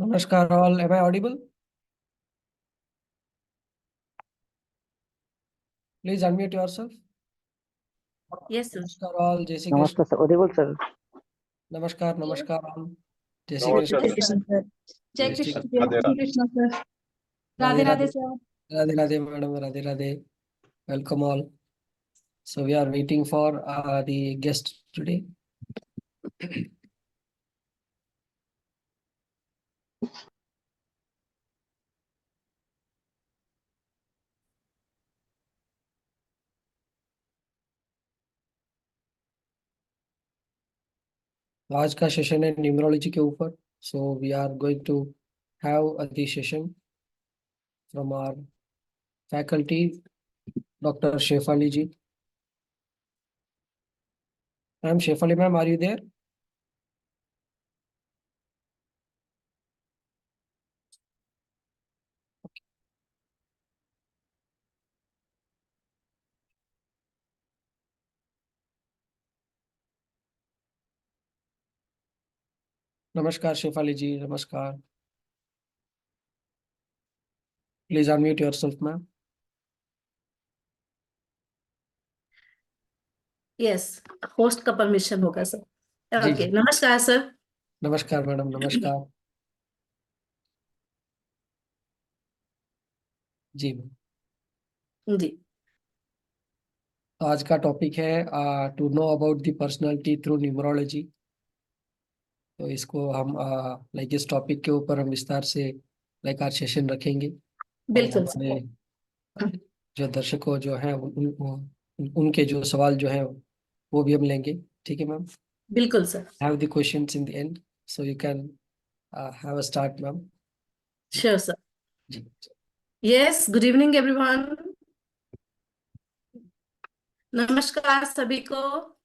Namaskar all. Am I audible? Please unmute yourself. Yes, sir. Namaskar all. जय श्री नमस्ते Krishna. Sir, Audible sir. नमस्कार नमस्कार all. जय श्री नमस्कार कृष्ण. सर. जय जय श्री कृष्ण. कृष्ण. जय Shri Krishna sir. Radhe Radhe Radhe Radhe. Sir. Radhe Radhe madam. Radhe Radhe. Welcome all. So we are waiting for the guest today. आज का सेशन है न्यूमरोलॉजी के ऊपर. So we are going to have the session from our faculty, Dr. Shefali ji. Ma'am, Shefali ma'am, are you there? नमस्कार शेफाली जी. नमस्कार. Please unmute yourself, ma'am. Yes, host का permission होगा sir. जी ओके, जी. नमस्कार सर. नमस्कार मैडम. नमस्कार. जी मैम. जी. तो आज का टॉपिक है to know about the personality through numerology. तो इसको हम लाइक इस टॉपिक के ऊपर हम विस्तार से लाइक आज सेशन रखेंगे. और बिल्कुल सर. हमारे जो दर्शकों जो हैं उनके जो सवाल जो है वो भी हम लेंगे. ठीक है मैम. बिल्कुल sir. Have the questions in the end so you can have a start ma'am. Sure sir. जी. Yes, good evening everyone. नमस्कार सभी को.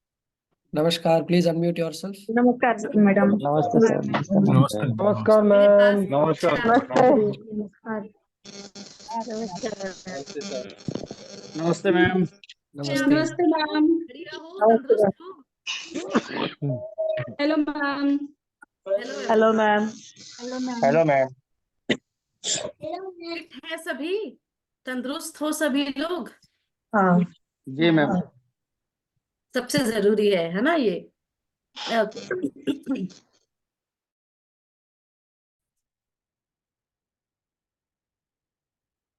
नमस्कार. Please unmute yourself. नमस्कार मैडम. नमस्ते सर. नमस्कार. नमस्कार मेरे मैम. पास नमस्कार. नमस्ते मैम. नमस्ते. नमस्ते मैम. खड़ी रहो, तंदुरुस्त हो. Hello ma'am. Hello hello everyone. Ma'am. Hello ma'am. Fit है सभी? तंदुरुस्त हो सभी लोग? हाँ. जी मैम. सबसे जरूरी है ना ये. Okay.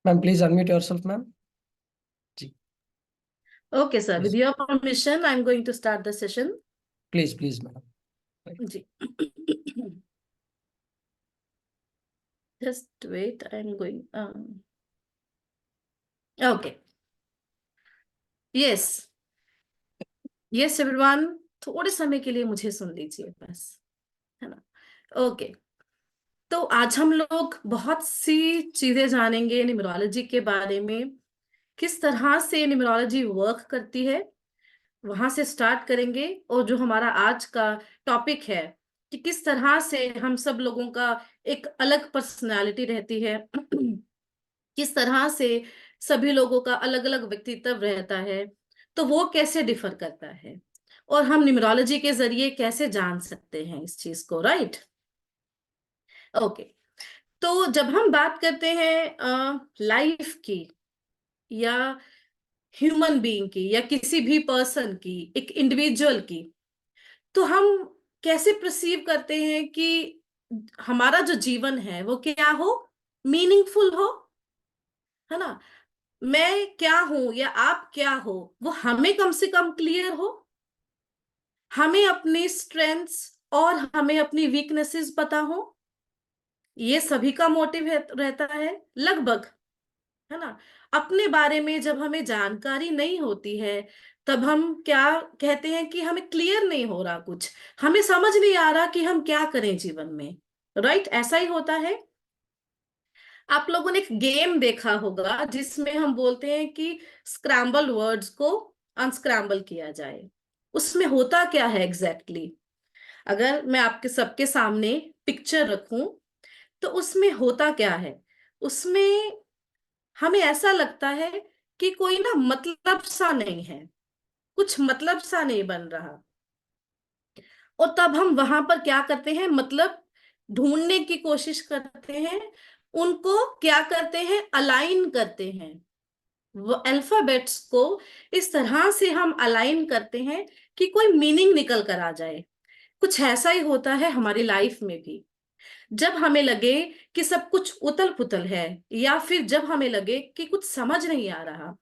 Ma'am please unmute yourself ma'am. जी. Okay, sir. With your permission, I'm going to start the session. Please madam. जी. Just wait. I'm going. Okay. Yes. Yes, everyone. थोड़े समय के लिए मुझे सुन लीजिए बस, है ना. ओके. तो आज हम लोग बहुत सी चीजें जानेंगे न्यूमरोलॉजी के बारे में. किस तरह से न्यूमरोलॉजी वर्क करती है, वहां से स्टार्ट करेंगे. और जो हमारा आज का टॉपिक है कि किस तरह से हम सब लोगों का एक अलग पर्सनालिटी रहती है, किस तरह से सभी लोगों का अलग अलग व्यक्तित्व रहता है, तो वो कैसे डिफर करता है और हम न्यूमरोलॉजी के जरिए कैसे जान सकते हैं इस चीज को. राइट. ओके. तो जब हम बात करते हैं लाइफ की या ह्यूमन बीइंग की या किसी भी पर्सन की, एक इंडिविजुअल की, तो हम कैसे परसीव करते हैं कि हमारा जो जीवन है वो क्या हो, मीनिंगफुल हो, है ना. मैं क्या हूं या आप क्या हो वो हमें कम से कम क्लियर हो. हमें अपनी स्ट्रेंथ्स और हमें अपनी वीकनेसेस पता हो. ये सभी का मोटिव रहता है लगभग, है ना. अपने बारे में जब हमें जानकारी नहीं होती है तब हम क्या कहते हैं कि हमें क्लियर नहीं हो रहा, कुछ हमें समझ नहीं आ रहा कि हम क्या करें जीवन में. राइट. ऐसा ही होता है. आप लोगों ने एक गेम देखा होगा जिसमें हम बोलते हैं कि स्क्रैम्बल वर्ड्स को अनस्क्रैम्बल किया जाए. उसमें होता क्या है एग्जैक्टली अगर मैं आपके सबके सामने पिक्चर रखूं तो उसमें होता क्या है. उसमें हमें ऐसा लगता है कि कोई ना मतलब सा नहीं है, कुछ मतलब सा नहीं बन रहा. और तब हम वहां पर क्या करते हैं, मतलब ढूंढने की कोशिश करते हैं, उनको क्या करते हैं, अलाइन करते हैं। वो अल्फाबेट्स को इस तरह से हम अलाइन करते हैं कि कोई मीनिंग निकल कर आ जाए। कुछ ऐसा ही होता है हमारी लाइफ में भी। जब हमें लगे कि सब कुछ उथल पुथल है, या फिर जब हमें लगे कि कुछ समझ नहीं आ रहा,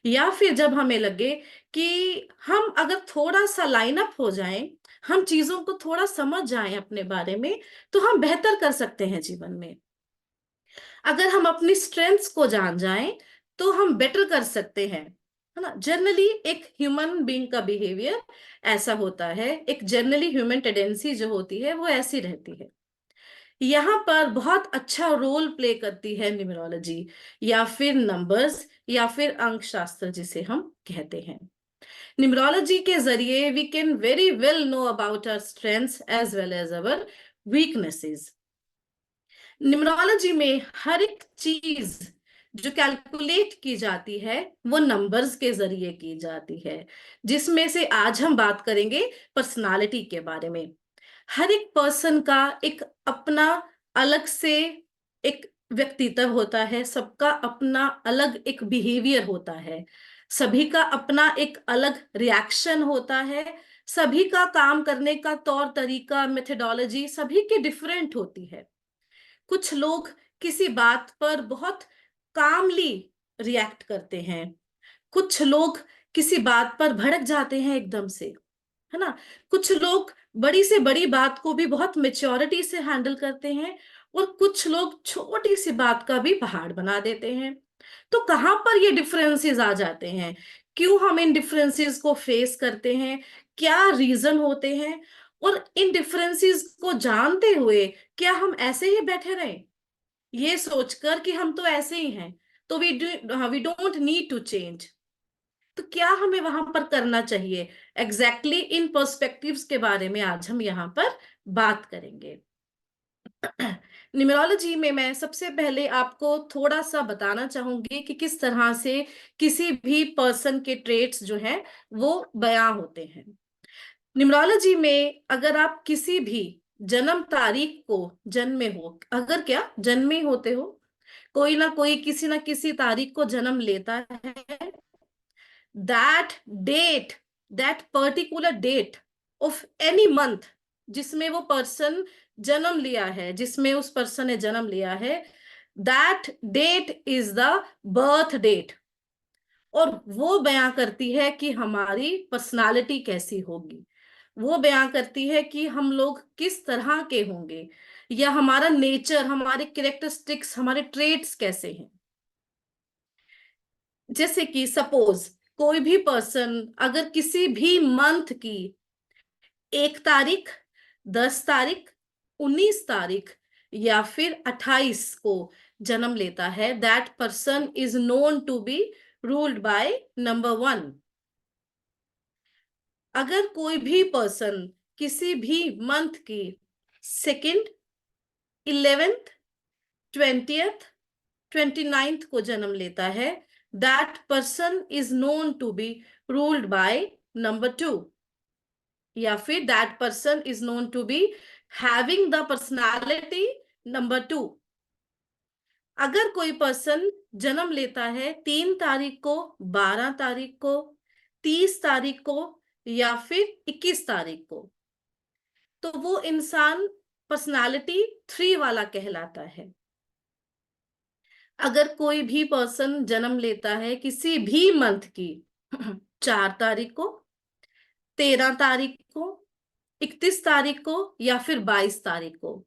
या फिर जब हमें लगे कि हम अगर थोड़ा सा लाइन अप हो जाएं, हम चीजों को थोड़ा समझ जाएं अपने बारे में, तो हम बेहतर कर सकते हैं जीवन में। अगर हम अपनी स्ट्रेंथ्स को जान जाएं तो हम बेटर कर सकते हैं, है ना। जनरली एक ह्यूमन बीइंग का बिहेवियर ऐसा होता है, एक जनरली ह्यूमन टेंडेंसी जो होती है वो ऐसी रहती है। यहाँ पर बहुत अच्छा रोल प्ले करती है न्यूमरोलॉजी, या फिर नंबर्स, या फिर अंक शास्त्र जिसे हम कहते हैं। न्यूमरोलॉजी के जरिए we can very well know about our strengths as well as our weaknesses. Numerology में हर एक चीज जो कैलकुलेट की जाती है वो नंबर्स के जरिए की जाती है, जिसमें से आज हम बात करेंगे पर्सनालिटी के बारे में। हर एक पर्सन का एक अपना अलग से एक व्यक्तित्व होता है, सबका अपना अलग एक बिहेवियर होता है, सभी का अपना एक अलग रिएक्शन होता है, सभी का काम करने का तौर तरीका, मेथोडोलॉजी सभी की डिफरेंट होती है। कुछ लोग किसी बात पर बहुत कामली रिएक्ट करते हैं, कुछ लोग किसी बात पर भड़क जाते हैं एकदम से, है ना। कुछ लोग बड़ी से बड़ी बात को भी बहुत मेच्योरिटी से हैंडल करते हैं, और कुछ लोग छोटी सी बात का भी पहाड़ बना देते हैं। तो कहाँ पर ये डिफरेंसेस आ जाते हैं, क्यों हम इन डिफरेंसेस को फेस करते हैं, क्या रीजन होते हैं, और इन डिफरेंसेस को जानते हुए क्या हम ऐसे ही बैठे रहें ये सोचकर कि हम तो ऐसे ही हैं, तो we don't need to change. तो क्या हमें वहां पर करना चाहिए, एग्जैक्टली इन पर्सपेक्टिव्स के बारे में आज हम यहाँ पर बात करेंगे। न्यूमरोलॉजी में मैं सबसे पहले आपको थोड़ा सा बताना चाहूंगी कि किस तरह से किसी भी पर्सन के ट्रेट्स जो हैं वो बयां होते हैं। न्यूमरोलॉजी में अगर आप किसी भी जन्म तारीख को जन्मे हो, अगर क्या जन्मे होते हो, कोई ना कोई किसी ना किसी तारीख को जन्म लेता है, that date, that particular date of any month जिसमें वो पर्सन जन्म लिया है, जिसमें उस पर्सन ने जन्म लिया है, that date is the birth date. और वो बयां करती है कि हमारी पर्सनालिटी कैसी होगी, वो बयां करती है कि हम लोग किस तरह के होंगे, या हमारा नेचर, हमारे कैरेक्टरिस्टिक्स, हमारे ट्रेट्स कैसे हैं। जैसे कि सपोज कोई भी पर्सन अगर किसी भी मंथ की 1 तारीख, 10 तारीख, 19 तारीख, या फिर 28 को जन्म लेता है, that person is known to be ruled by number 1। अगर कोई भी पर्सन किसी भी मंथ की 2nd, 11th, 20th, 29th को जन्म लेता है, that person is known to be ruled by number 2, या फिर that person is known to be having the personality number 2। अगर कोई पर्सन जन्म लेता है 3 तारीख को, 12 तारीख को, 30 तारीख को, या फिर 21 तारीख को, तो वो इंसान पर्सनालिटी 3 वाला कहलाता है। अगर कोई भी पर्सन जन्म लेता है किसी भी मंथ की 4 तारीख को, 13 तारीख को, 31 तारीख को, या फिर 22 तारीख को,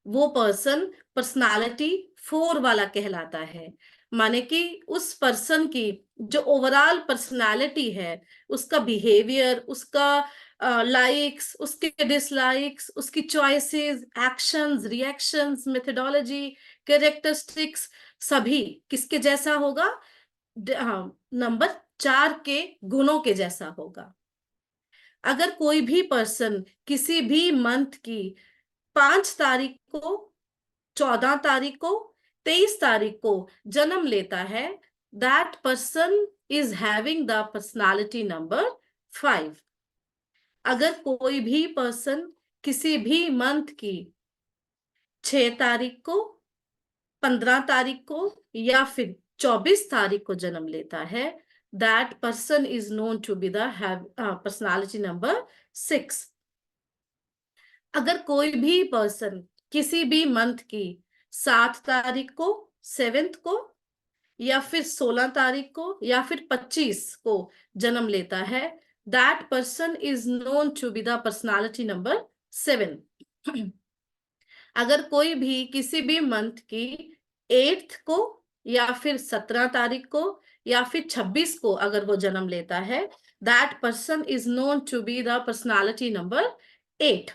वो पर्सन पर्सनालिटी 4 वाला कहलाता है। माने कि उस पर्सन की जो ओवरऑल पर्सनालिटी है, उसका बिहेवियर, उसका लाइक्स, उसके डिसलाइक्स, उसकी choices, actions, reactions, methodology, characteristics, सभी किसके जैसा होगा, नंबर 4 के गुणों के जैसा होगा। अगर कोई भी पर्सन किसी भी मंथ की 5 तारीख को, 14 तारीख को, 23 तारीख को जन्म लेता है, that person is having the personality number 5। अगर कोई भी पर्सन किसी भी मंथ की 6 तारीख को, 15 तारीख को या फिर 24 तारीख को जन्म लेता है, that person is known to be the personality number 6। अगर कोई भी पर्सन किसी भी मंथ की 7 तारीख को, 7th को या फिर 16 तारीख को या फिर 25 को जन्म लेता है, that person is known to be the personality number 7। अगर कोई भी किसी भी मंथ की 8th को या फिर 17 तारीख को या फिर 26 को अगर वो जन्म लेता है, that person is known to be the personality number 8।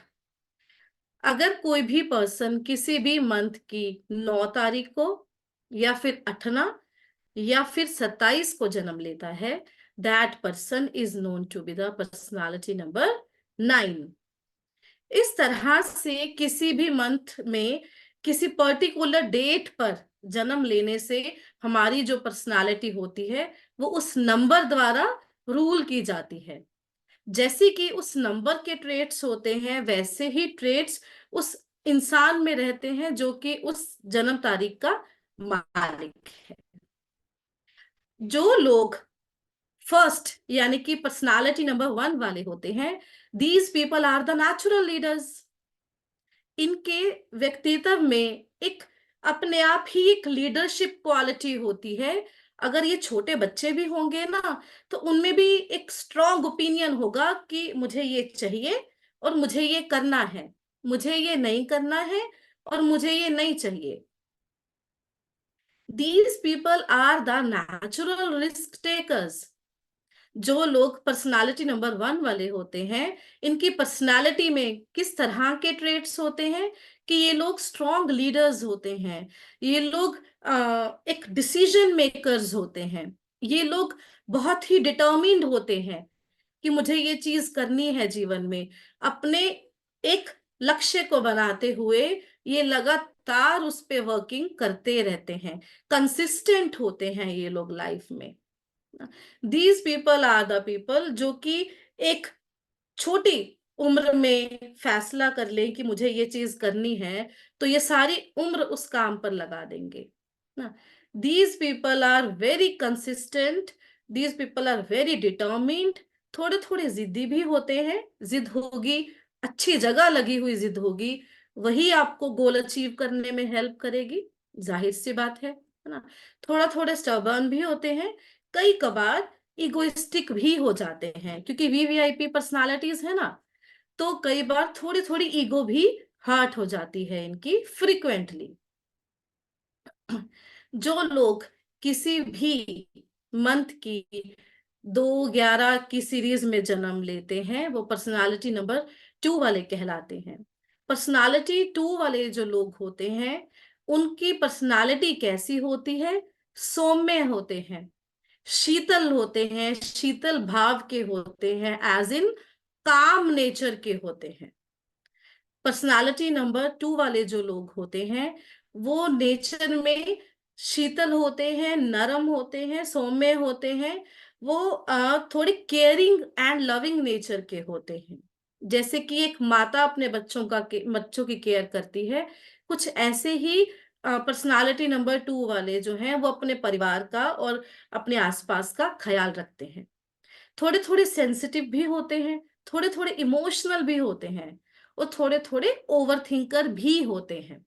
अगर कोई भी पर्सन किसी भी मंथ की 9 तारीख को या फिर 18 या फिर 27 को जन्म लेता है, that person is known to be the personality number 9। इस तरह से किसी भी मंथ में किसी पर्टिकुलर डेट पर जन्म लेने से हमारी जो पर्सनालिटी होती है वो उस नंबर द्वारा रूल की जाती है। जैसे कि उस नंबर के ट्रेट्स होते हैं, वैसे ही ट्रेट्स उस इंसान में रहते हैं जो कि उस जन्म तारीख का मालिक है। जो लोग फर्स्ट यानी कि पर्सनालिटी नंबर 1 वाले होते हैं, these people are the natural leaders. इनके व्यक्तित्व में एक अपने आप ही एक लीडरशिप क्वालिटी होती है। अगर ये छोटे बच्चे भी होंगे ना, तो उनमें भी एक स्ट्रॉन्ग ओपिनियन होगा कि मुझे ये चाहिए और मुझे ये करना है, मुझे ये नहीं करना है और मुझे ये नहीं चाहिए। These people are the natural risk takers। जो लोग पर्सनालिटी नंबर 1 वाले होते हैं, इनकी पर्सनालिटी में किस तरह के ट्रेट्स होते हैं कि ये लोग स्ट्रॉन्ग लीडर्स होते हैं, ये लोग एक डिसीजन मेकर्स होते हैं, ये लोग बहुत ही डिटर्मिन्ड होते हैं कि मुझे ये चीज करनी है जीवन में। अपने एक लक्ष्य को बनाते हुए ये लगातार उस पे वर्किंग करते रहते हैं, कंसिस्टेंट होते हैं ये लोग लाइफ में। These people are the people जो कि एक छोटी उम्र में फैसला कर ले कि मुझे ये चीज करनी है, तो ये सारी उम्र उस काम पर लगा देंगे ना। These people are very consistent, these people are very determined. थोड़े थोड़े जिद्दी भी होते हैं, जिद होगी, अच्छी जगह लगी हुई जिद होगी, वही आपको गोल अचीव करने में हेल्प करेगी, जाहिर सी बात है ना। थोड़ा थोड़े स्टबर्न भी होते हैं, कई कबार इगोइस्टिक भी हो जाते हैं, क्योंकि वीवीआईपी पर्सनालिटीज है ना, तो कई बार थोड़ी थोड़ी ईगो भी हर्ट हो जाती है इनकी फ्रीक्वेंटली। जो लोग किसी भी मंथ की 2-11 की सीरीज में जन्म लेते हैं, वो पर्सनालिटी नंबर 2 वाले कहलाते हैं। पर्सनालिटी 2 वाले जो लोग होते हैं, उनकी पर्सनालिटी कैसी होती है? सौम्य होते हैं, शीतल होते हैं, शीतल भाव के होते हैं, एज इन काम नेचर के होते हैं। पर्सनालिटी नंबर 2 वाले जो लोग होते हैं, वो नेचर में शीतल होते हैं, नरम होते हैं, सौम्य होते हैं। वो थोड़ी केयरिंग एंड लविंग नेचर के होते हैं। जैसे कि एक माता अपने बच्चों की केयर करती है, कुछ ऐसे ही पर्सनालिटी नंबर 2 वाले जो हैं वो अपने परिवार का और अपने आसपास का ख्याल रखते हैं। थोड़े थोड़े सेंसिटिव भी होते हैं, थोड़े थोड़े इमोशनल भी होते हैं और थोड़े थोड़े ओवर थिंकर भी होते हैं।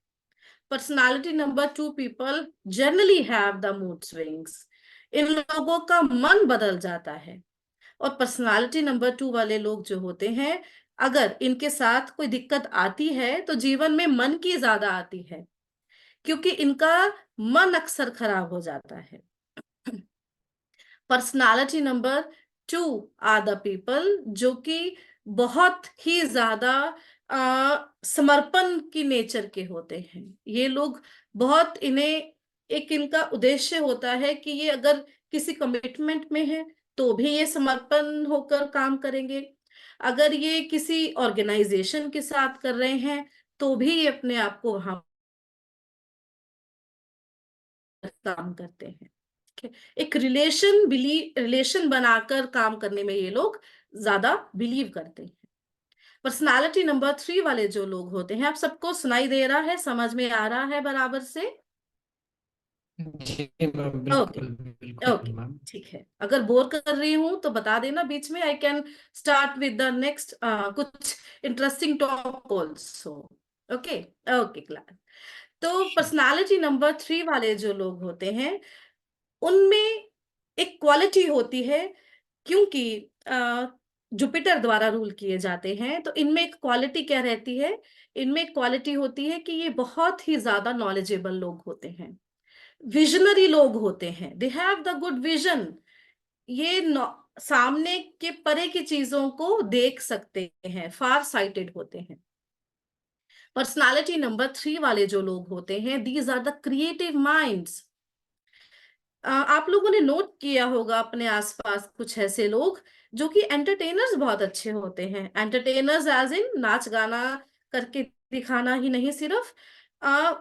Personality number 2 people generally have the mood swings. इन लोगों का मन बदल जाता है। और पर्सनालिटी नंबर 2 वाले लोग जो होते हैं, अगर इनके साथ कोई दिक्कत आती है तो जीवन में मन की ज्यादा आती है, क्योंकि इनका मन अक्सर खराब हो जाता है। Personality number 2 are the people जो कि बहुत ही ज्यादा समर्पण की नेचर के होते हैं। ये लोग बहुत, इन्हें एक इनका उद्देश्य होता है कि ये अगर किसी कमिटमेंट में है तो भी ये समर्पण होकर काम करेंगे, अगर ये किसी ऑर्गेनाइजेशन के साथ कर रहे हैं तो भी ये अपने आप को वहां काम करते हैं। एक रिलेशन बनाकर काम करने में ये लोग ज्यादा बिलीव करते हैं। पर्सनालिटी नंबर 3 वाले जो लोग होते हैं, आप सबको सुनाई दे रहा है, समझ में आ रहा है बराबर से? जी मैम, ओके बिल्कुल बिल्कुल ओके, मैम। ठीक है। अगर बोर कर रही हूं तो बता देना बीच में, I can start with the next कुछ interesting talk also. Okay okay class. तो पर्सनालिटी नंबर 3 वाले जो लोग होते हैं, उनमें एक क्वालिटी होती है, क्योंकि जुपिटर द्वारा रूल किए जाते हैं, तो इनमें एक क्वालिटी क्या रहती है? इनमें एक क्वालिटी होती है कि ये बहुत ही ज्यादा नॉलेजेबल लोग होते हैं, विजनरी लोग होते हैं, they have the good vision. ये सामने के परे की चीजों को देख सकते हैं, फार साइटेड होते हैं। पर्सनालिटी नंबर 3 वाले जो लोग होते हैं, these are the creative minds. आप लोगों ने नोट किया होगा अपने आसपास कुछ ऐसे लोग जो कि एंटरटेनर्स बहुत अच्छे होते हैं। एंटरटेनर्स एज इन नाच गाना करके दिखाना ही नहीं, सिर्फ आ,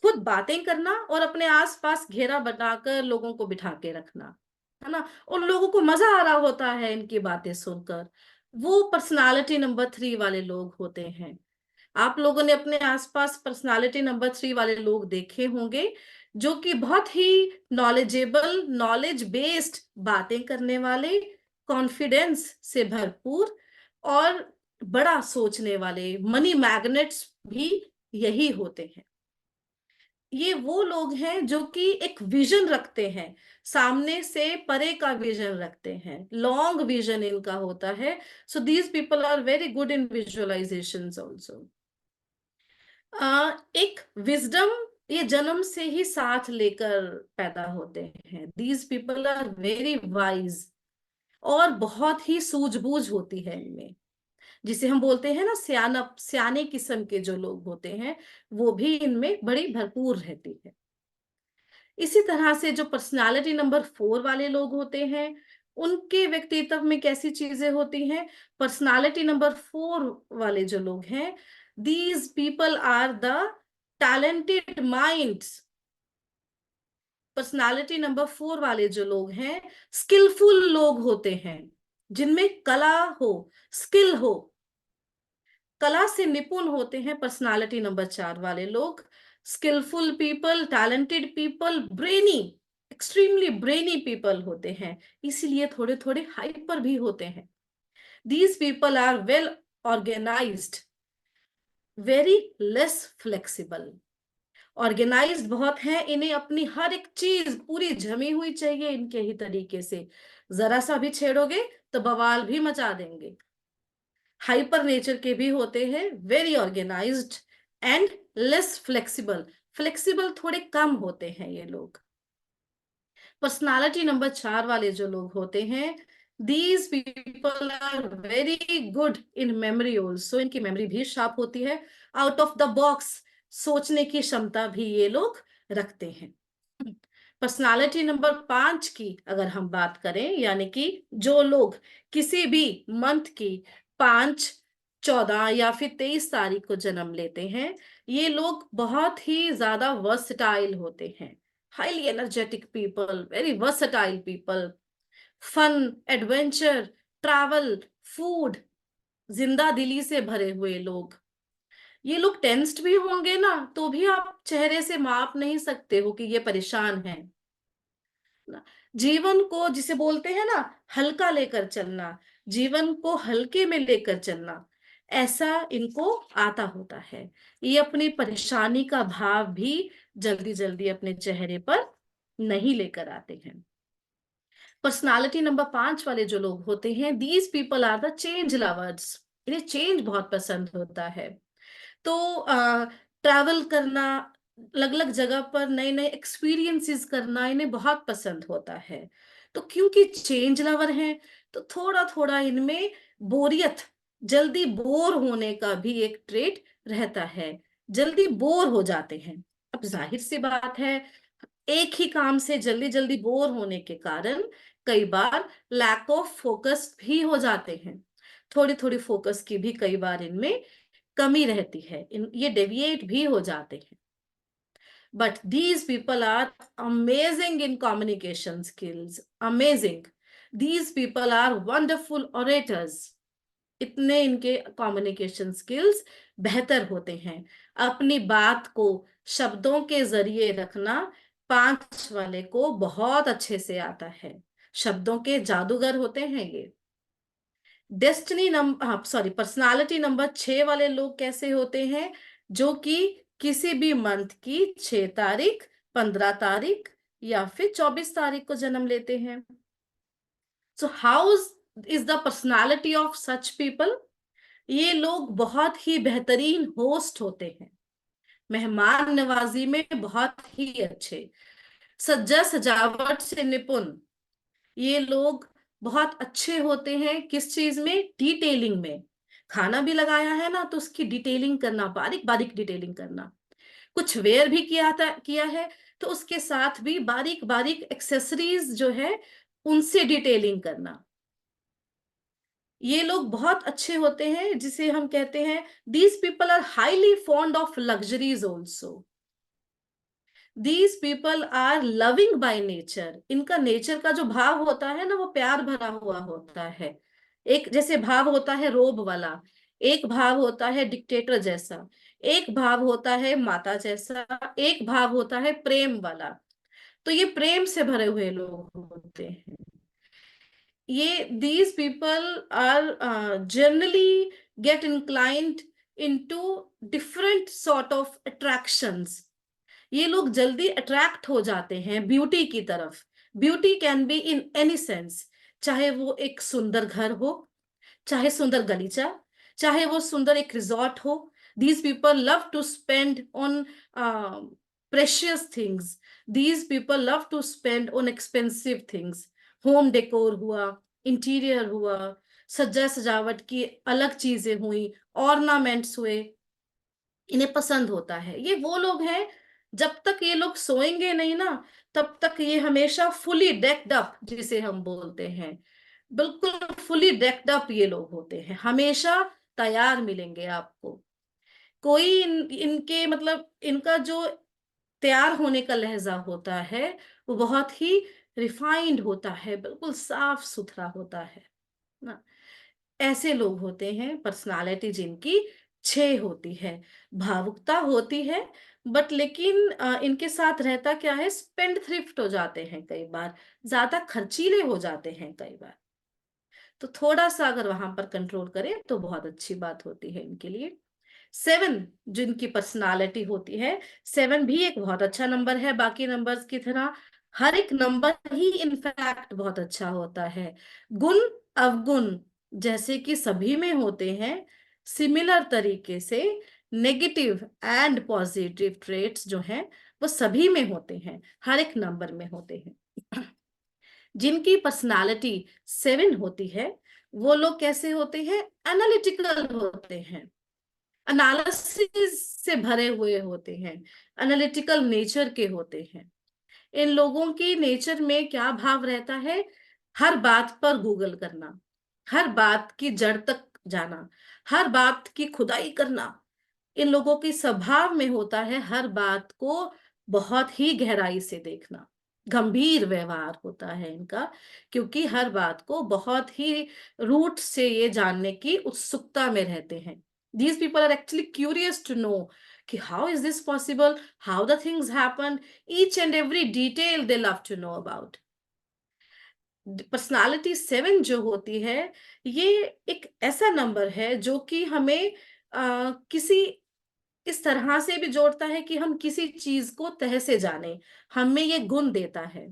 खुद बातें करना और अपने आसपास घेरा बनाकर लोगों को बिठा के रखना, है ना? उन लोगों को मजा आ रहा होता है इनकी बातें सुनकर। वो पर्सनालिटी नंबर 3 वाले लोग होते हैं। आप लोगों ने अपने आसपास पर्सनालिटी नंबर 3 वाले लोग देखे होंगे, जो कि बहुत ही नॉलेजेबल, नॉलेज बेस्ड बातें करने वाले, कॉन्फिडेंस से भरपूर और बड़ा सोचने वाले, मनी मैग्नेट्स भी यही होते हैं। ये वो लोग हैं जो कि एक विजन रखते हैं, सामने से परे का विजन रखते हैं, लॉन्ग विजन इनका होता है। So these people are very good in visualizations also. एक विजडम ये जन्म से ही साथ लेकर पैदा होते हैं। These people are very wise, और बहुत ही सूझबूझ होती है इनमें, जिसे हम बोलते हैं ना सियाना, सियाने किस्म के जो लोग होते हैं, वो भी इनमें बड़ी भरपूर रहती है। इसी तरह से जो पर्सनालिटी नंबर 4 वाले लोग होते हैं, उनके व्यक्तित्व में कैसी चीजें होती हैं? पर्सनालिटी नंबर 4 वाले जो लोग हैं, these people are the talented minds. Personality number 4 वाले जो लोग हैं, स्किलफुल लोग होते हैं, जिनमें कला हो, स्किल हो, कला से निपुण होते हैं पर्सनालिटी नंबर 4 वाले लोग। Skillful people, talented people, brainy, extremely brainy people होते हैं, इसीलिए थोड़े थोड़े हाइपर भी होते हैं। These people are well organized, very less flexible. Organized बहुत है, इन्हें अपनी हर एक चीज पूरी जमी हुई चाहिए इनके ही तरीके से, जरा सा भी छेड़ोगे तो बवाल भी मचा देंगे। हाइपर नेचर के भी होते हैं, very organized and less flexible, flexible थोड़े कम होते हैं ये लोग। पर्सनालिटी नंबर 4 वाले जो लोग होते हैं, these people are very good in memory also, इनकी मेमोरी भी शार्प होती है, आउट ऑफ द बॉक्स सोचने की क्षमता भी ये लोग रखते हैं। पर्सनालिटी नंबर 5 की अगर हम बात करें, यानी कि जो लोग किसी भी मंथ की 5, 14 या फिर 23 तारीख को जन्म लेते हैं, ये लोग बहुत ही ज्यादा वर्सटाइल होते हैं, highly energetic people, very versatile people, fun, adventure, travel, food, जिंदा दिली से भरे हुए लोग। ये लोग टेंस्ड भी होंगे ना, तो भी आप चेहरे से माप नहीं सकते हो कि ये परेशान है ना। जीवन को जिसे बोलते हैं ना, हल्का लेकर चलना, जीवन को हल्के में लेकर चलना, ऐसा इनको आता होता है। ये अपनी परेशानी का भाव भी जल्दी जल्दी अपने चेहरे पर नहीं लेकर आते हैं। पर्सनालिटी नंबर 5 वाले जो लोग होते हैं, these people are the change lovers, इन्हें चेंज बहुत पसंद होता है। तो ट्रैवल करना, अलग अलग जगह पर नए नए एक्सपीरियंसेस करना इन्हें बहुत पसंद होता है। तो क्योंकि चेंज लवर हैं, तो थोड़ा थोड़ा इनमें बोरियत, जल्दी बोर होने का भी एक ट्रेट रहता है, जल्दी बोर हो जाते हैं। अब जाहिर सी बात है, एक ही काम से जल्दी जल्दी बोर होने के कारण कई बार लैक ऑफ फोकस भी हो जाते हैं, थोड़ी थोड़ी फोकस की भी कई बार इनमें कमी रहती है, ये डेविएट भी हो जाते हैं। But these people are amazing in communication skills, amazing. These people are wonderful orators, इतने इनके कम्युनिकेशन स्किल्स बेहतर होते हैं। अपनी बात को शब्दों के जरिए रखना 5 वाले को बहुत अच्छे से आता है। शब्दों के जादूगर होते हैं ये। Destiny number sorry personality number 6 वाले लोग कैसे होते हैं? जो कि किसी भी मंथ की 6 तारीख, 15 तारीख या फिर 24 तारीख को जन्म लेते हैं। So how is the personality of such people? ये लोग बहुत ही बेहतरीन होस्ट होते हैं, मेहमान नवाजी में बहुत ही अच्छे, सज्जा सजावट से निपुण। ये लोग बहुत अच्छे होते हैं किस चीज में? डिटेलिंग में। खाना भी लगाया है ना, तो उसकी डिटेलिंग करना, बारीक बारीक डिटेलिंग करना। कुछ वेयर भी किया है तो उसके साथ भी बारीक बारीक एक्सेसरीज जो है उनसे डिटेलिंग करना। ये लोग बहुत अच्छे होते हैं, जिसे हम कहते हैं these people are highly fond of luxuries also. These people are loving by nature. इनका नेचर का जो भाव होता है ना, वो प्यार भरा हुआ होता है। एक जैसे भाव होता है रोब वाला, एक भाव होता है डिक्टेटर जैसा, एक भाव होता है माता जैसा, एक भाव होता है प्रेम वाला। तो ये प्रेम से भरे हुए लोग होते हैं। ये these people are generally get inclined into different sort of attractions. ये लोग जल्दी अट्रैक्ट हो जाते हैं ब्यूटी की तरफ। Beauty can be in any sense, चाहे वो एक सुंदर घर हो, चाहे सुंदर गलीचा, चाहे वो सुंदर एक रिजॉर्ट हो। These people love to spend on precious things. These people love to spend on expensive things. Home decor हुआ, इंटीरियर हुआ, सज्जा सजावट की अलग चीजें हुई, ऑर्नामेंट्स हुए, इन्हें पसंद होता है। ये वो लोग हैं, जब तक ये लोग सोएंगे नहीं ना, तब तक ये हमेशा फुली डेक्ड अप, जिसे हम बोलते हैं, बिल्कुल फुली डेक्ड अप ये लोग होते हैं, हमेशा तैयार मिलेंगे आपको। कोई इनके मतलब इनका जो तैयार होने का लहजा होता है वो बहुत ही रिफाइंड होता है, बिल्कुल साफ सुथरा होता है ना। ऐसे लोग होते हैं पर्सनालिटी जिनकी 6 होती है। भावुकता होती है, बट लेकिन इनके साथ रहता क्या है, स्पेंड थ्रिफ्ट हो जाते हैं कई बार, ज्यादा खर्चीले हो जाते हैं कई बार। तो थोड़ा सा अगर वहां पर कंट्रोल करें तो बहुत अच्छी बात होती है इनके लिए। 7 जिनकी पर्सनालिटी होती है, 7 भी एक बहुत अच्छा नंबर है बाकी नंबर्स की तरह। हर एक नंबर ही इनफैक्ट बहुत अच्छा होता है। गुण अवगुण जैसे कि सभी में होते हैं, सिमिलर तरीके से नेगेटिव एंड पॉजिटिव ट्रेट्स जो हैं वो सभी में होते हैं, हर एक नंबर में होते हैं। जिनकी पर्सनालिटी 7 होती है वो लोग कैसे होते हैं? एनालिटिकल होते हैं, एनालिसिस से भरे हुए होते हैं, एनालिटिकल नेचर के होते हैं। इन लोगों की नेचर में क्या भाव रहता है? हर बात पर गूगल करना, हर बात की जड़ तक जाना, हर बात की खुदाई करना। इन लोगों की स्वभाव में होता है हर बात को बहुत ही गहराई से देखना। गंभीर व्यवहार होता है इनका, क्योंकि हर बात को बहुत ही रूट से ये जानने की उत्सुकता में रहते हैं। These people are actually curious to know कि how is this possible, how the things happened, each and every detail they love to know about. Personality 7 जो होती है, ये एक ऐसा नंबर है जो कि हमें किसी इस तरह से भी जोड़ता है कि हम किसी चीज को तह से जाने, हमें ये गुण देता है।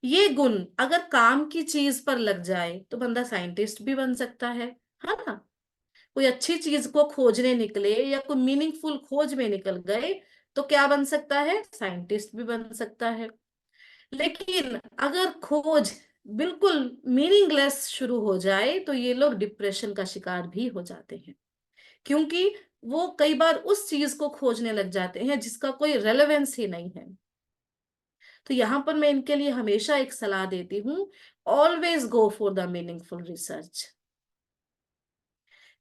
ये गुण अगर काम की चीज पर लग जाए तो बंदा साइंटिस्ट भी बन सकता है ना। कोई अच्छी चीज को खोजने निकले या कोई मीनिंगफुल खोज में निकल गए तो क्या बन सकता है? साइंटिस्ट भी बन सकता है। लेकिन अगर खोज बिल्कुल मीनिंगलेस शुरू हो जाए तो ये लोग डिप्रेशन का शिकार भी हो जाते हैं, क्योंकि वो कई बार उस चीज को खोजने लग जाते हैं जिसका कोई रेलेवेंस ही नहीं है। तो यहां पर मैं इनके लिए हमेशा एक सलाह देती हूँ, always go for the meaningful research.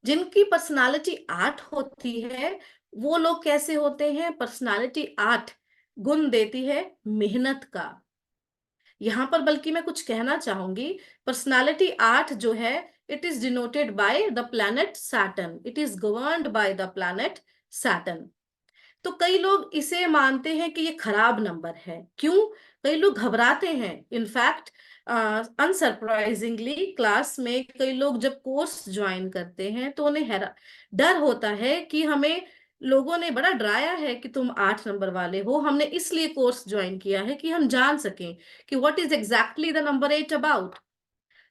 जिनकी पर्सनालिटी 8 होती है वो लोग कैसे होते हैं? पर्सनालिटी 8 गुण देती है मेहनत का। यहां पर बल्कि मैं कुछ कहना चाहूंगी, पर्सनालिटी 8 जो है it is denoted by the planet Saturn. It is governed by the planet Saturn. तो कई लोग इसे मानते हैं कि ये खराब नंबर है। क्यों? कई लोग घबराते हैं। इनफैक्ट अनसरप्राइजिंगली क्लास में कई लोग जब कोर्स ज्वाइन करते हैं तो उन्हें डर होता है कि हमें लोगों ने बड़ा डराया है कि तुम 8 नंबर वाले हो। हमने इसलिए कोर्स ज्वाइन किया है कि हम जान सकें कि what is exactly the number 8 about.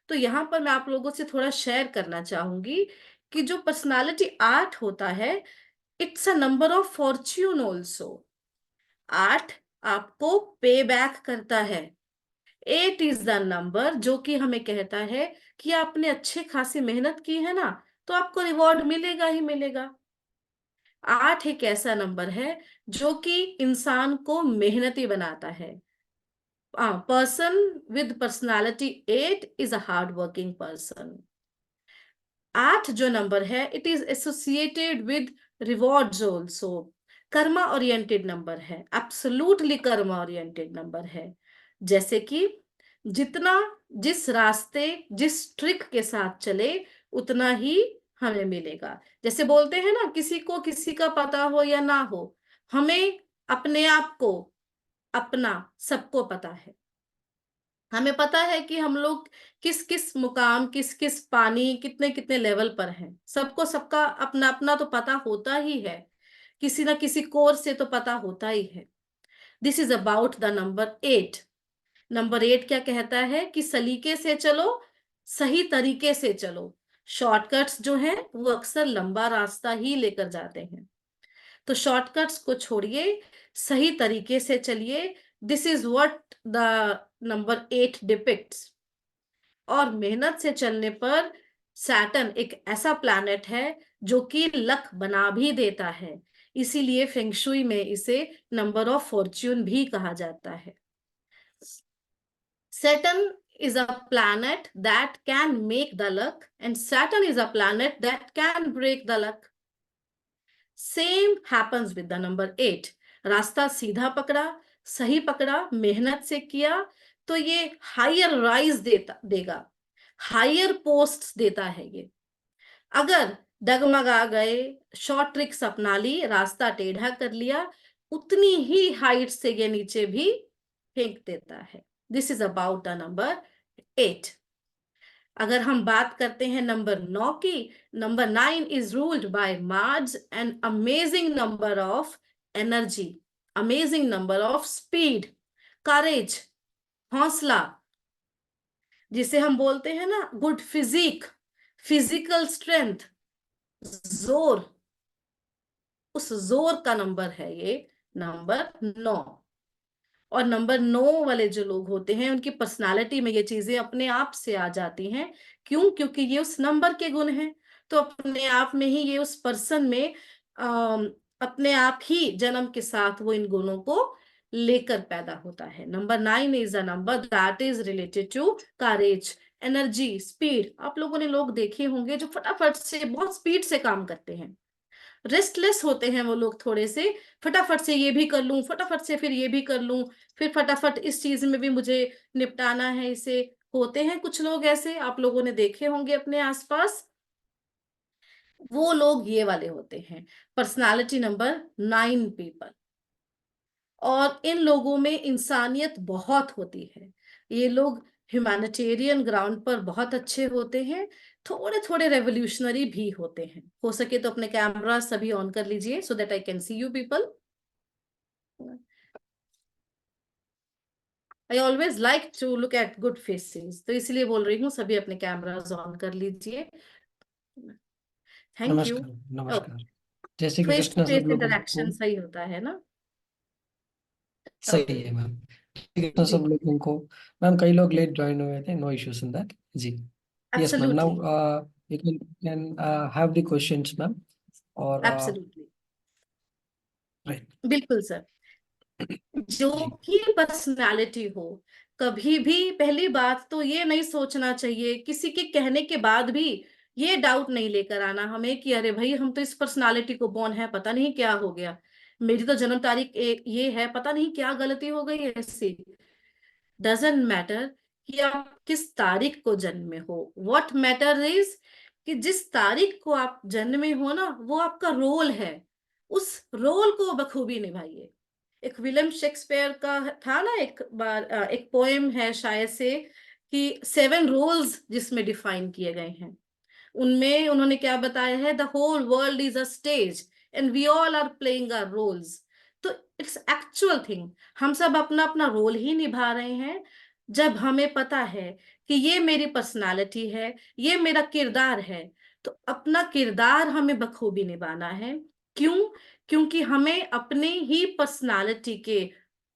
तो यहाँ पर मैं आप लोगों से थोड़ा शेयर करना चाहूंगी कि जो पर्सनालिटी 8 होता है, it's a number of Fortune also. 8 आपको पे बैक करता है। 8 इज द नंबर जो कि हमें कहता है कि आपने अच्छी खासी मेहनत की है ना, तो आपको रिवॉर्ड मिलेगा ही मिलेगा। 8 एक ऐसा नंबर है जो कि इंसान को मेहनती बनाता है। Person with personality 8 is a hard working person. 8 जो नंबर है, it is associated with rewards also. Karma oriented number है, एब्सोल्युटली कर्मा ओरिएंटेड नंबर है। जैसे कि जितना जिस रास्ते जिस ट्रिक के साथ चले उतना ही हमें मिलेगा। जैसे बोलते हैं ना, किसी को किसी का पता हो या ना हो, हमें अपने आप को अपना सबको पता है। हमें पता है कि हम लोग किस किस मुकाम, किस किस पानी, कितने कितने लेवल पर हैं। सबको सबका अपना अपना तो पता होता ही है, किसी ना किसी कोर्स से तो पता होता ही है। This is about the number 8। Number 8 क्या कहता है कि सलीके से चलो, सही तरीके से चलो। शॉर्टकट्स जो हैं वो अक्सर लंबा रास्ता ही लेकर जाते हैं। तो शॉर्टकट्स को छोड़िए, सही तरीके से चलिए। This is what the number 8 depicts. और मेहनत से चलने पर सैटर्न एक ऐसा प्लैनेट है जो कि लक बना भी देता है। इसीलिए फेंगशुई में इसे नंबर ऑफ फॉर्च्यून भी कहा जाता है। Saturn is a planet that can make the luck, and Saturn is a planet that can break the luck. Same happens with the number 8. रास्ता सीधा पकड़ा, सही पकड़ा, मेहनत से किया तो ये हायर राइज देगा, हायर पोस्ट्स देता है ये। अगर डगमगा गए, शॉर्ट ट्रिक्स अपना ली, रास्ता टेढ़ा कर लिया, उतनी ही हाइट से ये नीचे भी फेंक देता है। This is about the number 8। अगर हम बात करते हैं नंबर 9 की, number 9 is ruled by Mars, an amazing number of energy, amazing number of speed, courage, हौसला, जिसे हम बोलते हैं ना गुड फिजिक, फिजिकल स्ट्रेंथ, जोर, उस जोर का नंबर है ये नंबर 9। और नंबर 9 वाले जो लोग होते हैं उनकी पर्सनालिटी में ये चीजें अपने आप से आ जाती हैं। क्यों? क्योंकि ये उस नंबर के गुण हैं। तो अपने आप में ही ये उस पर्सन में अपने आप ही जन्म के साथ वो इन गुणों को लेकर पैदा होता है। Number 9 is a number that is related to courage, energy, speed. आप लोगों ने लोग देखे होंगे जो फटाफट से बहुत स्पीड से काम करते हैं। रेस्टलेस होते हैं वो लोग, थोड़े से फटाफट से ये भी कर लूं, फटाफट से फिर ये भी कर लूं, फिर फटाफट इस चीज में भी मुझे निपटाना है इसे। होते हैं कुछ लोग ऐसे, आप लोगों ने देखे होंगे अपने आसपास। वो लोग ये वाले होते हैं, पर्सनालिटी नंबर 9 पीपल। और इन लोगों में इंसानियत बहुत होती है। ये लोग ह्यूमैनिटेरियन ग्राउंड पर बहुत अच्छे होते हैं, थोड़े थोड़े रेवोल्यूशनरी भी होते हैं। हो सके तो अपने कैमरा सभी ऑन कर लीजिए so that I can see you people. I always like to look at good faces, तो इसलिए बोल रही हूँ सभी अपने कैमराज ऑन कर लीजिए। Thank you. नमस्कार नमस्कार। जय Shri face to Krishna face सब लोगों इंटरेक्शन को। सही होता है ना? सही है मैम। ठीक है सब लोगों को। मैम कई लोग लेट ज्वाइन हुए थे, नो इश्यूज इन दैट जी। Yes ma'am, now absolutely, you can have the questions ma'am. और एब्सोल्युटली, राइट बिल्कुल सर। जो जी। भी पर्सनालिटी हो, कभी भी पहली बात तो ये नहीं सोचना चाहिए, किसी के कहने के बाद भी ये डाउट नहीं लेकर आना हमें कि अरे भाई हम तो इस पर्सनालिटी को बोर्न है, पता नहीं क्या हो गया, मेरी तो जन्म तारीख ये है, पता नहीं क्या गलती हो गई ऐसी। डजंट मैटर कि आप किस तारीख को जन्मे हो। व्हाट मैटर इज कि जिस तारीख को आप जन्मे हो ना, वो आपका रोल है, उस रोल को बखूबी निभाइए। एक विलियम शेक्सपियर का था ना, एक बार एक पोएम है शायद से, कि 7 रोल्स जिसमें डिफाइन किए गए हैं। उनमें उन्होंने क्या बताया है, the whole world is a stage and we all are playing our roles. तो इट्स एक्चुअल थिंग, हम सब अपना अपना रोल ही निभा रहे हैं। जब हमें पता है कि ये मेरी पर्सनालिटी है, ये मेरा किरदार है, तो अपना किरदार हमें बखूबी निभाना है। क्यों? क्योंकि हमें अपने ही पर्सनालिटी के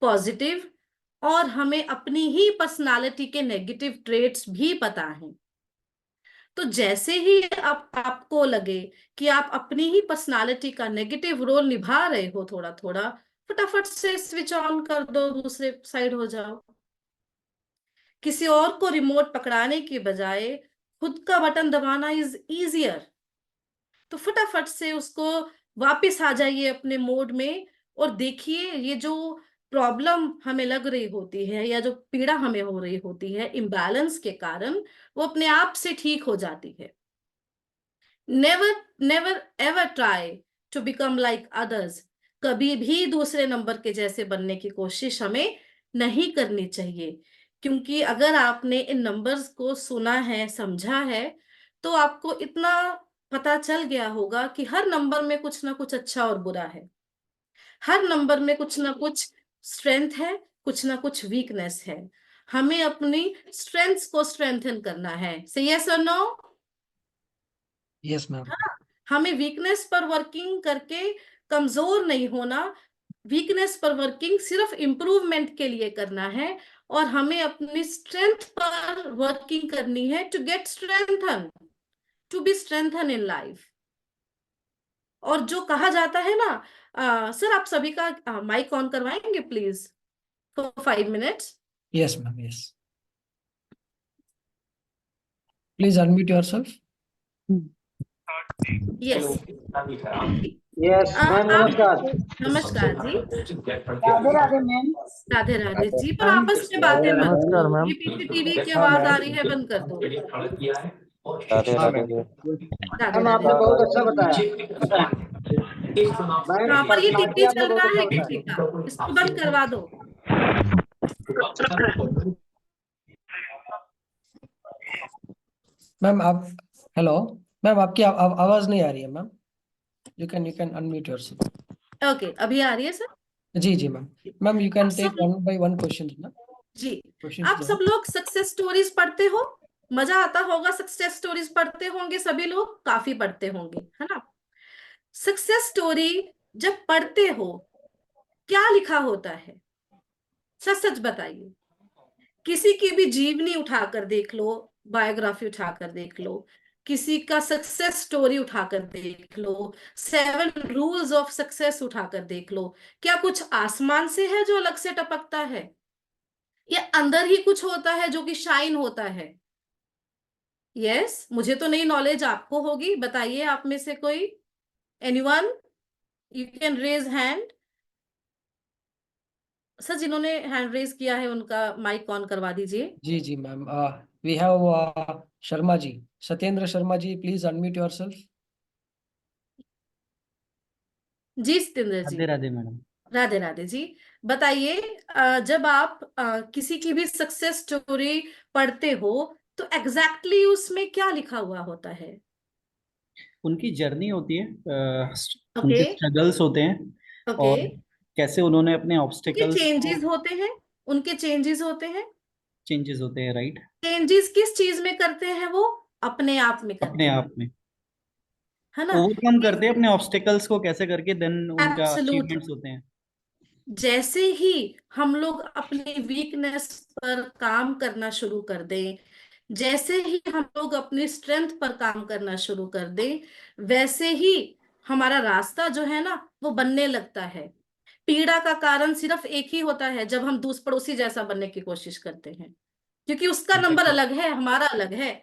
पॉजिटिव और हमें अपनी ही पर्सनालिटी के नेगेटिव ट्रेट्स भी पता हैं। तो जैसे ही आपको लगे कि आप अपनी ही पर्सनालिटी का नेगेटिव रोल निभा रहे हो थोड़ा थोड़ा, फटाफट से स्विच ऑन कर दो, दूसरे साइड हो जाओ। किसी और को रिमोट पकड़ाने के बजाय खुद का बटन दबाना इज इजियर। तो फटाफट से उसको वापस आ जाइए अपने मोड में, और देखिए ये जो प्रॉब्लम हमें लग रही होती है या जो पीड़ा हमें हो रही होती है इम्बैलेंस के कारण, वो अपने आप से ठीक हो जाती है। Never never ever try to become like others. कभी भी दूसरे नंबर के जैसे बनने की कोशिश हमें नहीं करनी चाहिए, क्योंकि अगर आपने इन नंबर्स को सुना है, समझा है, तो आपको इतना पता चल गया होगा कि हर नंबर में कुछ ना कुछ अच्छा और बुरा है। हर नंबर में कुछ ना कुछ स्ट्रेंथ है, कुछ ना कुछ वीकनेस है। हमें अपनी स्ट्रेंथ्स को स्ट्रेंथन करना है। से यस और नो? Yes ma'am. हाँ, हमें वीकनेस पर वर्किंग करके कमजोर नहीं होना। वीकनेस पर वर्किंग सिर्फ इम्प्रूवमेंट के लिए करना है, और हमें अपनी स्ट्रेंथ पर वर्किंग करनी है to get strengthen, to be strengthen in life. और जो कहा जाता है ना, सर आप सभी का माइक ऑन करवाएंगे please for 5 minutes. Yes ma'am, yes. Please unmute yourself. Yes yes ma'am, आप, नमस्कार। नमस्कार जी। राधे राधे मैम। राधे राधे जी, पर आपस में बातें मत नमस्कार करो, मैम। ये पीछे टीवी की हाँ आवाज आ मैम। रही है, बंद कर दो। राधे हाँ राधे मैम। जी। राधे मैम राधे। आपने बहुत अच्छा बताया। मैम हाँ, पर ये पर्सनालिटी टीवी आपने चल बहुत रहा अच्छा है किसी बताया। का, इसको बंद करवा दो। मैम आप, हेलो मैम, आपकी आवाज नहीं आ रही है ma'am. You can unmute yourself. Okay, अभी आ रही है सर? जी जी मैम। मैम यू कैन आप टेक सब, वन बाय वन क्वेश्चन ना। जी, क्वेश्चंस आप जो है। सब लोग सक्सेस स्टोरीज पढ़ते हो? मजा आता होगा, सक्सेस स्टोरीज पढ़ते होंगे सभी लोग, काफी पढ़ते होंगे, है ना? सक्सेस स्टोरी जब पढ़ते हो, क्या लिखा होता है? सच सच बताइए। किसी की भी जीवनी उठाकर देख लो, बायोग्राफी उठाकर देख लो, किसी का सक्सेस स्टोरी उठाकर देख लो, 7 रूल्स ऑफ सक्सेस उठाकर देख लो, क्या कुछ आसमान से है जो अलग से टपकता है, या अंदर ही कुछ होता है जो कि शाइन होता है? यस, मुझे तो नहीं नॉलेज, आपको होगी, बताइए आप में से कोई। Anyone? You can raise hand. Sir, जिन्होंने हैंड रेज किया है उनका माइक ऑन करवा दीजिए। जी जी ma'am. We have Sharma ji, Satyendra Sharma ji, please unmute yourself. जी सतेंद्र जी। राधे राधे मैडम। राधे राधे जी। बताइए, जब आप किसी की भी सक्सेस स्टोरी पढ़ते हो, तो एग्जैक्टली exactly उसमें क्या लिखा हुआ होता है? उनकी जर्नी होती है, ओके। उनके स्ट्रगल्स होते हैं, ओके। और कैसे उन्होंने अपने उनके ऑब्स्टिकल्स को, चेंजेस होते हैं, उनके चेंजेस होते हैं। चेंजेस होते हैं, राइट। चेंजेस किस चीज में करते हैं? वो अपने आप में अपने करते हैं, आप में है ना? ओवरकम करते हैं अपने ऑब्स्टिकल्स को, कैसे करके देन उनका एब्सोल्युटली। अचीवमेंट्स होते हैं। जैसे ही हम लोग अपनी वीकनेस पर काम करना शुरू कर दें, जैसे ही हम लोग अपनी स्ट्रेंथ पर काम करना शुरू कर दें, वैसे ही हमारा रास्ता जो है ना, वो बनने लगता है। पीड़ा का कारण सिर्फ एक ही होता है, जब हम दूस पड़ोसी जैसा बनने की कोशिश करते हैं, क्योंकि उसका नंबर एग्जैक्टली। अलग है, हमारा अलग है।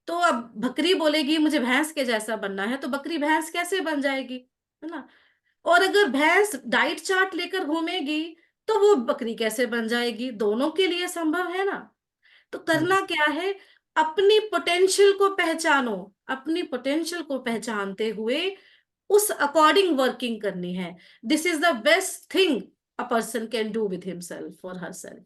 तो अब बकरी बोलेगी मुझे भैंस के जैसा बनना है, तो बकरी भैंस कैसे बन जाएगी, है ना? और अगर भैंस डाइट चार्ट लेकर घूमेगी, तो वो बकरी कैसे बन जाएगी? दोनों के लिए संभव है ना? तो करना क्या है, अपनी पोटेंशियल को पहचानो, अपनी पोटेंशियल को पहचानते हुए उस अकॉर्डिंग वर्किंग करनी है। This is the best thing a person can do with himself और हरसेल्फ।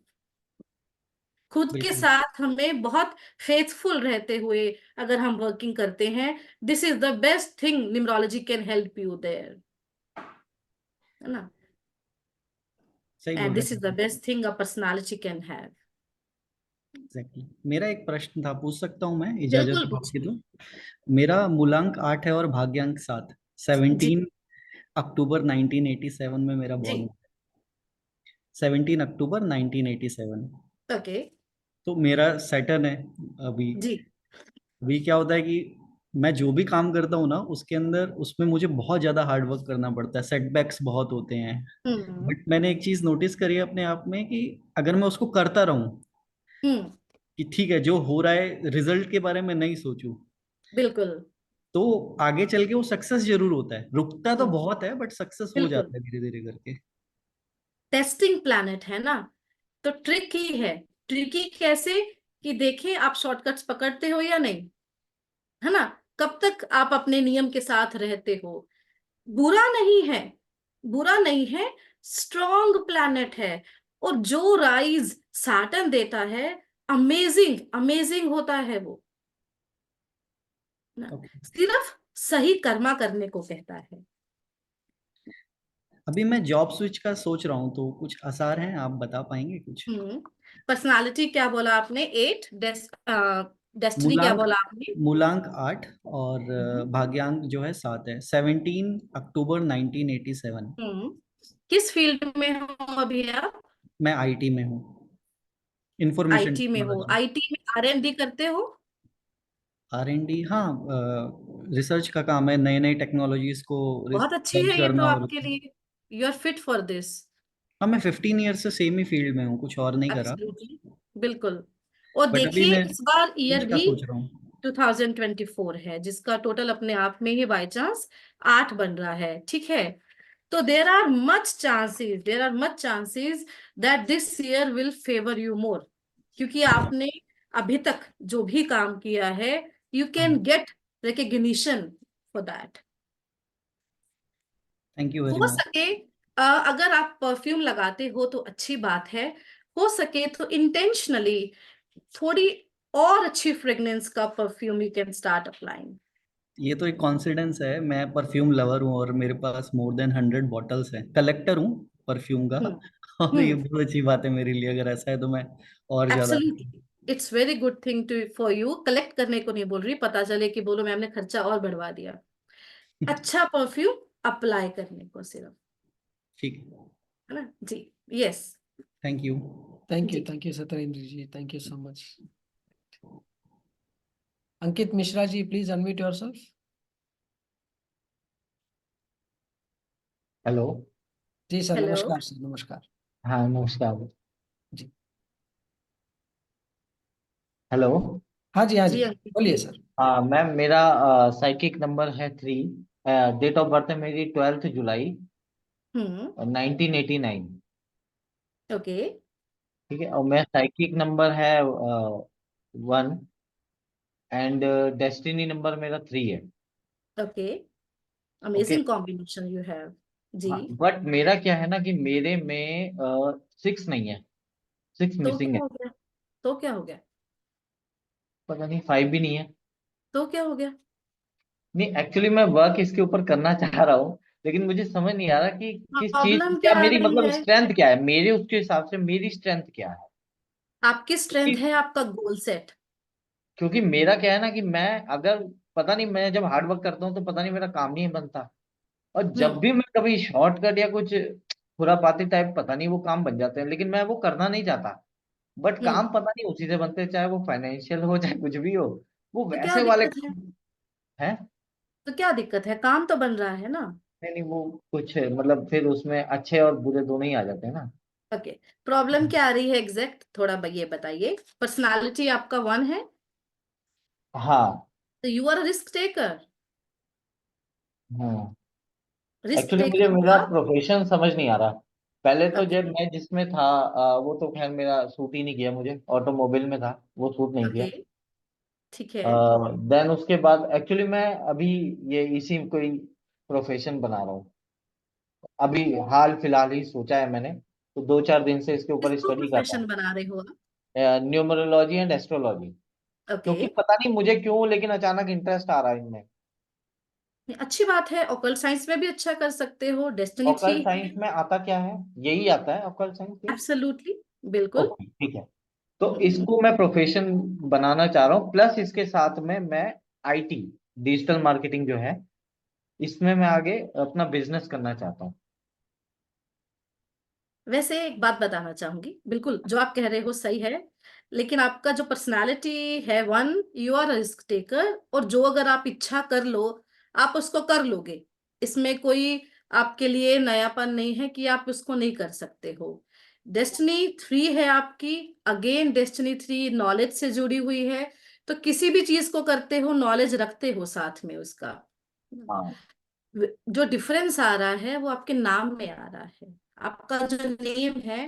खुद के बिल्कुल साथ हमें बहुत फेथफुल रहते हुए अगर हम वर्किंग करते हैं, this is the best thing numerology can help you there, है ना। सही एंड बोल दिस रहे इज द हैं। Best thing a personality can have. Exactly. मेरा एक प्रश्न था, पूछ सकता हूँ मैं, इजाजत बिल्कुल हो आपकी पूछिए। तो? मेरा मूलांक 8 है और भाग्यांक 7। जी 17 अक्टूबर 1987 में मेरा जी। बॉर्न। 17 अक्टूबर 1987। ओके। तो मेरा सैटर्न है अभी। जी। अभी क्या होता है कि मैं जो भी काम करता हूँ ना, उसके अंदर उसमें मुझे बहुत ज्यादा हार्ड वर्क करना पड़ता है, सेटबैक्स बहुत होते हैं। हम्म बट मैंने एक चीज नोटिस करी है अपने आप में कि अगर मैं उसको करता रहूं, हम्म। कि ठीक है जो हो रहा है रिजल्ट के बारे में नहीं सोचूं, बिल्कुल। तो आगे चल के वो सक्सेस जरूर होता है। रुकता तो हम्म, बहुत है बट सक्सेस हो बिल्कुल। जाता है धीरे धीरे करके। टेस्टिंग प्लैनेट है ना, तो ट्रिक ही है। ट्रिकी कैसे, कि देखें आप शॉर्टकट्स पकड़ते हो या नहीं, है ना। कब तक आप अपने नियम के साथ रहते हो। बुरा नहीं है, बुरा नहीं है, स्ट्रॉन्ग प्लैनेट है। और जो राइज सैटर्न देता है, अमेजिंग अमेजिंग होता है वो, ना। ओके। सिर्फ सही कर्मा करने को कहता है। अभी मैं जॉब स्विच का सोच रहा हूँ, तो कुछ आसार हैं, आप बता पाएंगे कुछ? पर्सनालिटी क्या बोला आपने, 8, डेस्टिनी क्या मूलांक बोला आपने। मूलांक 8 और हम्म भाग्यांक जो है 7 है। 17 अक्टूबर 1987। हम्म। किस फील्ड में हो अभी आप। मैं आईटी में हूँ, इंफॉर्मेशन आईटी में हो, टेक्नोलॉजी। आईटी में आरएनडी करते हो। आर&डी, हाँ। रिसर्च का काम है, नए नए टेक्नोलॉजीज को बहुत अच्छी रिसर्च है ये तो करना। और आपके लिए, you are fit for this. हाँ, मैं 15 ईयर से सेम ही फील्ड में हूँ, कुछ और नहीं करा। एब्सोल्युटली, बिल्कुल। और बट अभी देखिए मैं इस बार ईयर स्विच का भी सोच रहा हूँ। 2024 है, जिसका टोटल अपने आप में ही बाय चांस 8 बन रहा है, ठीक है। तो there are much chances that this year will favour you more, क्योंकि आपने अभी तक जो भी काम किया है, you can get recognition for that. Thank you very हो मच। सके अगर आप परफ्यूम लगाते हो तो अच्छी बात है। हो सके तो इंटेंशनली थोड़ी और अच्छी फ्रेग्रेंस का perfume you can start applying. ये तो एक कॉन्फिडेंस है, मैं परफ्यूम लवर हूँ और मेरे पास मोर देन 100 बॉटल्स हैं, कलेक्टर हूँ परफ्यूम का। हम्म और ये हम्म। बहुत अच्छी बात है मेरे लिए, अगर ऐसा है तो मैं और ज्यादा। Absolutely, it's very good thing to for you. Collect करने को नहीं बोल रही, पता चले कि बोलो मैम ने खर्चा और बढ़वा दिया। अच्छा परफ्यूम अप्लाई करने को सिर्फ, ठीक है। है ना जी। यस। Thank you. जी thank you Satyendra ji, thank you so much. Ankit Mishra ji, please unmute yourself. Hello. जी सर, हेलो। नमस्कार सर, नमस्कार। हाँ नमस्कार। जी। हेलो। हाँ जी, हाँ जी, जी अंकित बोलिए जी। सर। हाँ मैम, मेरा साइकिक नंबर है 3। डेट ऑफ बर्थ है मेरी 12 जुलाई हम्म। 1989। ओके। ठीक है, और मेरा साइकिक नंबर है 1। एंड डेस्टिनी नंबर मेरा 3 है। Okay. Okay. Amazing combination you have. जी। हाँ बट मेरा क्या है ना कि मेरे में 6 नहीं है, 6 तो मिसिंग क्या है। हो गया, तो क्या हो गया, पता नहीं 5 भी नहीं है। तो क्या हो गया। नहीं एक्चुअली मैं वर्क इसके ऊपर करना चाह रहा हूँ, लेकिन मुझे समझ नहीं आ रहा कि किस चीज, प्रॉब्लम क्या क्या आ मेरी रही मतलब है, स्ट्रेंथ क्या है, मेरे उसके हिसाब से मेरी स्ट्रेंथ क्या है। आपकी स्ट्रेंथ क्योंकि है आपका गोल सेट। क्योंकि मेरा क्या है ना कि मैं अगर, पता नहीं, मैं जब हार्ड वर्क करता हूँ तो पता नहीं मेरा काम नहीं बनता। और जब हम्म भी मैं कभी शॉर्टकट या कुछ खुरापाती टाइप, पता नहीं वो काम बन जाते हैं, लेकिन मैं वो करना नहीं चाहता। बट हम्म। काम पता नहीं उसी से बनते हैं, चाहे वो फाइनेंशियल हो चाहे कुछ भी हो, वो तो क्या वैसे वाले दिक्कत है, काम है। तो क्या दिक्कत है, काम तो बन रहा है ना। नहीं नहीं, वो कुछ मतलब फिर उसमें अच्छे और बुरे दोनों ही आ जाते हैं ना। ओके। प्रॉब्लम क्या आ रही है एग्जैक्ट, थोड़ा ये बताइए। पर्सनालिटी आपका 1 है, हाँ। तो यू आर रिस्क टेकर। हाँ रिस्क एक्चुअली मुझे टेकर मेरा होगा। प्रोफेशन समझ नहीं आ रहा। पहले तो ओके जब मैं जिसमें था वो तो खैर मेरा सूट ही नहीं किया, मुझे ऑटोमोबाइल में था, वो सूट नहीं किया। ओके ठीक है। देन उसके बाद एक्चुअली मैं अभी ये इसी कोई प्रोफेशन बना रहा हूँ। अभी हाल फिलहाल ही सोचा है मैंने, तो 2-4 दिन से इसके ऊपर किसको स्टडी कर रहा प्रोफेशन बना रहे हो आप? हूँ, न्यूमरोलॉजी एंड एस्ट्रोलॉजी। ओके, क्योंकि पता नहीं मुझे क्यों, लेकिन अचानक इंटरेस्ट आ रहा है इनमें। अच्छी बात है। ऑकल्ट साइंस में भी अच्छा कर सकते हो, डेस्टिनी थ्री ऑकल्ट है। साइंस में आता क्या है? यही आता है ऑकल्ट साइंस में? एब्सोल्युटली, बिल्कुल। ओके ठीक है। तो हम्म, इसको मैं प्रोफेशन बनाना चाह रहा हूँ, प्लस इसके साथ में मैं आईटी, डिजिटल मार्केटिंग जो है, इसमें मैं आगे अपना बिजनेस करना चाहता हूँ। वैसे एक बात बताना चाहूंगी, बिल्कुल जो आप कह रहे हो सही है, लेकिन आपका जो पर्सनालिटी है, one, you are risk taker, और जो अगर आप इच्छा कर लो, आप उसको कर लोगे। इसमें कोई आपके लिए नयापन नहीं है कि आप उसको नहीं कर सकते हो। डेस्टिनी थ्री है आपकी। अगेन डेस्टिनी थ्री नॉलेज से जुड़ी हुई है, तो किसी भी चीज को करते हो नॉलेज रखते हो साथ में उसका। हाँ जो डिफरेंस आ रहा है वो आपके नाम में आ रहा है। आपका जो नेम है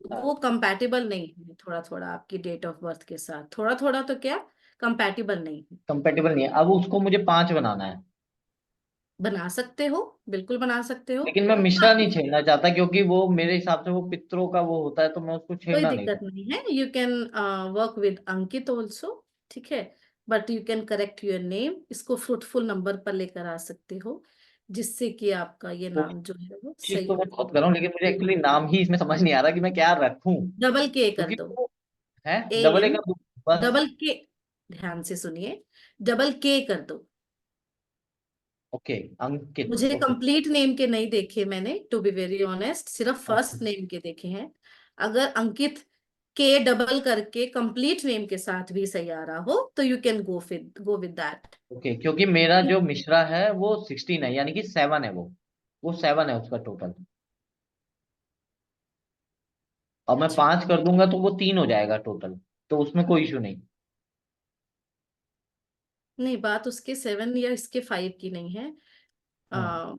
वो कंपैटिबल नहीं है, थोड़ा थोड़ा आपकी डेट ऑफ बर्थ के साथ, थोड़ा थोड़ा तो क्या, कंपैटिबल नहीं है। कंपेटेबल नहीं है। अब उसको मुझे 5 बनाना है, बना सकते हो, बिल्कुल बना सकते हो। लेकिन मैं मिश्रा हाँ, नहीं छेड़ना चाहता, क्योंकि वो मेरे हिसाब से वो पितरों का वो होता है, तो मैं उसको कोई छेड़ना नहीं दिक्कत चाहता। नहीं है, you can work with Ankit also, ठीक है। But you can correct your name, इसको फ्रूटफुल नंबर पर लेकर आ सकते हो, जिससे कि आपका ये वो नाम जो है वो चीज सही तो मैं हो बहुत कर रहा हूँ, लेकिन मुझे एक्चुअली नाम ही इसमें समझ नहीं आ रहा कि मैं क्या रखूं। जाए। डबल के कर क्योंकि दो। वो है ए डबल ए एन, का बस। डबल के, ध्यान से सुनिए, डबल के कर दो। ओके, अंकित, मुझे ओके। कंप्लीट नेम के नहीं देखे मैंने, टू बी वेरी ऑनेस्ट, सिर्फ फर्स्ट नेम के देखे हैं। अगर अंकित के डबल करके कंप्लीट नेम के साथ भी सही आ रहा हो तो you can go with that. Okay, क्योंकि मेरा जो मिश्रा है वो 16 है, यानी कि 7 है वो 7 है उसका टोटल। और मैं अच्छा, 5 कर दूंगा तो वो 3 हो जाएगा टोटल, तो उसमें कोई इशू नहीं। नहीं, बात उसके 7 या इसके 5 की नहीं है। हाँ आ,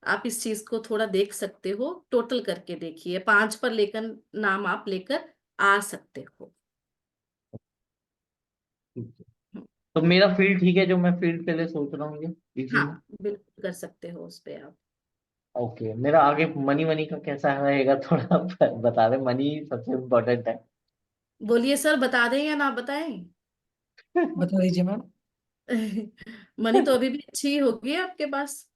आप इस चीज को थोड़ा देख सकते हो, टोटल करके देखिए, 5 पर लेकर नाम आप लेकर आ सकते हो। ठीक है। तो मेरा फील्ड ठीक है, जो मैं फील्ड के लिए सोच रहा हूँ ये इसी हाँ, में। बिल्कुल कर सकते हो उस पे आप। ओके, मेरा आगे मनी वनी का कैसा रहेगा थोड़ा बता दे, मनी सबसे इम्पोर्टेंट है। बोलिए सर, बता दें या ना बताएं? बता दीजिए मैम। मनी तो अभी भी अच्छी ही होगी आपके पास।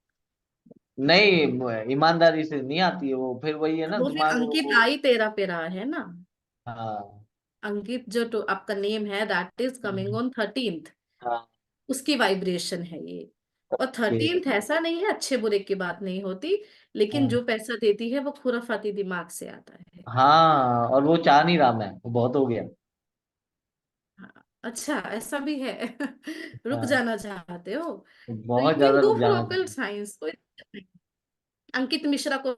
नहीं, ईमानदारी से नहीं आती है वो, फिर वही है ना वो फिर दिमाग अंकित वो। आई तेरा पे रहा है ना। हाँ अंकित जो तो आपका नेम है, that is coming on 13th, हाँ। उसकी वाइब्रेशन है ये। और ओके। 13th ऐसा नहीं है अच्छे बुरे की बात नहीं होती, लेकिन हाँ जो पैसा देती है वो खुराफाती दिमाग से आता है। हाँ, और वो चाह नहीं रहा मैं, वो बहुत हो गया। हाँ, अच्छा ऐसा भी है। रुक हाँ, जाना चाहते हो? तो यू बहुत कैन ज्यादा गो रुक फॉर जाना ओकल्ट चाहिए। साइंस, कोई दिक्कत नहीं। अंकित मिश्रा को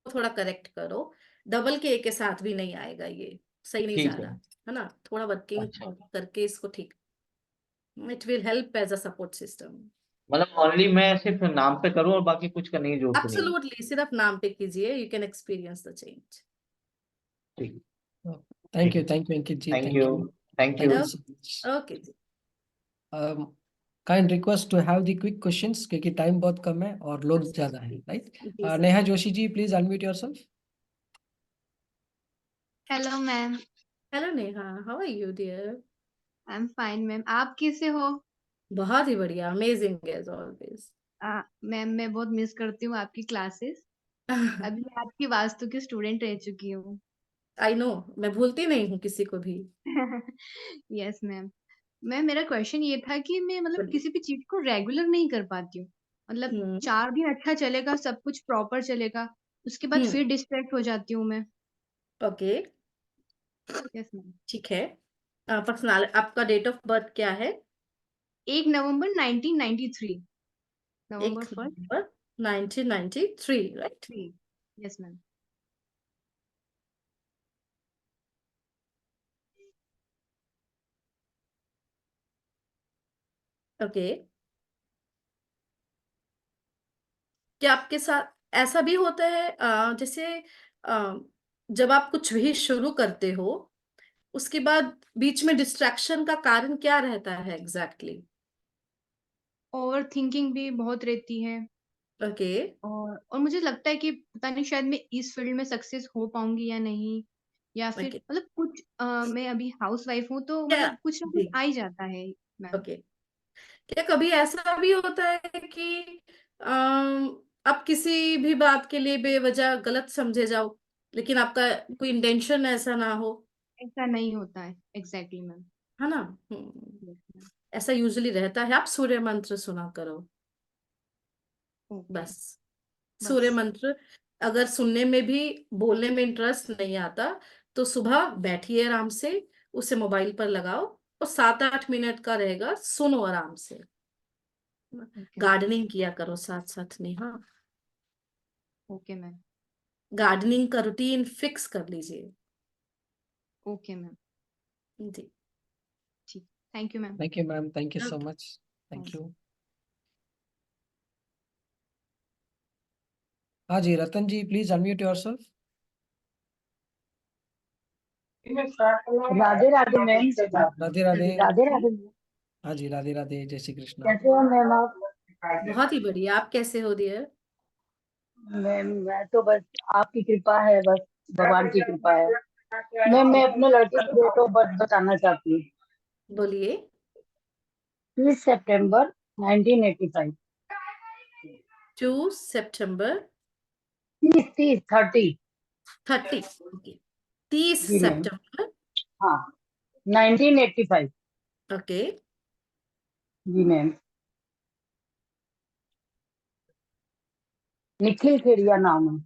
थोड़ा करेक्ट करो, डबल के साथ भी नहीं आएगा, ये सही नहीं जा ठीक है। रहा है ना, थोड़ा वर्किंग अच्छा, करके इसको ठीक, it will help as a support system. मतलब ओनली मैं सिर्फ नाम पे करूँ और बाकी कुछ करने की जरूरत नहीं है। एब्सोल्युटली, सिर्फ नाम पे कीजिए, you can experience the change. ठीक। थैंक ठीक यू, है। Thank you Ankit ji, thank thank you. You. Thank thank you. You so much. Okay जी। Kind request to have the quick questions, क्योंकि टाइम बहुत कम है और लोग ज्यादा है, राइट? जी sir. Neha Joshi ji, please unmute yourself. Hello ma'am. Hello Neha, how are you dear? I am fine ma'am, आप कैसे हो? बहुत ही बढ़िया, अमेजिंग एज ऑलवेज। मैम मैं बहुत मिस करती हूँ आपकी क्लासेस। अभी मैं आपकी वास्तु की स्टूडेंट रह चुकी हूँ। आई नो, मैं भूलती नहीं हूँ किसी को भी। Yes ma'am. मैम मेरा क्वेश्चन ये था कि मैं मतलब बोलिए। किसी भी चीज को रेगुलर नहीं कर पाती हूँ। मतलब हम्म 4 दिन अच्छा चलेगा, सब कुछ प्रॉपर चलेगा, उसके बाद हम्म फिर डिस्ट्रैक्ट हो जाती हूँ मैं। Okay, yes ma'am. ठीक है। पर्सनल आपका डेट ऑफ बर्थ क्या है? 1 नवंबर 1993। एक नवंबर first November 1993, right? Three. Yes ma'am. Okay, क्या आपके साथ ऐसा भी होता है जैसे जब आप कुछ भी शुरू करते हो उसके बाद बीच में डिस्ट्रैक्शन का कारण क्या रहता है एग्जैक्टली? ओवर थिंकिंग भी बहुत रहती है। ओके। और मुझे लगता है कि पता नहीं शायद मैं इस फील्ड में सक्सेस हो पाऊंगी या नहीं, या फिर ओके। मतलब कुछ मैं अभी हाउस वाइफ हूँ तो क्या? मतलब कुछ ना जी। कुछ आ ही जाता है मैम। ओके। क्या कभी ऐसा भी होता है कि आप किसी भी बात के लिए बेवजह गलत समझे जाओ लेकिन आपका कोई इंटेंशन ऐसा ना हो? ऐसा नहीं होता है एग्जैक्टली मैम। है ना? ऐसा यूजुअली रहता है। आप सूर्य मंत्र सुना करो ओके बस। सूर्य बस। मंत्र अगर सुनने में भी, बोलने में इंटरेस्ट नहीं आता तो सुबह बैठिए आराम से, उसे मोबाइल पर लगाओ और 7-8 मिनट का रहेगा, सुनो आराम से। ओके गार्डनिंग किया करो साथ साथ में। हाँ, ओके मैम। गार्डनिंग का रूटीन फिक्स कर लीजिए। Okay ma'am. जी। ठीक। Thank you ma'am. Thank you, ma'am. Thank you so Okay. much. Thank you. हाँ जी, रतन जी, please unmute yourself. Radhe Radhe ma'am. Radhe Radhe. Radhe Radhe ma'am. हाँ जी, राधे राधे, जय श्री कृष्ण। कैसे हो मैम आप? बहुत ही बढ़िया। आप कैसे हो डियर? मैम मैं तो बस आपकी कृपा है, बस भगवान की कृपा है। मैम मैं अपने लड़के की डेट ऑफ बर्थ बताना चाहती हूँ। बोलिए। 30 सितंबर 1985। 2 सितंबर 30 30। ओके। 30 जी मैम। सितंबर। हाँ 1985 ओके। जी मैम। निखिल खेड़िया नाम है।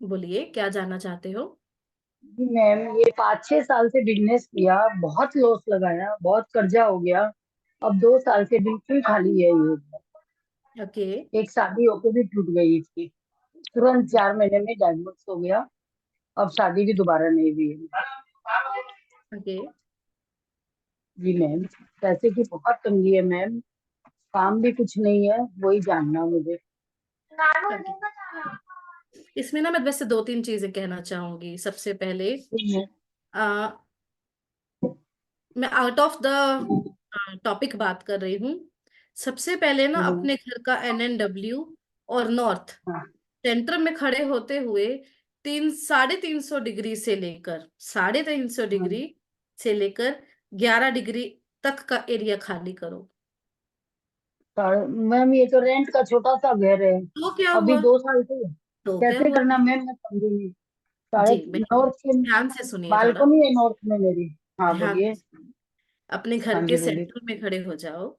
बोलिए क्या जानना चाहते हो? जी मैम ये 5-6 साल से बिजनेस किया, बहुत लॉस लगाया, बहुत कर्जा हो गया। अब 2 साल से बिल्कुल खाली है ये। ओके। एक शादी होके भी टूट गई इसकी, तुरंत 4 महीने में डाइवोर्स हो गया। अब शादी भी दोबारा नहीं हुई है। ओके। जी मैम पैसे की बहुत तंगी है मैम, काम भी कुछ नहीं है, वही जानना मुझे। ओके। इसमें ना मैं वैसे 2-3 चीजें कहना चाहूंगी। सबसे पहले जी मैम। आ, मैं आउट ऑफ द टॉपिक बात कर रही हूँ। सबसे पहले ना अपने घर का NNW और नॉर्थ हाँ, सेंटर में खड़े होते हुए 350 डिग्री से लेकर 350 हाँ। डिग्री से लेकर 11 डिग्री तक का एरिया खाली करो। मैम ये तो रेंट का छोटा सा घर है, तो क्या अभी हुआ? 2 साल से। तो क्या कैसे हुआ? करना मैम मैं समझी नहीं। साढ़े जी, मैं नॉर्थ के ध्यान से सुनिए थोड़ा। बालकनी है नॉर्थ में मेरी। हाँ ध्यान बोलिए। से सुनिए। अपने घर हाँ के जी बोलिए। सेंटर में खड़े हो जाओ।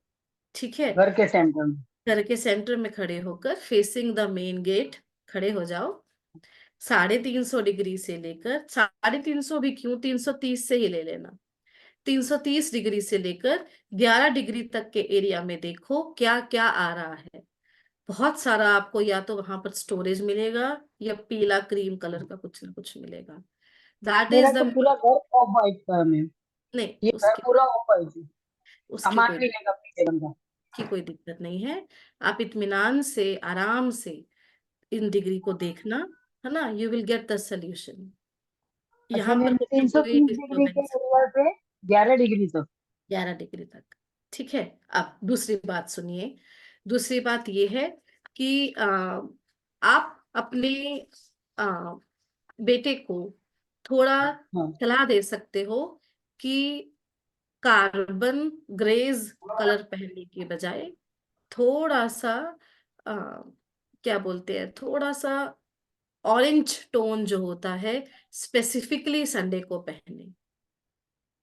ठीक है? घर के सेंटर में। घर के सेंटर में खड़े होकर फेसिंग द मेन गेट खड़े हो जाओ। 350 डिग्री से लेकर, 350 भी क्यों, 330 से ही ले लेना। 330 डिग्री से लेकर 11 डिग्री तक के एरिया में देखो क्या क्या आ रहा है। बहुत सारा आपको या तो वहां पर स्टोरेज मिलेगा या पीला क्रीम कलर का कुछ ना कुछ मिलेगा। दैट मेरा इज तो द। पूरा घर ऑफ वाइट का है मैम। नहीं, ये घर उसकी पूरा ऑफ वाइट है। उसकी सामान कोई मिलेगा पीले रंग का। की कोई दिक्कत नहीं है। आप इत्मीनान से आराम से इन डिग्री को देखना, है ना? You will get the solution. अच्छा यहाँ पर मैम मुझे कोई 330 डिग्री के डिस्टर्बेंस। एरिया पे 11 डिग्री तक। 11 डिग्री तक। ठीक है। अब दूसरी बात सुनिए। दूसरी बात ये है कि आप अपने आ, बेटे को थोड़ा हाँ सलाह दे सकते हो कि कार्बन ग्रेज कलर पहनने के बजाय थोड़ा सा आ, क्या बोलते हैं, थोड़ा सा ऑरेंज टोन जो होता है स्पेसिफिकली संडे को पहने।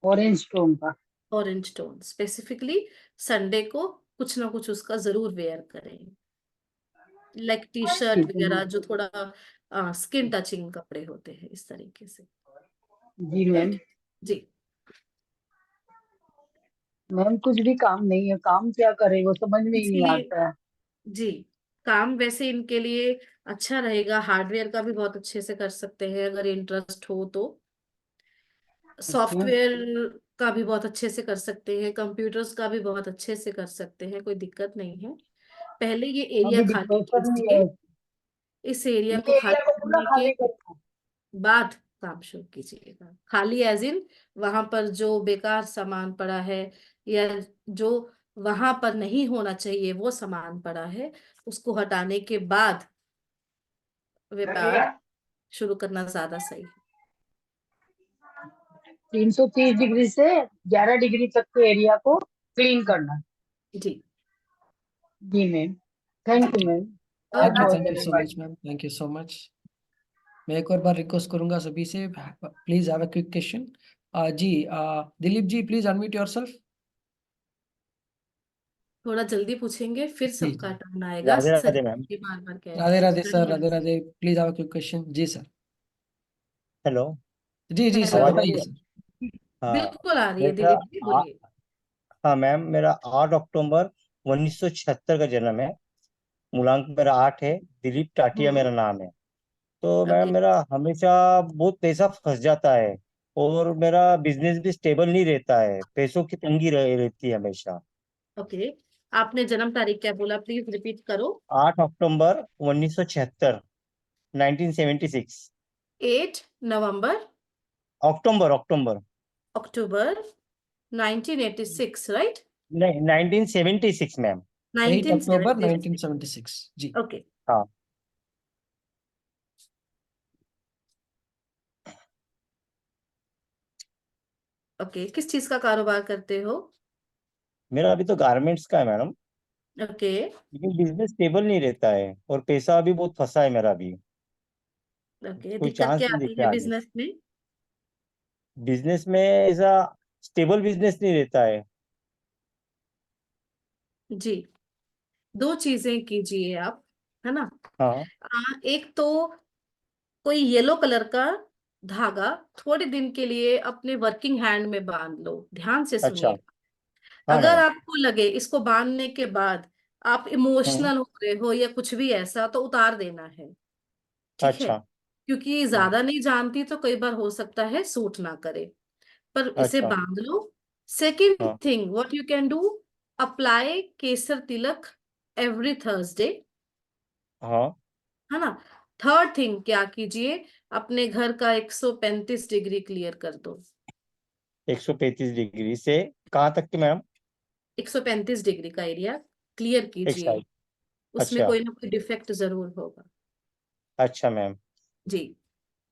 ऑरेंज टोन का। ऑरेंज टोन स्पेसिफिकली संडे को कुछ ना कुछ उसका जरूर वेयर करें। लाइक टी शर्ट ठीक है वगैरह मैम। जो थोड़ा स्किन टचिंग कपड़े होते हैं, इस तरीके से। जी मैम। जी। मैम कुछ भी काम नहीं है, काम क्या करे वो समझ में ही नहीं इसीलिए आता है। जी, काम वैसे इनके लिए अच्छा रहेगा। हार्डवेयर का भी बहुत अच्छे से कर सकते हैं अगर इंटरेस्ट हो तो। अच्छा सॉफ्टवेयर का भी बहुत अच्छे से कर सकते हैं, कंप्यूटर्स का भी बहुत अच्छे से कर सकते हैं, कोई दिक्कत नहीं है। पहले ये एरिया अभी खाली डिप्रेशन में कीजिए, है, इस एरिया ये को एरिया खाली को पूरा करने के खाली करना। बाद काम शुरू कीजिएगा। खाली एज इन वहां पर जो बेकार सामान पड़ा है या जो वहां पर नहीं होना चाहिए वो सामान पड़ा है, उसको हटाने के बाद व्यापार शुरू करना ज्यादा सही है। 330 डिग्री से 11 डिग्री तक के एरिया को क्लीन करना। जी जी मैम, थैंक यू मैम, बहुत थैंक यू बहुत ओके। थैंक यू सो धन्यवाद। Much ma'am, thank you so much. मैं एक और बार रिक्वेस्ट करूंगा सभी से, please have a quick question. जी Dilip ji, please unmute yourself. थोड़ा जल्दी पूछेंगे फिर जी सबका जी, टर्न आएगा। Radhe sir Radhe ma'am. जी बार बार कह रहे राधे हैं। Radhe sir, Radhe Radhe Radhe. Radhe, please have a quick question. जी सर। हेलो, जी जी सर, हेलो, आवाज आ रही बताइए है? सर। हाँ बिल्कुल आ रही है मेरा दिलीप जी, बोलिए। हाँ मैम, मेरा 8 अक्टूबर 1976 का जन्म है। मूलांक मेरा 8 है। दिलीप टाटिया हम्म। मेरा नाम है। तो मैम ओके। मेरा हमेशा बहुत पैसा फंस जाता है, और मेरा बिजनेस भी स्टेबल नहीं रहता है, पैसों की तंगी रहती है हमेशा। ओके, आपने जन्म तारीख क्या बोला, प्लीज रिपीट करो। 8 अक्टूबर 1976, 1976। 8 नवंबर अक्टूबर अक्टूबर अक्टूबर 1986, राइट? नहीं, 1976 मैम। 8 अक्टूबर 1976। 1976 जी। ओके। हाँ, ओके, किस चीज का कारोबार करते हो? मेरा अभी तो गारमेंट्स का है मैडम, ओके। लेकिन बिजनेस स्टेबल नहीं रहता है, और पैसा अभी बहुत फंसा है मेरा भी। ओके, कोई दिक्कत चांस क्या नहीं दिख आती है रहा आगे। बिजनेस में? बिजनेस में ऐसा स्टेबल बिजनेस नहीं रहता है। जी, दो चीजें कीजिए आप, है ना। हाँ। एक तो कोई येलो कलर का धागा थोड़े दिन के लिए अपने वर्किंग हैंड में बांध लो, ध्यान से अच्छा। सुनिएगा। हाँ अगर मैडम। आपको लगे इसको बांधने के बाद आप हम्म। इमोशनल हो रहे हो या कुछ भी ऐसा, तो उतार देना है, ठीक है। अच्छा। क्योंकि हम्म। ज्यादा नहीं जानती तो कई बार हो सकता है सूट ना करे, पर इसे अच्छा। बांध लो। सेकेंड हाँ। Thing what you can do, apply Kesar Tilak every Thursday, हाँ। है ना। थर्ड थिंग क्या कीजिए, अपने घर का 135 डिग्री क्लियर कर दो। 135 डिग्री से कहाँ तक की मैम? 135 डिग्री का एरिया क्लियर एक कीजिए, साइड। उसमें अच्छा। कोई ना कोई डिफेक्ट जरूर होगा। अच्छा मैम। जी,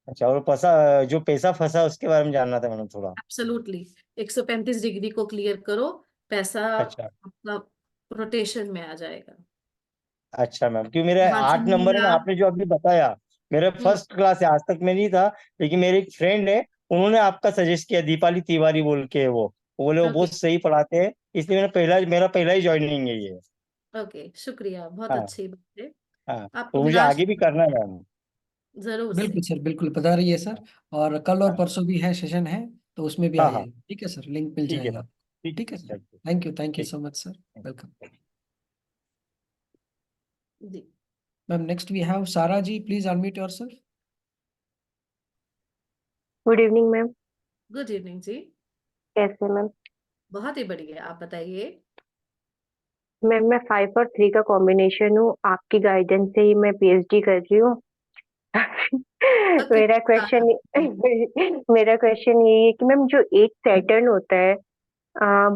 अच्छा, और पैसा, जो पैसा फंसा उसके बारे में जानना था मैडम थोड़ा। एब्सोल्युटली। 135 डिग्री को क्लियर करो, पैसा अच्छा। आपका रोटेशन में आ जाएगा। अच्छा मैम, क्योंकि मेरे वहां से 8 नंबर है ना, मीरा। आपने जो अभी बताया, मेरे हम्म। फर्स्ट क्लास है, आज तक मैं नहीं था, लेकिन मेरे एक फ्रेंड है, उन्होंने आपका सजेस्ट किया, दीपाली तिवारी बोल के, वो बोले वो ओके। बहुत सही पढ़ाते हैं, इसलिए मेरा पहला ही ज्वाइनिंग है ये। ओके, शुक्रिया, बहुत हाँ। अच्छी बात है। हाँ, आपको तो मुझे निराश आगे भी करना है मैम। जरूर बिल्कुल से। सर, बिल्कुल बता रही है सर। और कल और हाँ। परसों भी है, सेशन है, तो उसमें भी हाँ। हाँ। आइए, ठीक है सर, लिंक मिल ठीक है जाएगा मैम। आपको। ठीक ठीक है है। Sir, thank you. Thank you ठीक। So much sir, welcome. जी, ma'am next we have Sara ji, please unmute yourself. Good evening ma'am. Good evening जी। कैसे मैम? बहुत ही बढ़िया, आप बताइए। मैम मैं 5 और 3 का कॉम्बिनेशन हूँ, आपकी गाइडेंस से ही मैं पीएचडी कर रही हूँ। ओके। मेरा क्वेश्चन मेरा क्वेश्चन यही है कि मैम जो 8 सैटर्न होता है,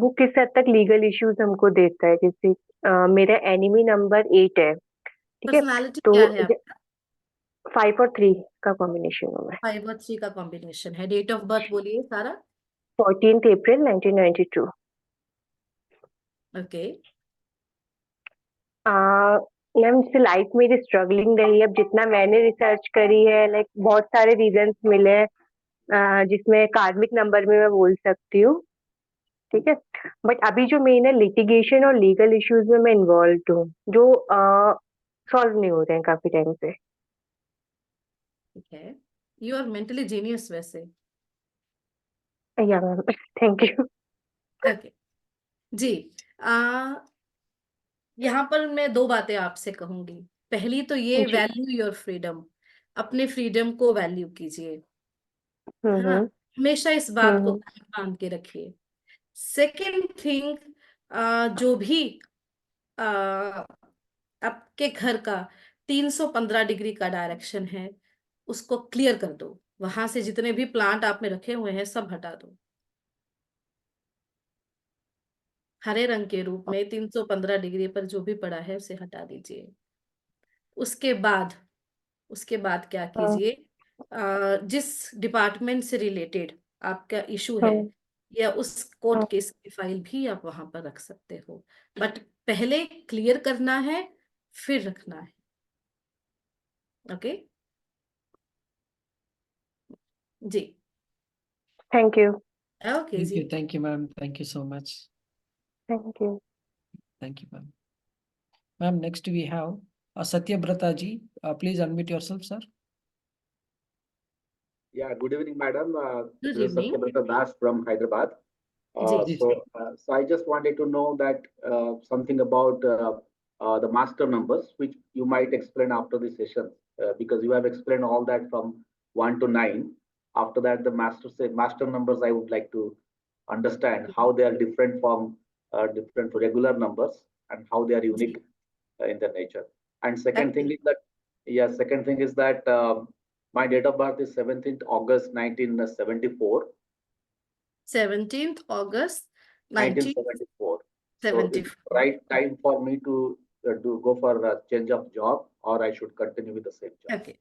वो किस हद तक लीगल इश्यूज हमको देता है? जैसे मेरा एनिमी नंबर 8 है, ठीक है। पर्सनालिटी तो क्या है आपका? 5 और 3 का कॉम्बिनेशन हूँ मैं। 5 और 3 का कॉम्बिनेशन है। डेट ऑफ बर्थ बोलिए सारा। 14 अप्रैल 1992। ओके। मैम जैसे लाइफ मेरी स्ट्रगलिंग रही है, अब जितना मैंने रिसर्च करी है, लाइक बहुत सारे रीजंस मिले हैं, जिसमें कार्मिक नंबर में मैं बोल सकती हूँ, ठीक है। बट अभी जो मेन है, लिटिगेशन और लीगल इश्यूज में मैं इन्वॉल्व हूँ, जो सॉल्व नहीं हो रहे हैं काफी टाइम से। ठीक है, यू आर मेंटली जीनियस वैसे। या मैम, थैंक यू। ओके। जी, आ, यहाँ पर मैं दो बातें आपसे कहूंगी। पहली तो ये, जी। वैल्यू योर फ्रीडम, अपने फ्रीडम को वैल्यू कीजिए, है ना। हम्म। हमेशा इस बात को हम्म। बांध के रखिए सेकेंड थिंग, जो भी अ, आपके घर का 315 डिग्री का डायरेक्शन है, उसको क्लियर कर दो। वहां से जितने भी प्लांट आपने रखे हुए हैं सब हटा दो। हरे रंग के रूप में 315 डिग्री पर जो भी पड़ा है उसे हटा दीजिए। उसके बाद क्या हाँ कीजिए, जिस डिपार्टमेंट से रिलेटेड आपका इशू है, हाँ या उस कोर्ट हाँ केस की फाइल भी आप वहां पर रख सकते हो, बट पहले क्लियर करना है, फिर रखना है। ओके जी। थैंक यू ओके जी। Thank you, ma'am. Thank you so much. Thank you Thank you, ma'am. Ma'am, next we have Satyabrata ji. Please unmute yourself, sir. Yeah, good evening, madam. Good This is evening Satyabrata Das from Hyderabad. जी। Ji, So I just wanted to know that something about the master numbers, which you might explain after the session, because you have explained all that from 1 to 9. After that, the master numbers, I would like to understand how they are different from different regular numbers and how they are जी unique in their nature. And second thing absolutely. is that, yeah, second thing is that my date of birth is 17th August 1974. 17th August 1974. So it's 1974। right time for me to go for a change of job, or I should continue with the same job. Okay,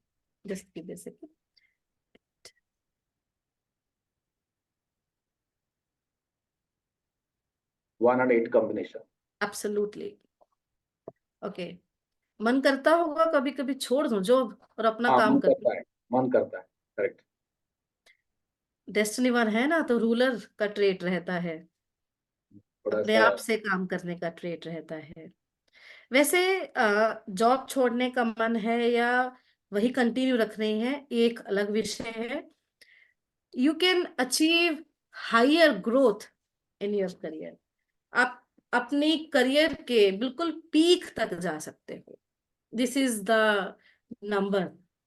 just give me a second. 1 and 8 combination. Absolutely. Okay, मन करता होगा कभी कभी छोड़ दूं job और अपना हाँ, काम मन कर लूं। करता है, मन करता है, करेक्ट। डेस्टिनी वन है ना, तो रूलर का ट्रेट रहता है, थोड़ा अपने सा आप से काम करने का ट्रेट रहता है। वैसे जॉब छोड़ने का मन है या वही कंटिन्यू रखनी है, एक अलग विषय है। You can achieve higher growth in your career. आप अपनी करियर के बिल्कुल पीक तक जा सकते हो। This is the number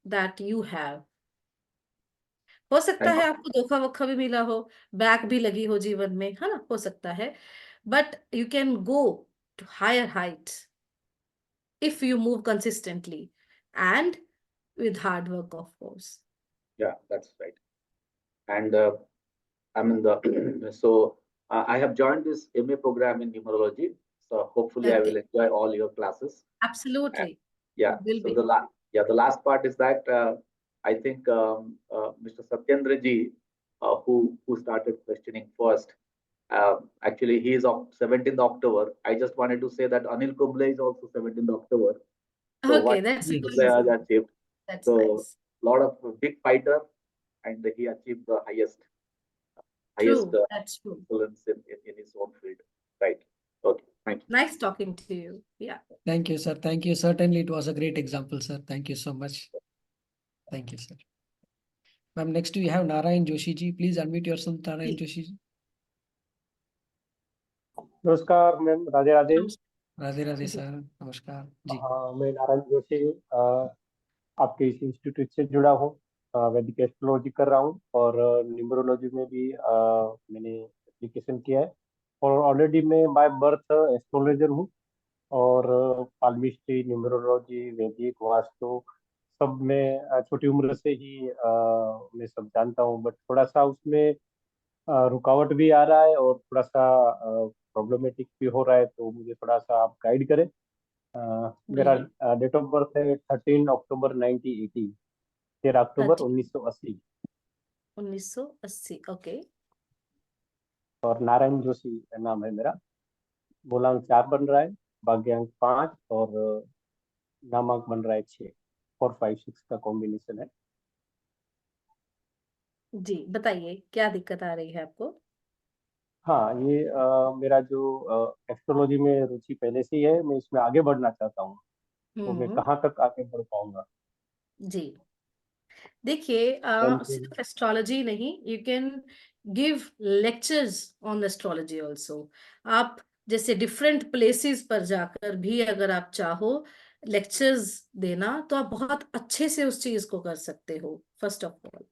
that you have. हो सकता थैंक है आपको धोखा वोखा भी मिला हो, बैक भी लगी हो जीवन में, है ना, हो सकता है, but you can go to higher heights if you move consistently and with hard work, of course. yeah, that's right. And I'm in the so I have joined this MA program in numerology. So hopefully I will Okay, enjoy all your classes. And absolutely. yeah, You will so be. the last part is that I think Mr. Satyendra ji, who started questioning first, actually he is of 17th October. I just wanted to say that Anil Kumble is also 17th October. So Okay, what that's a yes. Kumble has coincidence. achieved, That's so nice. lot of big fighter, and he achieved the highest True, that's true. excellence in his own field. Right. Okay. Thank you. Nice talking to you. Yeah. Thank you, sir. Thank you. Certainly, it was a great example, sir. Thank you so much. Thank you, sir. Ma'am, next we have Narayan Joshi ji. Please unmute yourself, Narayan Joshi ji. नमस्कार ma'am, Radhe Radhe. Radhe Radhe जी sir, नमस्कार जी। हाँ, मैं नारायण जोशी आपके इस institute से जुड़ा हूँ। वैदिक एस्ट्रोलॉजी कर रहा हूँ और न्यूमरोलॉजी में भी मैंने एप्लीकेशन किया है। और ऑलरेडी मैं बाय बर्थ एस्ट्रोलॉजर हूँ और पाल्मिस्ट्री, न्यूमरोलॉजी, वैदिक, वास्तु सब में छोटी उम्र से ही मैं सब जानता हूँ। बट थोड़ा सा उसमें रुकावट भी आ रहा है और थोड़ा सा प्रॉब्लमेटिक भी हो रहा है, तो मुझे थोड़ा सा आप गाइड करें। मेरा जी। डेट ऑफ बर्थ है 13 अक्टूबर 1980, 13 अक्टूबर 30 1980। 1980। ओके। और नारायण जोशी नाम है मेरा। मूलांक 4 बन रहा है, भाग्यांक 5 और नामांक बन रहा है 6। 4 5 6 का कॉम्बिनेशन है। जी बताइए, क्या दिक्कत आ रही है आपको? हाँ, ये मेरा जो एस्ट्रोलॉजी में रुचि पहले से ही है, मैं इसमें आगे बढ़ना चाहता हूँ, तो मैं हम्म। कहाँ तक आगे बढ़ पाऊंगा? जी देखिए, थैंक यू। सिर्फ एस्ट्रोलॉजी नहीं, you can give lectures on astrology also. आप जैसे डिफरेंट प्लेसेस पर जाकर भी अगर आप चाहो लेक्चर्स देना, तो आप बहुत अच्छे से उस चीज को कर सकते हो, first of all.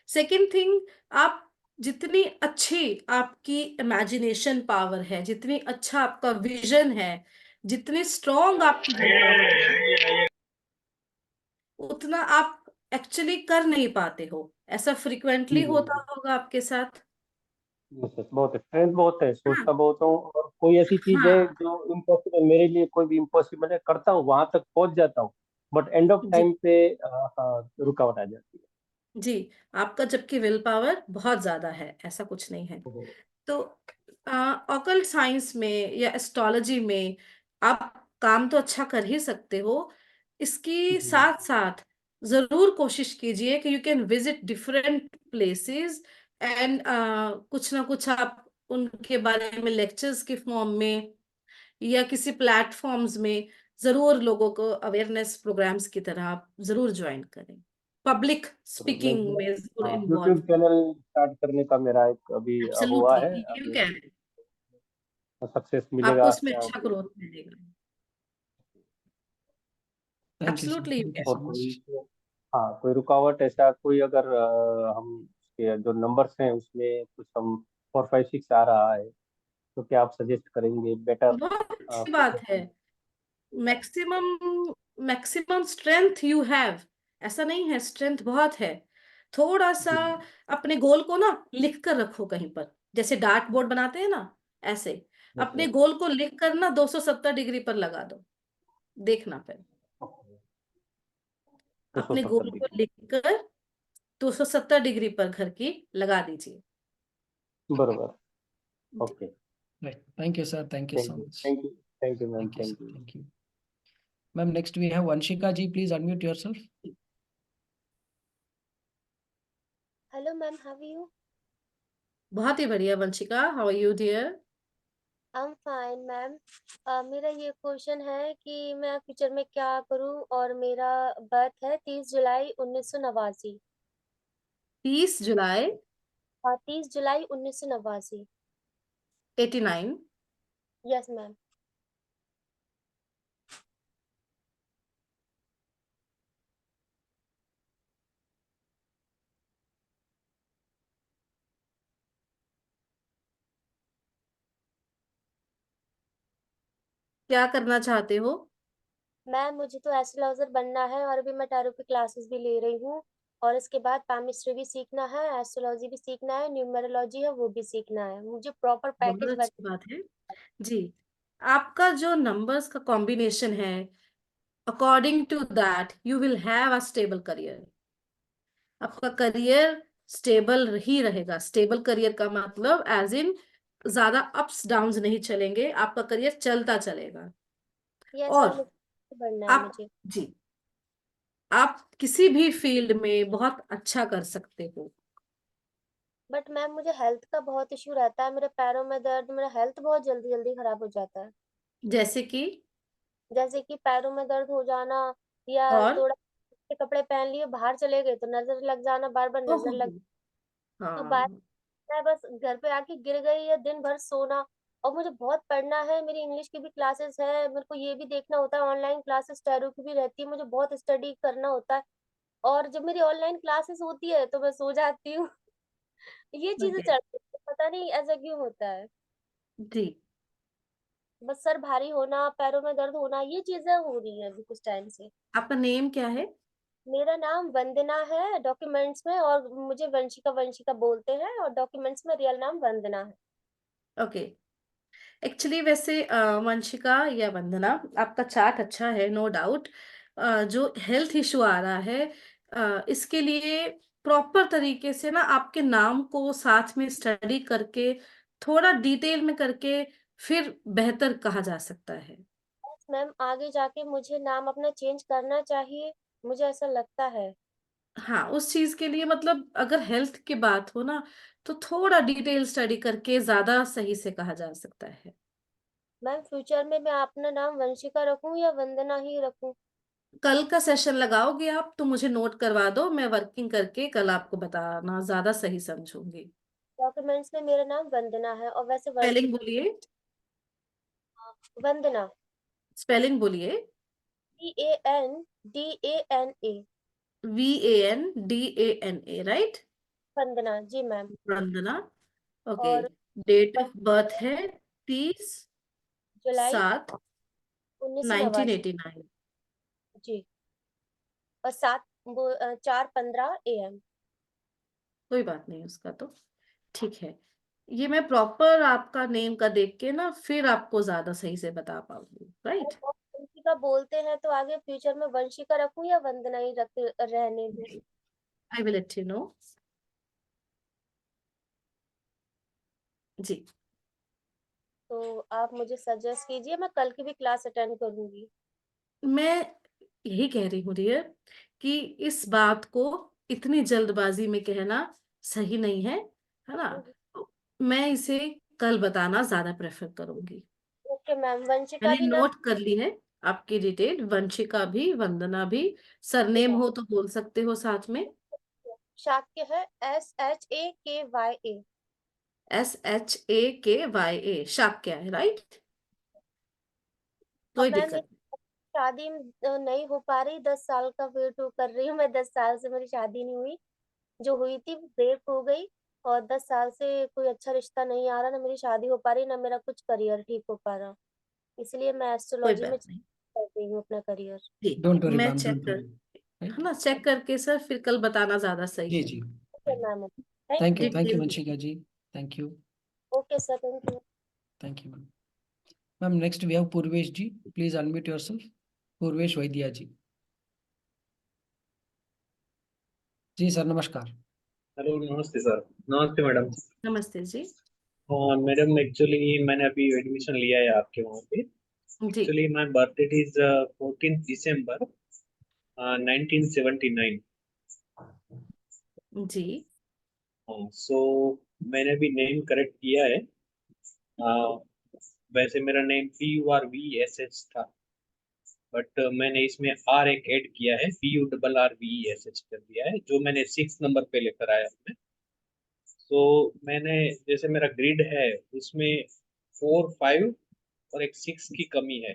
Second thing, आप जितनी अच्छी आपकी इमेजिनेशन पावर है, जितनी अच्छा आपका विजन है, जितनी स्ट्रॉन्ग आपकी विल पावर है, उतना आप एक्चुअली कर नहीं पाते हो। ऐसा फ्रिक्वेंटली होता होगा आपके साथ। बहुत है, स्ट्रेंथ बहुत है, हाँ सोचता बहुत हूँ, और कोई ऐसी चीज है हाँ जो इम्पॉसिबल मेरे लिए, कोई भी इम्पॉसिबल है, करता हूँ, वहां तक पहुंच जाता हूँ, बट एंड ऑफ जी टाइम पे रुकावट आ जाती जी। आपका जबकि विल पावर बहुत ज्यादा है, ऐसा कुछ नहीं है। है। तो ऑकल्ट साइंस में या एस्ट्रोलॉजी में आप काम तो अच्छा कर ही सकते हो, इसकी साथ साथ जरूर कोशिश कीजिए कि you can visit different places and कुछ ना कुछ आप उनके बारे में लेक्चर्स के फॉर्म में या किसी प्लेटफॉर्म्स में जरूर लोगों को अवेयरनेस प्रोग्राम्स की तरह आप जरूर ज्वाइन करें, पब्लिक स्पीकिंग में जरूर यूट्यूब इन्वॉल्व। चैनल स्टार्ट करने का मेरा एक अभी हुआ एब्सोल्युटली है, यू अभी कैन, सक्सेस आपको मिलेगा उसमें या अच्छा ग्रोथ मिलेगा। Thank you sir, absolutely you thank you can. और सो कोई, मच। हाँ, कोई रुकावट ऐसा कोई, अगर हम उसके जो नंबर्स हैं उसमें कुछ हम 4 5 6 आ रहा है, तो क्या आप सजेस्ट करेंगे बेटर बहुत अच्छी बात है। Preparation? Maximum maximum strength you have, ऐसा नहीं है, स्ट्रेंथ बहुत है। थोड़ा सा अपने गोल को ना लिख कर रखो कहीं पर, जैसे डार्ट बोर्ड बनाते हैं ना, ऐसे अपने गोल को लिख कर ना 270 डिग्री पर लगा दो, देखना फिर। दो सौ अपने सत्तर गोल को डिग्री लिखकर 270 डिग्री पर घर की लगा दीजिए। बरोबर. जी। Okay. Right. Thank you, sir. Thank you thank so you, much. Thank you, thank you ma'am, Thank you, sir. Thank you. Thank you. Ma'am, next we have Vanshika ji. Please unmute yourself. Hello, ma'am. How are you? बहुत ही बढ़िया Vanshika, how are you dear? I'm fine, ma'am. मेरा ये question है कि मैं future में क्या करूं, और मेरा बर्थ है 30 जुलाई 1989. 30 जुलाई 30 जुलाई 1989. 89। Yes ma'am. क्या करना चाहते हो? मैम, मुझे तो एस्ट्रोलॉजर बनना है, और अभी मैं टैरो की क्लासेस भी ले रही हूँ, और इसके बाद पामिस्ट्री भी सीखना है, एस्ट्रोलॉजी भी सीखना है, न्यूमेरोलॉजी है वो भी सीखना है. मुझे प्रॉपर बहुत पैकेज अच्छी बात है जी। आपका जो नंबर्स का कॉम्बिनेशन है, according to that you will have a stable career. आपका करियर स्टेबल ही रहेगा। स्टेबल करियर का मतलब एज इन ज्यादा अप्स डाउन्स नहीं चलेंगे, आपका करियर चलता चलेगा। यस और मैम, मुझे बनना है आप मुझे. जी, आप किसी भी फील्ड में बहुत अच्छा कर सकते हो। बट मैम, मुझे हेल्थ का बहुत इशू रहता है, मेरे पैरों में दर्द, मेरा हेल्थ बहुत जल्दी जल्दी खराब हो जाता है. जैसे कि जैसे कि पैरों में दर्द हो जाना, या और थोड़ा के कपड़े पहन लिए, बाहर चले गए तो नजर लग जाना, बार बार नजर ओहो, लग. तो बात हाँ है, बस घर पे आके गिर गई, या दिन भर सोना. और मुझे बहुत पढ़ना है, मेरी इंग्लिश की भी क्लासेस है, मेरे को ये भी देखना होता है, ऑनलाइन क्लासेस टैरो की भी रहती है, मुझे बहुत स्टडी करना होता है. और जब मेरी ऑनलाइन क्लासेस होती है तो मैं सो जाती हूँ. ये चीजें ओके चलती है, पता नहीं ऐसा क्यों होता है. जी। बस सर भारी होना, पैरों में दर्द होना, ये चीजें हो रही हैं अभी कुछ टाइम से. आपका नेम क्या है? मेरा नाम वंदना है डॉक्यूमेंट्स में, और मुझे वंशिका वंशिका बोलते हैं, और डॉक्यूमेंट्स में रियल नाम वंदना है. ओके। एक्चुअली वैसे वंशिका या वंदना, आपका चार्ट अच्छा है, नो डाउट। जो हेल्थ इशू आ रहा है, इसके लिए प्रॉपर तरीके से ना आपके नाम को साथ में स्टडी करके, थोड़ा डिटेल में करके, फिर बेहतर कहा जा सकता है। मैम, आगे जाके मुझे नाम अपना चेंज करना चाहिए, मुझे ऐसा लगता है. हाँ, उस चीज के लिए मतलब अगर हेल्थ की बात हो ना, तो थोड़ा डिटेल स्टडी करके ज्यादा सही से कहा जा सकता है। मैम, फ्यूचर में मैं अपना नाम वंशिका रखूं या वंदना ही रखूं? कल का सेशन लगाओगे आप तो मुझे नोट करवा दो, मैं वर्किंग करके कल आपको बताना, ज्यादा सही समझूंगी। डॉक्यूमेंट्स में मेरा नाम वंदना है, और वैसे स्पेलिंग बोलिए, वंदना. स्पेलिंग बोलिए। DANDANA. VANDANA, right? Vandana ji ma'am. Vandana. Okay. और डेट ऑफ बर्थ है 30/7/1989। 30 जुलाई 1989 जी। और 4:15 AM। कोई बात नहीं उसका तो, ठीक है। ये मैं प्रॉपर आपका नेम का देख के ना फिर आपको ज्यादा सही से बता पाऊंगी, राइट? वंशिका बोलते हैं तो आगे फ्यूचर में वंशिका रखूं या वंदना ही रहने दूं? I will let you know. जी। तो आप मुझे सजेस्ट कीजिए, मैं कल की भी क्लास अटेंड करूंगी। मैं यही कह रही हूँ डियर कि इस बात को इतनी जल्दबाजी में कहना सही नहीं है ना? तो मैं इसे कल बताना ज्यादा प्रेफर करूंगी। Okay ma'am. वंशिका मैंने भी नाम नोट कर ली है आपकी डिटेल, वंशिका भी, वंदना भी। सरनेम हो तो बोल सकते हो साथ में। शाक्य है SHAKYA। SHAKYA, शाक्य है, राइट? अब कोई मैम दिक्कत शादी नहीं हो पा रही, 10 साल का वेट कर रही हूँ मैं। 10 साल से मेरी शादी नहीं हुई, जो हुई थी वो ब्रेक हो गई। और 10 साल से कोई अच्छा रिश्ता नहीं आ रहा, ना मेरी शादी हो पा रही, ना मेरा कुछ करियर ठीक हो पा रहा। इसलिए मैं कोई एस्ट्रोलॉजी में बात कर नहीं। रही हूँ अपना करियर। ठीक है, डोंट वरी मैं मैम, चेक डोंट कर, वरी। राइट। है ना, चेक करके सर फिर कल बताना ज्यादा सही जी है। जी। Okay ma'am. Thank thank you. You, thank you detail. Vanshika ji. Thank you, okay sir, thank you. Thank you ma'am. Ma'am next we have Purvesh ji, please unmute yourself. Purvesh Vaidya ji. जी सर, नमस्कार। हेलो, नमस्ते सर। नमस्ते मैडम। नमस्ते जी। मैडम एक्चुअली मैंने अभी admission लिया है आपके वहाँ पे। जी actually my birth date is 14 December 1979। जी। सो मैंने भी नेम करेक्ट किया है। वैसे मेरा नेम PURVSH था, बट मैंने इसमें R एक ऐड किया है, PURRVESH कर दिया है, जो मैंने 6 नंबर पे लेकर आया हूँ। तो मैंने, जैसे मेरा ग्रिड है उसमें 4, 5 और एक 6 की कमी है,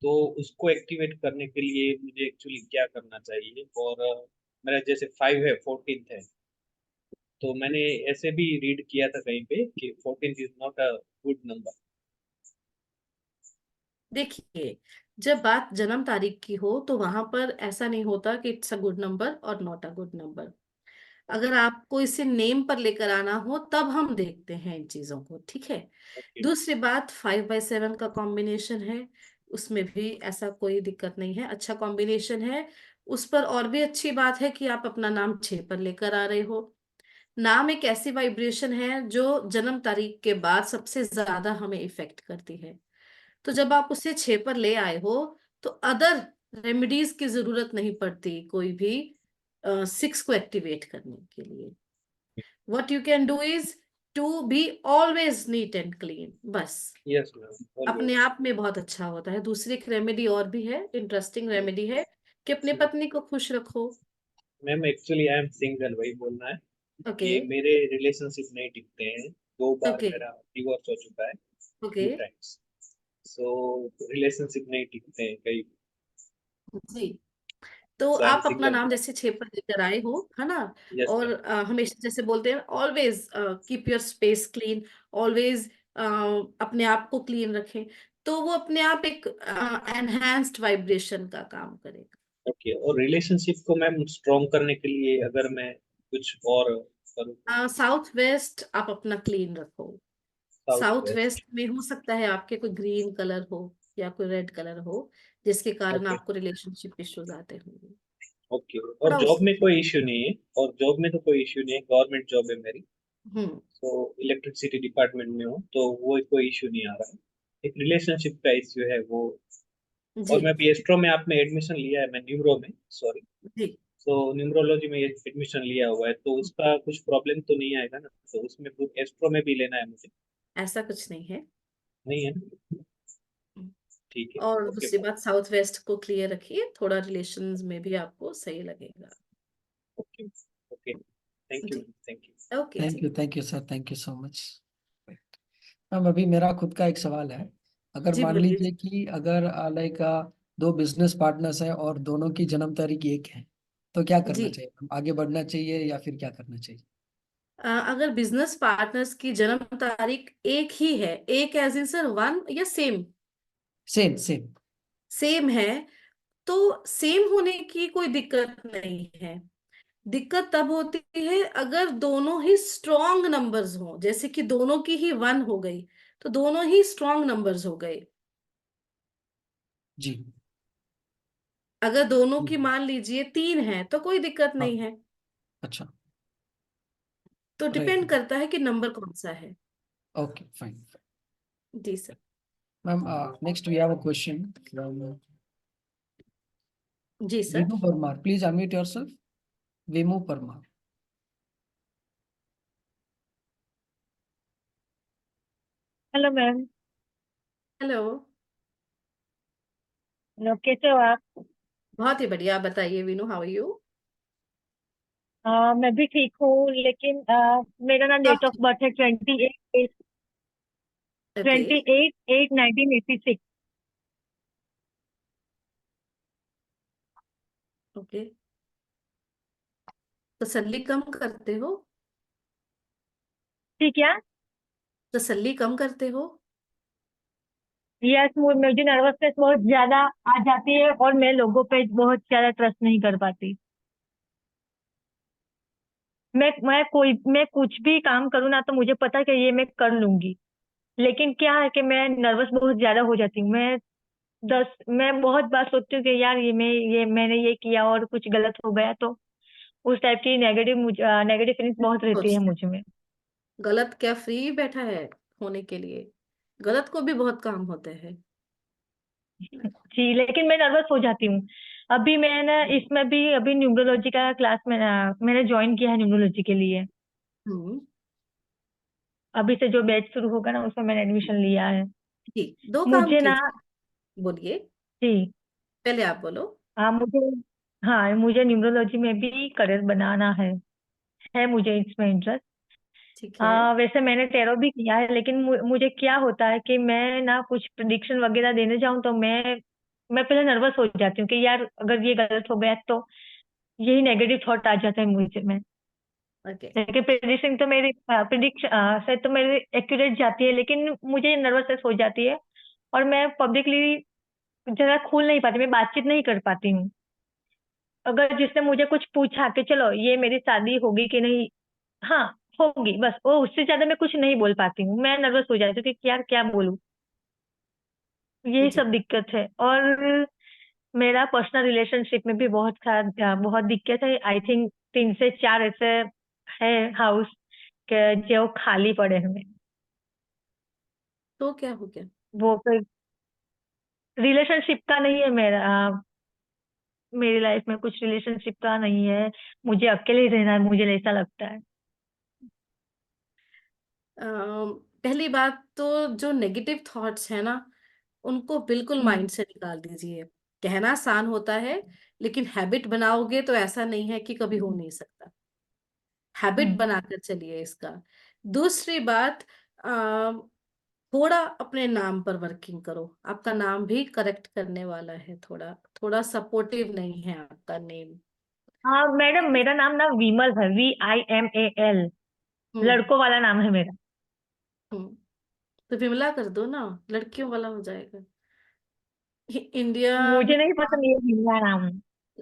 तो उसको एक्टिवेट करने के लिए मुझे एक्चुअली क्या करना चाहिए? और मेरा जैसे 5 है, 14th है, तो मैंने ऐसे भी रीड किया था कहीं पे कि 14th is not a good number. देखिए, जब बात जन्म तारीख की हो तो वहां पर ऐसा नहीं होता कि इट्स अ गुड नंबर और नॉट अ गुड नंबर। अगर आपको इसे नेम पर लेकर आना हो तब हम देखते हैं इन चीजों को, ठीक है? ओके। दूसरी बात, 5/7 का कॉम्बिनेशन है, उसमें भी ऐसा कोई दिक्कत नहीं है, अच्छा कॉम्बिनेशन है। उस पर और भी अच्छी बात है कि आप अपना नाम 6 पर लेकर आ रहे हो। नाम एक ऐसी वाइब्रेशन है जो जन्म तारीख के बाद सबसे ज्यादा हमें इफेक्ट करती है। तो जब आप उसे 6 पर ले आए हो तो अदर रेमेडीज की जरूरत नहीं पड़ती कोई भी 6 को एक्टिवेट करने के लिए। What you can do is to be always neat and clean, बस। यस मैम, अपने ऑलवेज। आप में बहुत अच्छा होता है। दूसरी एक रेमेडी और भी है, इंटरेस्टिंग रेमेडी है, कि अपने पत्नी को खुश रखो। Ma'am actually I am single, वही बोलना है ओके। कि मेरे रिलेशनशिप नहीं टिकते हैं। 2 बार ओके। मेरा डिवोर्स हो चुका है, ओके। 2 टाइम्स। सो रिलेशनशिप नहीं टिकते हैं कई। जी। तो सो आई एम आप अपना सिंगल। नाम जैसे 6 पर लेकर आए हो, है ना? यस और मैम। हमेशा जैसे बोलते हैं, always keep your space clean, always अपने आप को क्लीन रखें, तो वो अपने आप एक एनहांस्ड वाइब्रेशन का काम करेगा। ओके। और रिलेशनशिप को मैम स्ट्रॉन्ग करने के लिए अगर मैं कुछ और करूँ तो? साउथ वेस्ट आप अपना क्लीन रखो। South south west. वेस्ट में हो सकता है आपके कोई ग्रीन कलर हो या कोई रेड कलर हो, जिसके कारण ओके। आपको रिलेशनशिप इश्यूज आते होंगे। ओके। और थोड़ा जॉब उसको में कोई इश्यू नहीं है, और जॉब में तो कोई इश्यू नहीं है, गवर्नमेंट जॉब है मेरी। हम्म। तो इलेक्ट्रिसिटी डिपार्टमेंट में हूँ, तो वो कोई इश्यू नहीं आ रहा है। एक रिलेशनशिप का इश्यू है वो। जी। और मैं भी एस्ट्रो में, आपने एडमिशन लिया है, मैं न्यूरो में, सॉरी। जी। तो न्यूमरोलॉजी में एडमिशन लिया हुआ है, तो उसका कुछ प्रॉब्लम तो नहीं आएगा ना? तो उसमें एस्ट्रो में भी लेना है मुझे? ऐसा कुछ नहीं है। नहीं है ना? ठीक है। और ओके। दूसरी बात, साउथ वेस्ट को क्लियर रखिए, थोड़ा रिलेशंस में भी आपको सही लगेगा। ओके। ओके। Thank you. जी। Thank you. ओके जी। Thank you sir, thank you so much. Ma'am अभी मेरा खुद का एक सवाल है। अगर जी मान बोलिए। लीजिए कि अगर लाइक 2 बिजनेस पार्टनर्स हैं और दोनों की जन्म तारीख एक है, तो क्या करना जी चाहिए, आगे बढ़ना चाहिए या फिर क्या करना चाहिए? अगर बिजनेस पार्टनर्स की जन्म तारीख एक ही है, एक एज इन सर वन या सेम सेम सेम। सेम है, तो सेम होने की कोई दिक्कत नहीं है। दिक्कत तब होती है अगर दोनों ही स्ट्रॉन्ग नंबर्स हो, जैसे कि दोनों की ही वन हो गई, तो दोनों ही स्ट्रॉन्ग नंबर्स हो गए। जी। अगर दोनों की हम्म, मान लीजिए तीन है तो कोई दिक्कत हाँ। नहीं है। अच्छा। तो राइट। डिपेंड करता है कि नंबर कौन सा है। Okay fine. जी sir. Ma'am next we have a question from जी sir. Vimu Parmar. Please unmute yourself. Vimu Parmar. Hello ma'am. Hello. Hello, कैसे हो आप? बहुत ही बढ़िया, आप बताइए वीनू, हाउ आर यू? मैं भी ठीक हूँ, लेकिन मेरा ना आप डेट ऑफ ठीक? बर्थ है 28 ओके। 1986। ओके। तसल्ली कम करते हो? ठीक है। तसल्ली कम करते हो? यस, मुझे नर्वसनेस बहुत ज्यादा आ जाती है और मैं लोगों पे बहुत ज्यादा ट्रस्ट नहीं कर पाती। मैं कुछ भी काम करूँ ना तो मुझे पता है कि ये मैं कर लूंगी, लेकिन क्या है कि मैं नर्वस बहुत ज्यादा हो जाती हूँ। मैं बहुत बार सोचती हूँ कि यार ये मैंने ये किया और कुछ गलत हो गया, तो उस टाइप की नेगेटिव फीलिंग्स बहुत रहती है सोचते मुझ में। गलत क्या फ्री बैठा है होने के लिए? गलत को भी बहुत काम होते हैं। जी, लेकिन मैं नर्वस हो जाती हूँ। अभी मैंने इसमें भी अभी न्यूमरोलॉजी का क्लास में मैंने ज्वाइन किया है न्यूमरोलॉजी के लिए। हम्म। अभी से जो बैच शुरू होगा ना उसमें मैंने एडमिशन लिया है। जी, दो काम मुझे ना कीजिए। बोलिए, जी पहले आप बोलो। हाँ मुझे हाँ मुझे न्यूमरोलॉजी में भी करियर बनाना है मुझे इसमें इंटरेस्ट। ठीक है। वैसे मैंने टैरो भी किया है, लेकिन मुझे क्या होता है कि मैं ना कुछ प्रिडिक्शन वगैरह देने जाऊं तो मैं पहले नर्वस हो जाती हूँ कि यार अगर ये गलत हो गया तो यही नेगेटिव थॉट आ जाता है मुझे में। ओके। लेकिन प्रिडिक्शन से तो मेरी एक्यूरेट जाती है, लेकिन मुझे नर्वसनेस हो जाती है और मैं पब्लिकली जरा खुल नहीं पाती, मैं बातचीत नहीं कर पाती हूँ। अगर जिसने मुझे कुछ पूछा कि चलो ये मेरी शादी होगी कि नहीं, हाँ होगी, बस वो उससे ज्यादा मैं कुछ नहीं बोल पाती हूँ। मैं नर्वस हो जाती हूँ कि यार क्या बोलूँ। यही जी। सब दिक्कत है। और मेरा पर्सनल रिलेशनशिप में भी बहुत दिक्कत है। आई थिंक 3 से 4 ऐसे है हाउस के जो खाली पड़े हुए। तो क्या हो गया? वो फिर रिलेशनशिप का नहीं है मेरी लाइफ में कुछ रिलेशनशिप का नहीं है। मुझे अकेले ही रहना है, मुझे ऐसा लगता है। पहली बात तो जो नेगेटिव थॉट्स है ना, उनको बिल्कुल हम्म। माइंड से निकाल दीजिए। कहना आसान होता है, लेकिन हैबिट बनाओगे तो ऐसा नहीं है कि कभी हो नहीं सकता। हैबिट हम्म। बनाकर चलिए इसका। दूसरी बात, अ, थोड़ा अपने नाम पर वर्किंग करो। आपका नाम भी करेक्ट करने वाला है, थोड़ा थोड़ा सपोर्टिव नहीं है आपका नेम। हाँ मैडम, मेरा नाम ना विमल है, VIMAL। हम्म। लड़कों वाला नाम है मेरा। हम्म। तो विमला कर दो ना, लड़कियों वाला हो जाएगा। इंडिया में मुझे नहीं पसंद ये विमला नाम।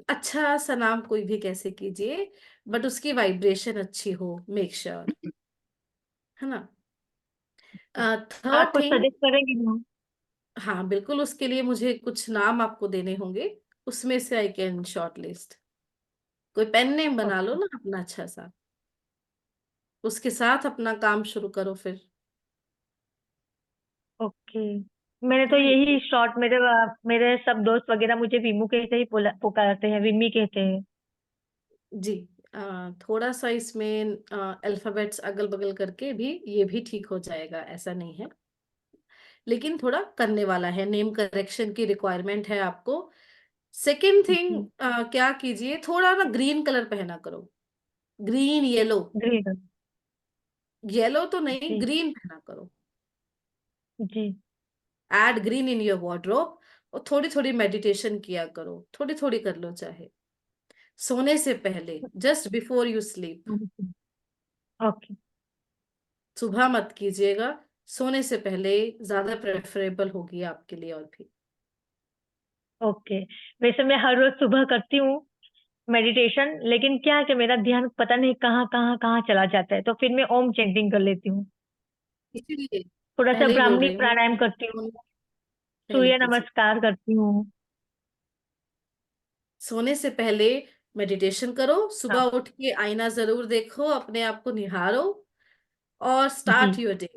अच्छा सा नाम कोई भी कैसे कीजिए, बट उसकी वाइब्रेशन अच्छी हो, मेक श्योर, है ना। आप थर्ड कुछ थिंग, सजेस्ट करेंगी मैम? हाँ बिल्कुल, उसके लिए मुझे कुछ नाम आपको देने होंगे, उसमें से आई कैन शॉर्ट लिस्ट। कोई पेन नेम बना लो ओके। ना अपना अच्छा सा, उसके साथ अपना काम शुरू करो फिर। ओके। मैंने है तो ना ये? यही शॉर्ट, मेरे सब दोस्त वगैरह मुझे विमू के से ही पुकारते हैं, विम्मी कहते हैं। जी। थोड़ा सा इसमें अल्फाबेट्स अगल बगल करके भी ये भी ठीक हो जाएगा, ऐसा नहीं है। लेकिन थोड़ा करने वाला है, नेम करेक्शन की रिक्वायरमेंट है आपको। सेकेंड थिंग, जी। क्या कीजिए, थोड़ा ना ग्रीन कलर पहना करो। Green yellow. ग्रेट। येलो तो नहीं, जी। ग्रीन पहना करो। जी। Add green in your wardrobe. और थोड़ी थोड़ी मेडिटेशन किया करो, थोड़ी थोड़ी कर लो चाहे। सोने से पहले, just before you sleep. Okay सुबह मत कीजिएगा, सोने से पहले ज्यादा प्रेफरेबल होगी आपके लिए। और भी ओके। वैसे मैं हर रोज सुबह करती हूँ मेडिटेशन, लेकिन क्या है कि मेरा ध्यान पता नहीं कहाँ कहाँ कहाँ चला जाता है, तो फिर मैं ओम चैंटिंग कर लेती हूँ। इसीलिए थोड़ा सा पहले ही बोल ब्राह्मणी रही हूँ, प्राणायाम करती हूँ, सोने पहले सूर्य कीजिए। नमस्कार करती हूँ। सोने से पहले मेडिटेशन करो, हाँ सुबह उठ के आईना जरूर देखो, अपने आप को निहारो और स्टार्ट जी। Your day.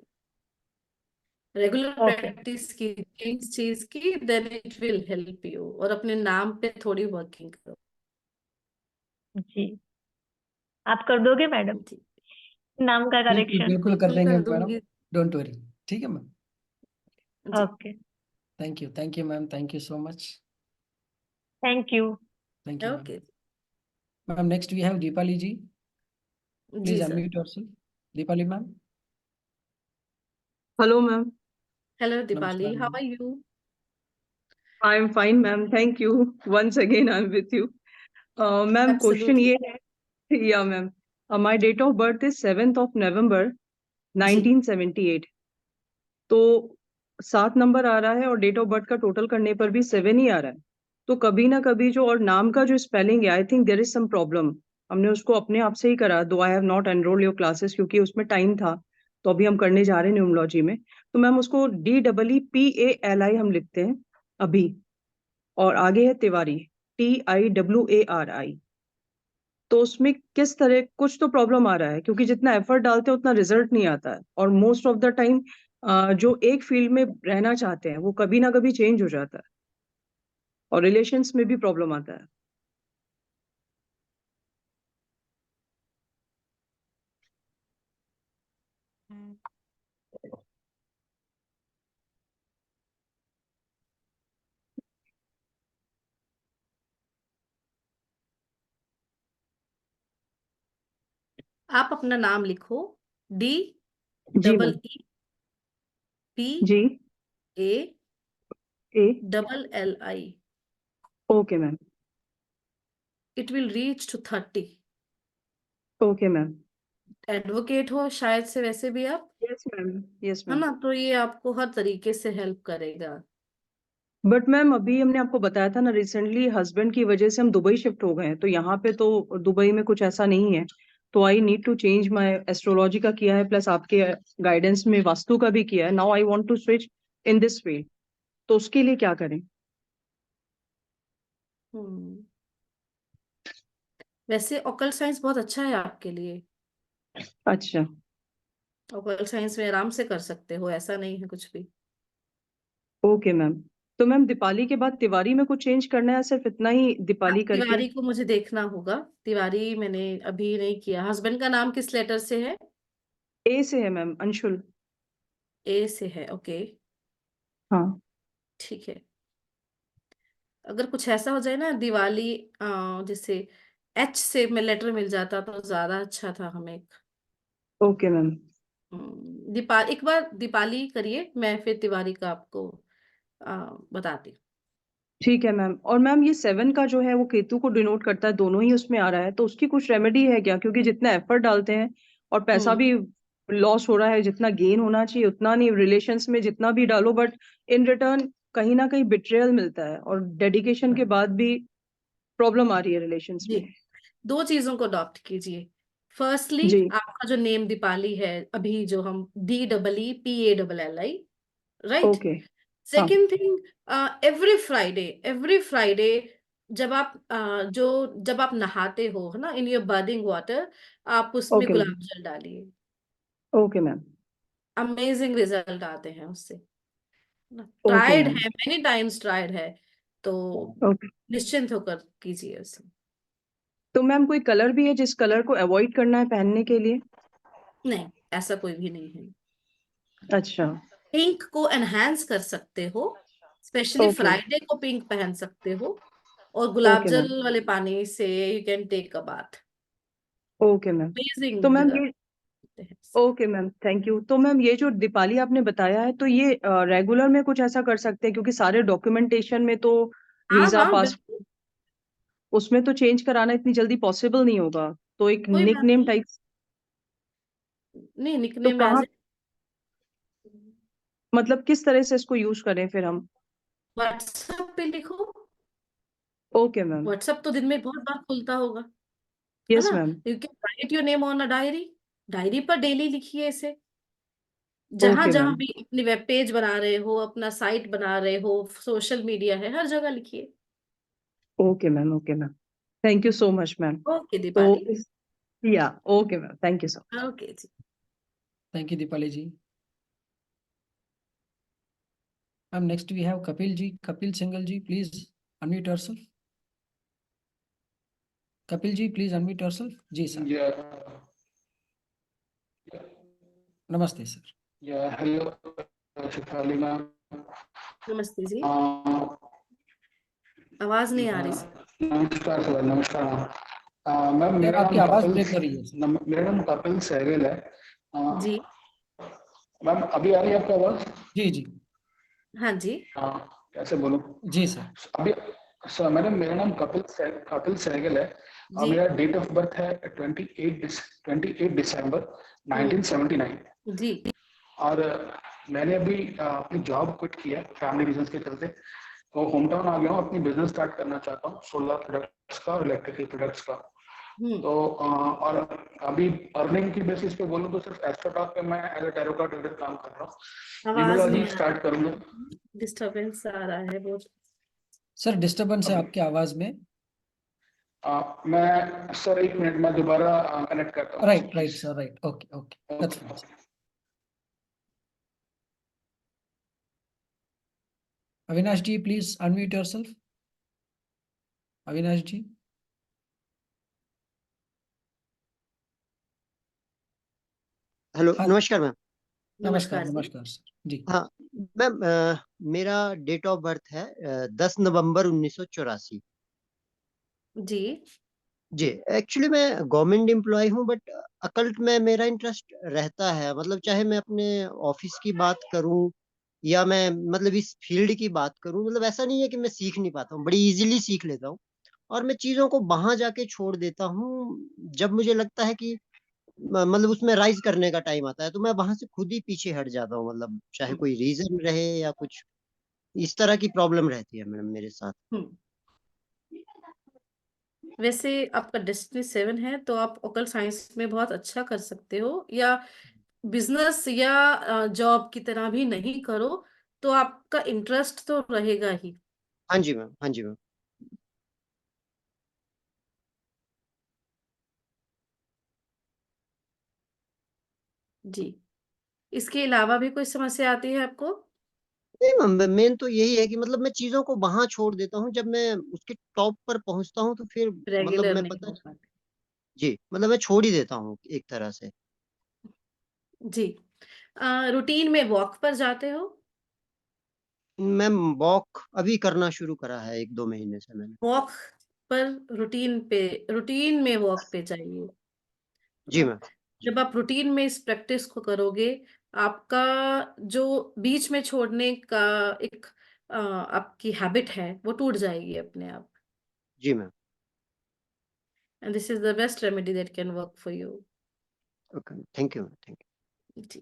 Regular okay practice की इस चीज की, then it will help you. और अपने नाम पे थोड़ी वर्किंग करो। जी, आप कर दोगे मैडम जी, नाम का बिल्कुल करेक्शन? बिल्कुल कर बिल्कुल देंगे कर मैडम, दूंगी। Don't worry. ठीक है मैम। जी, okay, thank you ma'am, thank you so much. Thank you. Thank you ma'am. Okay. Ma'am next we have Deepali ji, जी please sir. Unmute yourself. Deepali ma'am. Hello, ma'am. Hello नमस्कार Deepali, how ma'am. Are you? I'm fine, ma'am. Thank you. Once again, I'm with you. Ma'am, question absolutely. ये है, yeah, ma'am. My date of birth is 7th of November जी 1978. तो 7 number आ रहा है और date of birth का total करने पर भी 7 ही आ रहा है। तो कभी ना कभी जो और नाम का जो स्पेलिंग है, I think there is some problem. हमने उसको अपने आप से ही करा, though I have not enrolled your classes क्योंकि उसमें टाइम था। तो अभी हम करने जा रहे हैं न्यूमरोलॉजी में। तो मैम उसको DEEPALI हम लिखते हैं अभी, और आगे है तिवारी, TIWARI। तो उसमें किस तरह कुछ तो प्रॉब्लम आ रहा है, क्योंकि जितना एफर्ट डालते हैं उतना रिजल्ट नहीं आता है, और मोस्ट ऑफ द टाइम जो एक फील्ड में रहना चाहते हैं वो कभी ना कभी चेंज हो जाता है, और रिलेशंस में भी प्रॉब्लम आता है। आप अपना नाम लिखो, डी जी डबल मैम। ई पी जी। A A. Double L I. Okay ma'am. It will reach to 30। Okay ma'am. Advocate हो शायद से वैसे भी आप, यस मैम। यस है मैम। ना? तो ये आपको हर तरीके से हेल्प करेगा। बट मैम अभी हमने आपको बताया था ना, रिसेंटली हस्बैंड की वजह से हम दुबई शिफ्ट हो गए हैं, तो यहाँ पे तो दुबई में कुछ ऐसा नहीं है। तो I need to change my astrology का किया है, प्लस आपके गाइडेंस में वास्तु का भी किया है। Now I want to switch in this field, तो उसके लिए क्या करें? हम्म वैसे ऑकल्ट साइंस बहुत अच्छा है आपके लिए। अच्छा। ऑकल्ट साइंस में आराम से कर सकते हो, ऐसा नहीं है कुछ भी। Okay ma'am. तो मैम दीपाली के बाद तिवारी में कुछ चेंज करना है, सिर्फ इतना ही दीपाली करके? तिवारी को मुझे देखना होगा। तिवारी मैंने अभी नहीं किया। हस्बैंड का नाम किस लेटर से है? ए से है मैम, अंशुल। ए से है, ओके। हाँ। ठीक है। अगर कुछ ऐसा हो जाए ना दिवाली, जैसे एच से में लेटर मिल जाता तो ज्यादा अच्छा था हमें। Okay ma'am. दीपाली, एक बार दीपाली करिए, मैं फिर तिवारी का आपको बताती हूँ। ठीक है मैम। और मैम ये 7 का जो है वो केतु को डिनोट करता है, दोनों ही उसमें आ रहा है, तो उसकी कुछ रेमेडी है क्या? क्योंकि जितना एफर्ट डालते हैं और पैसा हम्म भी लॉस हो रहा है, जितना गेन होना चाहिए उतना नहीं, रिलेशंस में जितना भी डालो बट इन रिटर्न कहीं ना कहीं बिट्रेयल मिलता है, और डेडिकेशन के बाद भी प्रॉब्लम आ रही है रिलेशंस जी, में। दो चीजों को अडॉप्ट कीजिए। फर्स्टली, जी। आपका जो नेम दीपाली है, अभी जो हम DEEPALLI, राइट? ओके। हाँ। सेकेंड थिंग, एवरी फ्राइडे जब आप नहाते हो, है ना, इन योर बाथिंग वाटर, आप उसमें ओके मैम। गुलाब जल डालिए। Okay ma'am. अमेजिंग रिजल्ट आते हैं उससे। Okay tried ma'am. है, मेनी टाइम्स ट्राइड है, तो ओके। निश्चिंत होकर कीजिए उसे। तो मैम कोई कलर भी है जिस कलर को अवॉइड करना है पहनने के लिए? नहीं, ऐसा कोई भी नहीं है। अच्छा। पिंक को एनहांस कर सकते हो, स्पेशली ओके। फ्राइडे को पिंक पहन सकते हो, और गुलाब ओके मैम। जल वाले पानी से you can take a bath. Okay ma'am. तो अमेजिंग मैम रिजल्ट ये है। Okay ma'am, thank you. तो मैम ये जो दीपाली आपने बताया है, तो ये रेगुलर में कुछ ऐसा कर सकते हैं? क्योंकि सारे डॉक्यूमेंटेशन में तो हाँ वीजा हाँ पास। बिल्कुल। उसमें तो चेंज कराना इतनी जल्दी पॉसिबल नहीं होगा, तो एक कोई निक बात नेम नहीं, टाइप। नहीं तो निकनेम कहाँ, एज मतलब किस तरह से इसको यूज करें फिर हम? व्हाट्सएप पे लिखो। Okay ma'am. व्हाट्सएप तो दिन में बहुत बार खुलता होगा, है यस ना? Ma'am. You can write your name on a diary, diary पर डेली लिखिए इसे। जहां ओके जहां मैम। भी अपनी वेब पेज बना रहे हो, अपना साइट बना रहे हो, सोशल मीडिया है, हर जगह लिखिए। Okay ma'am. Okay ma'am. Thank you so much ma'am. Okay तो दीपाली। इस, या okay ma'am, thank you so much. Okay जी। Thank you Deepali ji. Ma'am next we have Kapil ji, Kapil Singhal ji, please unmute yourself. Kapil ji please unmute yourself. जी sir, नमस्ते सर। Hello Shifali ma'am. नमस्ते जी, अ, आवाज नहीं आ रही सर। नमस्कार सर, नमस्कार मैम। मैम सर मेरा आपकी नाम आवाज कपिल, ब्रेक हो रही है सर। मेरा नाम कपिल सहगल है। जी। मैम अभी आ रही है आपको आवाज? जी जी हाँ जी। कैसे बोलूं? जी सर। अभी सर मैडम, मेरा नाम कपिल सहगल है। जी। मेरा डेट ऑफ बर्थ है 28 दिसंबर 1979। जी। और मैंने अभी अपनी जॉब क्विट किया है फैमिली रीजंस के चलते। तो होम टाउन आ गया हूँ, अपनी बिजनेस स्टार्ट करना चाहता हूँ सोलर प्रोडक्ट्स का और इलेक्ट्रिकल प्रोडक्ट्स का। तो और अभी अर्निंग की बेसिस पे बोलूँ तो सिर्फ एस्ट्रोटॉक पे मैं as a tarot card reader काम कर रहा हूँ। आवाज न्यूमरोलॉजी नहीं आ स्टार्ट करूंगा। डिस्टरबेंस आ रहा है बहुत। सर डिस्टरबेंस है अभी आपकी आवाज में। मैं सर एक मिनट में दोबारा कनेक्ट करता हूँ right please. Sir, right, okay okay, that's fine. Avinash ji please unmute yourself. Avinash ji. Hello, हाँ नमस्कार मैम। नमस्कार नमस्कार जी। नमस्कार सर जी। हाँ मैम, मेरा डेट ऑफ बर्थ है 10 नवंबर 1984। जी। जी, एक्चुअली मैं गवर्नमेंट एम्प्लॉय हूँ, बट अकल्ट में मेरा इंटरेस्ट रहता है। मतलब चाहे मैं अपने ऑफिस की बात करूँ या मैं मतलब इस फील्ड की बात करूँ, मतलब ऐसा नहीं है कि मैं सीख नहीं पाता हूँ, बड़ी इजीली सीख लेता हूँ। और मैं चीजों को वहां जाके छोड़ देता हूँ जब मुझे लगता है कि मतलब उसमें राइज करने का टाइम आता है, तो मैं वहां से खुद ही पीछे हट जाता हूँ। मतलब चाहे कोई रीजन रहे या कुछ इस तरह की प्रॉब्लम रहती है मैडम मेरे साथ। हम्म वैसे आपका डेस्टिनी 7 है, तो आप ओकल साइंस में बहुत अच्छा कर सकते हो, या बिजनेस या जॉब की तरह भी नहीं करो तो आपका इंटरेस्ट तो रहेगा ही। हाँ जी मैम, हाँ जी मैम। जी। इसके अलावा भी कोई समस्या आती है आपको? नहीं मैम, मेन तो यही है कि मतलब मैं चीजों को वहां छोड़ देता हूँ, जब मैं उसके टॉप पर पहुंचता हूँ तो फिर मतलब रेगुलर मैं नहीं पता, हो पाते। जी मतलब मैं छोड़ ही देता हूँ एक तरह से। जी। रूटीन में वॉक पर जाते हो? मैम वॉक अभी करना शुरू करा है 1-2 महीने से मैंने। वॉक पर रूटीन में वॉक पे जाइए। जी मैम। जब आप रूटीन में इस प्रैक्टिस को करोगे, आपका जो बीच में छोड़ने का एक आपकी हैबिट है वो टूट जाएगी अपने आप। जी मैम। And this is the best remedy that can work for you. Okay, thank you ma'am, thank you. जी।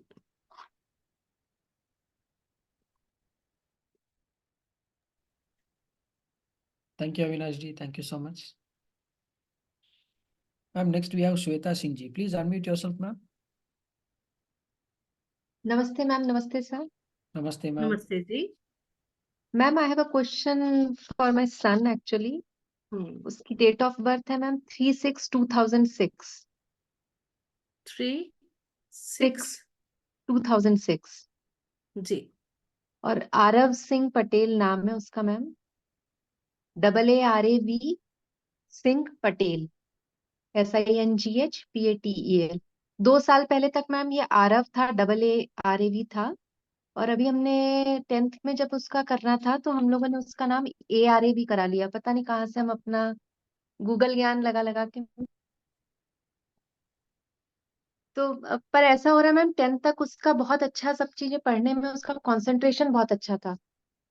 Thank you Avinash ji, thank you so much. Ma'am next we have Shweta Singh ji, please unmute yourself ma'am. नमस्ते ma'am, नमस्ते sir. नमस्ते ma'am. नमस्ते जी। Ma'am I have a question for my son actually. उसकी date of birth है ma'am 3/6/2006। 3/6 2006। जी। और आरव सिंह पटेल नाम है उसका ma'am. AARAV Singh Patel, SINGHPATEL। 2 साल पहले तक मैम ये आरव था, AARAV था। और अभी हमने 10th में जब उसका करना था तो हम लोगों ने उसका नाम ARAV करा लिया। पता नहीं कहाँ से हम अपना गूगल ज्ञान लगा लगा के। तो पर ऐसा हो रहा है मैम, 10th तक उसका बहुत अच्छा, सब चीजें पढ़ने में उसका कंसंट्रेशन बहुत अच्छा था।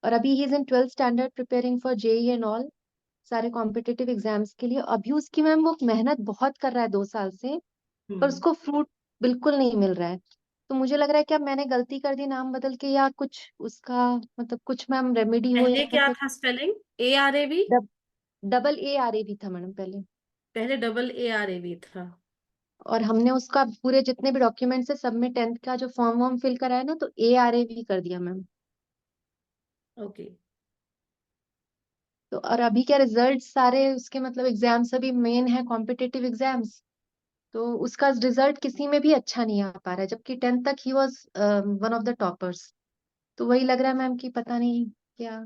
और अभी he is in 12th standard preparing for JEE and all. सारे कॉम्पिटिटिव एग्जाम्स के लिए। अभी उसकी मैम वो मेहनत बहुत कर रहा है 2 साल से, पर उसको फ्रूट बिल्कुल नहीं मिल रहा है। तो मुझे लग रहा है कि अब मैंने गलती कर दी नाम बदल के, या कुछ उसका मतलब कुछ मैम रेमेडी हो, पहले या क्या फिर था स्पेलिंग? ARAV? AA था मैडम पहले। पहले AARAV था। और हमने उसका पूरे जितने भी डॉक्यूमेंट्स है सब में 10th का जो फॉर्म वॉर्म फिल कराया ना, तो ARAV कर दिया मैम। ओके। तो और अभी क्या रिजल्ट सारे उसके मतलब एग्जाम्स अभी मेन है कॉम्पिटिटिव एग्जाम्स, तो उसका रिजल्ट किसी में भी अच्छा नहीं आ पा रहा है, जबकि 10th तक he was one of the toppers. तो वही लग रहा है मैम कि पता नहीं क्या।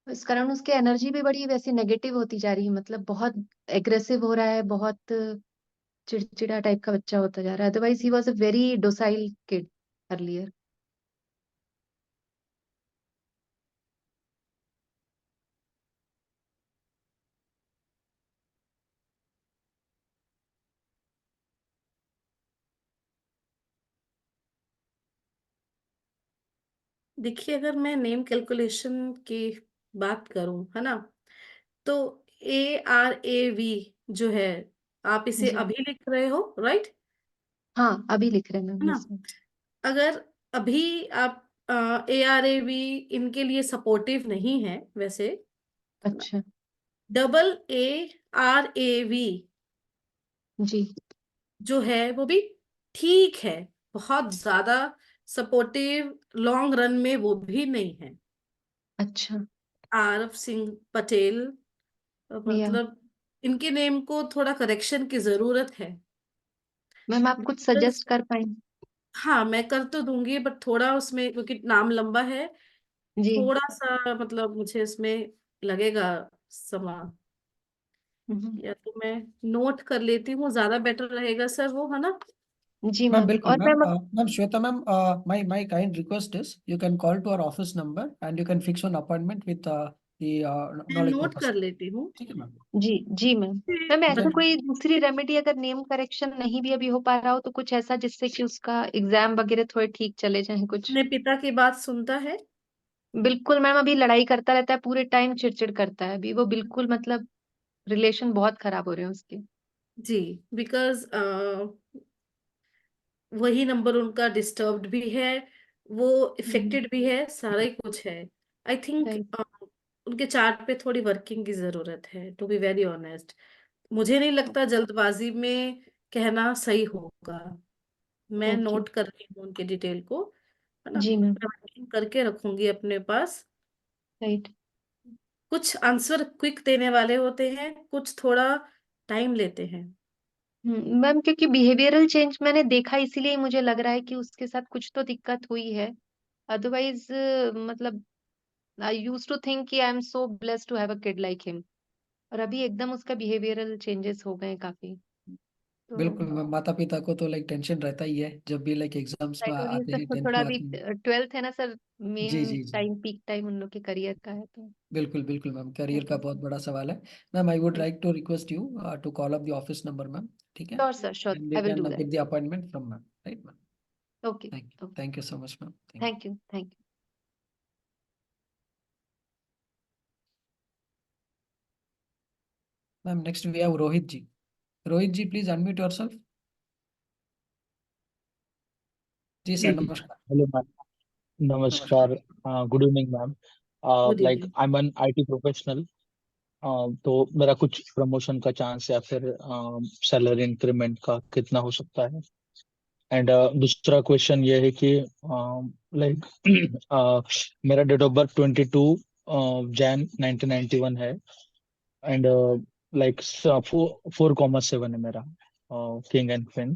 इस कारण उसकी एनर्जी भी बड़ी वैसे नेगेटिव होती जा रही है, मतलब बहुत एग्रेसिव हो रहा है, बहुत चिड़चिड़ा टाइप का बच्चा होता जा रहा है। Otherwise he was a very docile kid earlier. देखिए, अगर मैं नेम कैलकुलेशन की बात करूं, है ना, तो ARAV जो है, आप इसे जी अभी लिख रहे हो, राइट? हाँ, अभी लिख रहे हैं है मैम, ना? Yes ma'am. अगर अभी आप ARAV इनके लिए सपोर्टिव नहीं है वैसे, है ना, अच्छा AARAV जी। जो है वो भी ठीक है, बहुत ज्यादा सपोर्टिव लॉन्ग रन में वो भी नहीं है। अच्छा आरव सिंह पटेल, या मतलब इनके नेम को थोड़ा करेक्शन की जरूरत है। मैम आप कुछ Because- सजेस्ट कर पाएंगे? हाँ, मैं कर तो दूंगी, बट थोड़ा उसमें, क्योंकि नाम लंबा है, जी। थोड़ा सा मतलब मुझे इसमें लगेगा समय, हम्म, या तो मैं नोट कर लेती हूँ, ज्यादा बेटर रहेगा सर, वो, है ना? जी मैम मैम। बिल्कुल और ma'am. Ma'am ma'am Shweta ma'am, my kind request is you can call to our office number and you can fix an appointment with the मैं knowledge नोट कर professor. लेती हूँ। ठीक है मैम। जी जी मैम। मैम You ऐसा can कोई दूसरी रेमेडी अगर नेम करेक्शन नहीं भी अभी हो पा रहा हो, तो कुछ ऐसा जिससे कि उसका एग्जाम वगैरह थोड़े ठीक चले जाएं कुछ? अपने पिता की बात सुनता है? बिल्कुल मैम, अभी लड़ाई करता रहता है पूरे टाइम, चिड़चिड़ करता है अभी वो बिल्कुल, मतलब रिलेशन बहुत खराब हो रहे हैं उसके। जी, बिकॉज वही नंबर उनका डिस्टर्ब्ड भी है, वो हम्म, इफेक्टेड भी है, सारा ही कुछ है। I think right. उनके चार्ट पे थोड़ी वर्किंग की जरूरत है, टू बी वेरी ऑनेस्ट। मुझे नहीं लगता जल्दबाजी में कहना सही होगा। मैं ओके। नोट कर रही हूँ उनके डिटेल को, है ना, जी मैम। मैं working करके रखूंगी अपने पास। राइट। कुछ आंसर क्विक देने वाले होते हैं, कुछ थोड़ा टाइम लेते हैं। मैम क्योंकि बिहेवियरल चेंज मैंने देखा, इसीलिए मुझे लग रहा है कि उसके साथ कुछ तो दिक्कत हुई है। अदरवाइज मतलब आई यूज टू थिंक कि I am so blessed to have a kid like him, और अभी एकदम उसका बिहेवियरल चेंजेस हो गए काफी। तो बिल्कुल मैम, माता पिता को तो लाइक टेंशन रहता ही है जब भी लाइक एग्जाम्स में ये आते सब हैं, तो 10th थोड़ा में अभी आते हैं। 12th है ना सर, जी मेन जी जी। टाइम पीक टाइम उन लोग के करियर का है, तो बिल्कुल बिल्कुल मैम, करियर का बहुत बड़ा सवाल है। Ma'am I would right. Like to request you to call up the office number ma'am. ठीक है, sure sir, sure, and I you will can do that. Get the appointment from ma'am, right ma'am? Okay. Okay. Thank you so much ma'am, thank you. Thank you, thank you. Ma'am next we have Rohit ji. Rohit ji please unmute yourself. जी sir, नमस्कार। Hello ma'am, नमस्कार। नमस्कार। Good evening ma'am. Good like evening. I am an IT professional. तो मेरा कुछ promotion का chance या फिर सैलरी इंक्रीमेंट का कितना हो सकता है? एंड दूसरा क्वेश्चन ये है कि लाइक मेरा डेट ऑफ बर्थ 22 जैन 1991 है। एंड लाइक 4,7 है मेरा, किंग एंड क्वीन।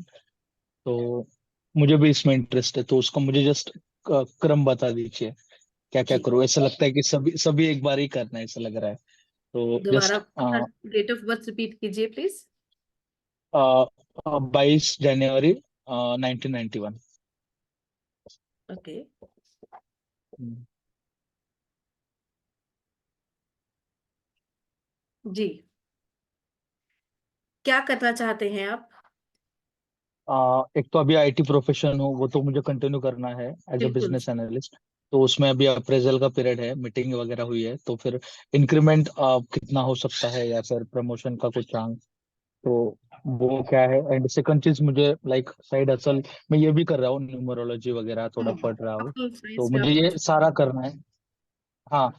तो मुझे भी इसमें इंटरेस्ट है, तो उसका मुझे जस्ट क्रम बता दीजिए, क्या क्या जी, करूँ। ऐसा लगता है कि सभी सभी एक बार ही करना है, ऐसा लग रहा है। तो दोबारा जस्ट अपना डेट ऑफ बर्थ रिपीट कीजिए प्लीज। 22 जनवरी 1991। ओके। जी, क्या करना चाहते हैं आप? एक तो अभी आईटी प्रोफेशन हूँ, वो तो मुझे कंटिन्यू करना है एज अ बिल्कुल बिजनेस एनालिस्ट। तो उसमें अभी अप्रेजल का पीरियड है, मीटिंग वगैरह हुई है, तो फिर इंक्रीमेंट कितना हो सकता है या फिर प्रमोशन का कुछ चांस, तो वो क्या है। एंड सेकंड चीज, मुझे लाइक साइड असल मैं ये भी कर रहा हूँ, न्यूमरोलॉजी वगैरह थोड़ा पढ़ रहा हूँ, ऑक्टल तो साइंस में मुझे आप ये सारा करना है। हाँ,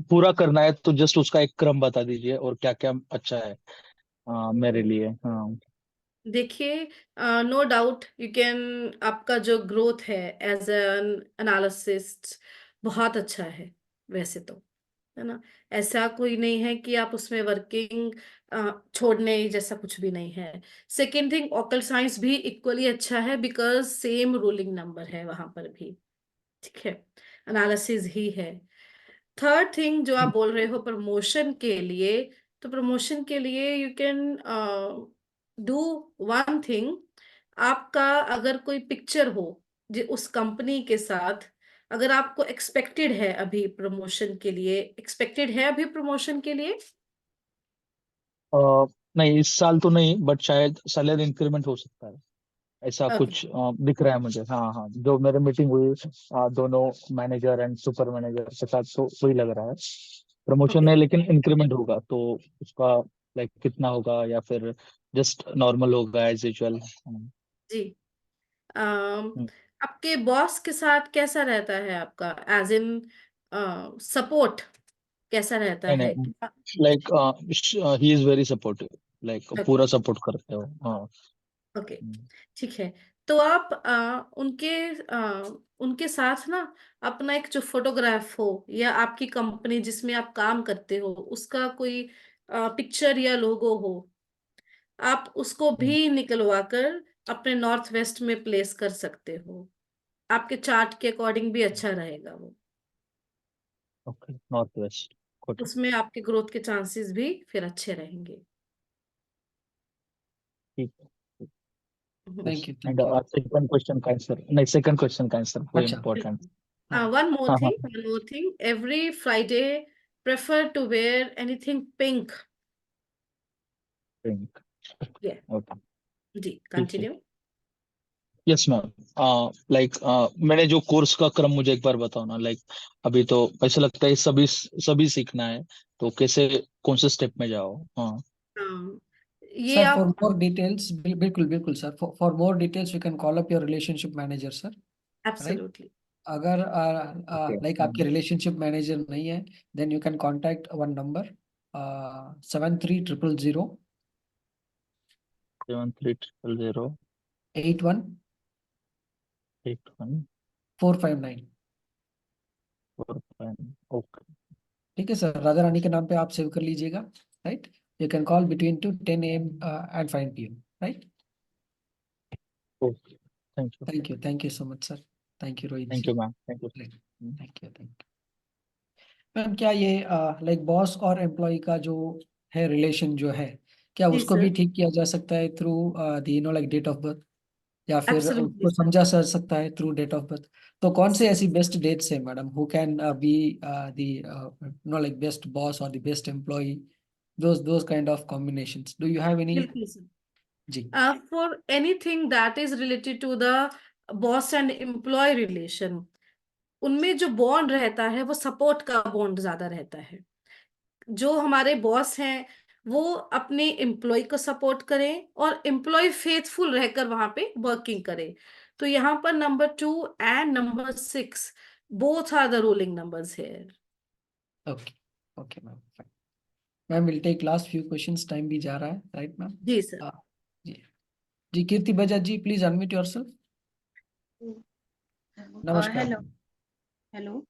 पूरा करना है, तो जस्ट उसका एक क्रम बता दीजिए और क्या क्या अच्छा है मेरे लिए। हाँ। देखिए, नो डाउट यू कैन, आपका जो ग्रोथ है एज एन एनालिसिस्ट बहुत अच्छा है वैसे तो, है ना। ऐसा कोई नहीं है कि आप उसमें वर्किंग छोड़ने जैसा कुछ भी नहीं है। सेकेंड थिंग, ऑकल साइंस भी इक्वली अच्छा है बिकॉज सेम रूलिंग नंबर है वहां पर भी, ठीक है, एनालिसिस ही है। थर्ड थिंग जो आप बोल रहे हो प्रमोशन के लिए, तो प्रमोशन के लिए you can do one thing. आपका अगर कोई पिक्चर हो जो उस कंपनी के साथ, अगर आपको एक्सपेक्टेड है अभी प्रमोशन के लिए, एक्सपेक्टेड है अभी प्रमोशन के लिए। नहीं, इस साल तो नहीं, बट शायद सैलरी इंक्रीमेंट हो सकता है, ऐसा ओके, कुछ दिख रहा है मुझे। हाँ हाँ, जो मेरे मीटिंग हुई दोनों मैनेजर एंड सुपर मैनेजर के साथ, तो वही लग रहा है। प्रमोशन ओके है लेकिन इंक्रीमेंट होगा, तो उसका लाइक कितना होगा या फिर जस्ट नॉर्मल होगा एज यूजुअल। जी। आपके बॉस के साथ कैसा रहता है आपका, एज इन सपोर्ट कैसा रहता नहीं है? नहीं, like he is very supportive, like okay, पूरा सपोर्ट करते हो। हाँ। ओके, ठीक है। तो आप उनके साथ ना अपना एक जो फोटोग्राफ हो या आपकी कंपनी जिसमें आप काम करते हो उसका कोई पिक्चर या लोगो हो, आप उसको भी निकलवा कर अपने नॉर्थ वेस्ट में प्लेस कर सकते हो। आपके चार्ट के अकॉर्डिंग भी अच्छा रहेगा वो। Okay, north west. गुड। उसमें आपके ग्रोथ के चांसेस भी फिर अच्छे रहेंगे। ठीक है। Thank you, and thank you. Second question का आंसर, नहीं, सेकंड क्वेश्चन का आंसर वो अच्छा, इम्पोर्टेंट। हाँ हाँ हाँ। one more thing. Every Friday, prefer to wear anything pink. Pink. Yeah. Okay. जी, ठीक है। continue. Yes ma'am. लाइक मैंने जो कोर्स का क्रम, मुझे एक बार बताओ ना, लाइक अभी तो ऐसा लगता है सभी सभी सीखना है, तो कैसे कौन से स्टेप में जाओ। हाँ। हाँ, ये सर, फॉर आप मोर डिटेल्स, बिल्कुल बिल्कुल sir, for more details you can call up your relationship manager sir, right. absolutely. अगर ओके। लाइक आपके रिलेशनशिप मैनेजर नहीं है, then you can contact one number 7300 7300 81 81 459। 45। Okay. ठीक है सर, राधा रानी के नाम पे आप सेव कर लीजिएगा, right. You can call between two 10 AM and 5 PM, right. Okay, thank you. Thank you so much sir. Thank you Rohit thank जी। You ma'am, thank you. Thank you. Ma'am, क्या ये लाइक बॉस और employ का जो है relation जो है, क्या जी उसको सर, भी ठीक किया जा सकता है through the like date of birth, या फिर absolutely उसको sir. समझा जा सकता है थ्रू डेट ऑफ बर्थ? तो कौन से ऐसी बेस्ट डेट्स है madam, who can be the like best boss और the best employee, those kind of combinations, do you have any? बिल्कुल सर। जी। For anything that is related to the boss and employee relation, उनमें जो bond रहता है वो support का bond ज्यादा रहता है। जो हमारे बॉस हैं वो अपने एम्प्लॉय को सपोर्ट करें और एम्प्लॉय फेथफुल रहकर वहां पे वर्किंग करे। तो यहाँ पर number 2 and number 6 both are the ruling numbers here. Okay, okay ma'am, ma'am will take last few questions, time भी जा रहा है, राइट मैम। जी सर। जी जी, Kirti Bajaj ji, please unmute yourself. नमस्कार। Hello hello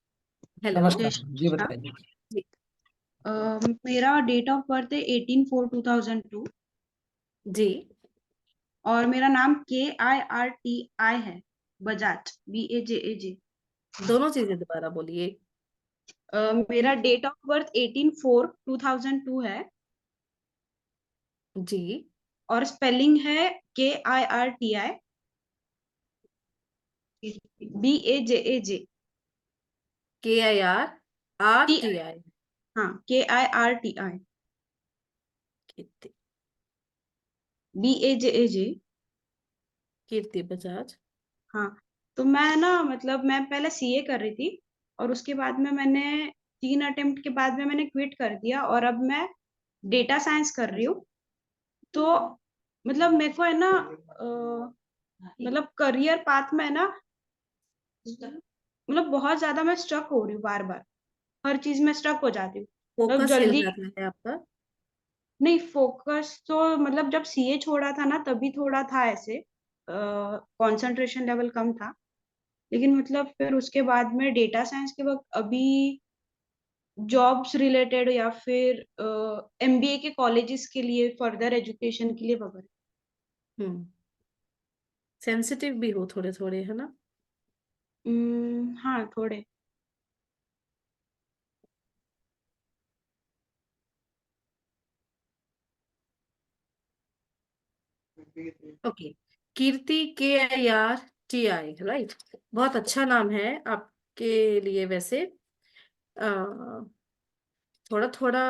hello. नमस्कार जय मैम, श्री जी कृष्णा। बताइए। जी मेरा डेट ऑफ बर्थ है 18/4/2002 जी। और मेरा नाम KIRTI है, बजाज, BAJAJ। दोनों चीजें दोबारा बोलिए। मेरा डेट ऑफ बर्थ 18/4/2002 है जी। और स्पेलिंग है KIRTI BAJAJ। KIRTI। हाँ, KIRTI BAJAJ कीर्ति बजाज। हाँ, तो मैं ना मतलब मैं पहले सीए कर रही थी और उसके बाद में मैंने 3 अटेम्प्ट के बाद में मैंने क्विट कर दिया और अब मैं डेटा साइंस कर रही हूँ। तो मतलब मेरे को है ना मतलब करियर पाथ में है ना मतलब बहुत ज्यादा मैं स्टक हो रही हूँ बार बार, हर चीज में स्टक हो जाती हूँ मतलब फोकस हिल जल्दी जाता है आपका? नहीं। फोकस तो मतलब जब सीए छोड़ा था ना तभी थोड़ा था ऐसे, कंसंट्रेशन लेवल कम था, लेकिन मतलब फिर उसके बाद में डेटा साइंस के वक्त अभी जॉब्स रिलेटेड या फिर एमबीए के कॉलेजेस के लिए फर्दर एजुकेशन के लिए वगैरह। सेंसिटिव भी हो थोड़े थोड़े, है ना? हाँ थोड़े। ओके, कीर्ति KIRTI, राइट? बहुत अच्छा नाम है आपके लिए वैसे। थोड़ा थोड़ा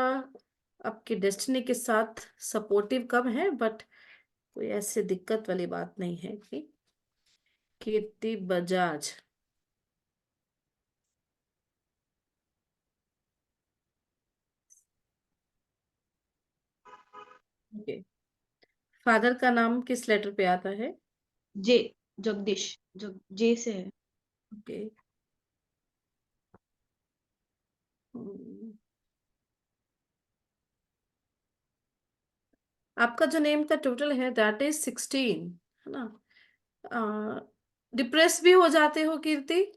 आपकी डेस्टिनी के साथ सपोर्टिव कम है, बट कोई ऐसी दिक्कत वाली बात नहीं है। कि कीर्ति बजाज, ओके। फादर का नाम किस लेटर पे आता है? जे, जगदीश, जे से है। ओके। आपका जो नेम का टोटल है दैट इज 16, है ना? डिप्रेस भी हो जाते हो कीर्ति?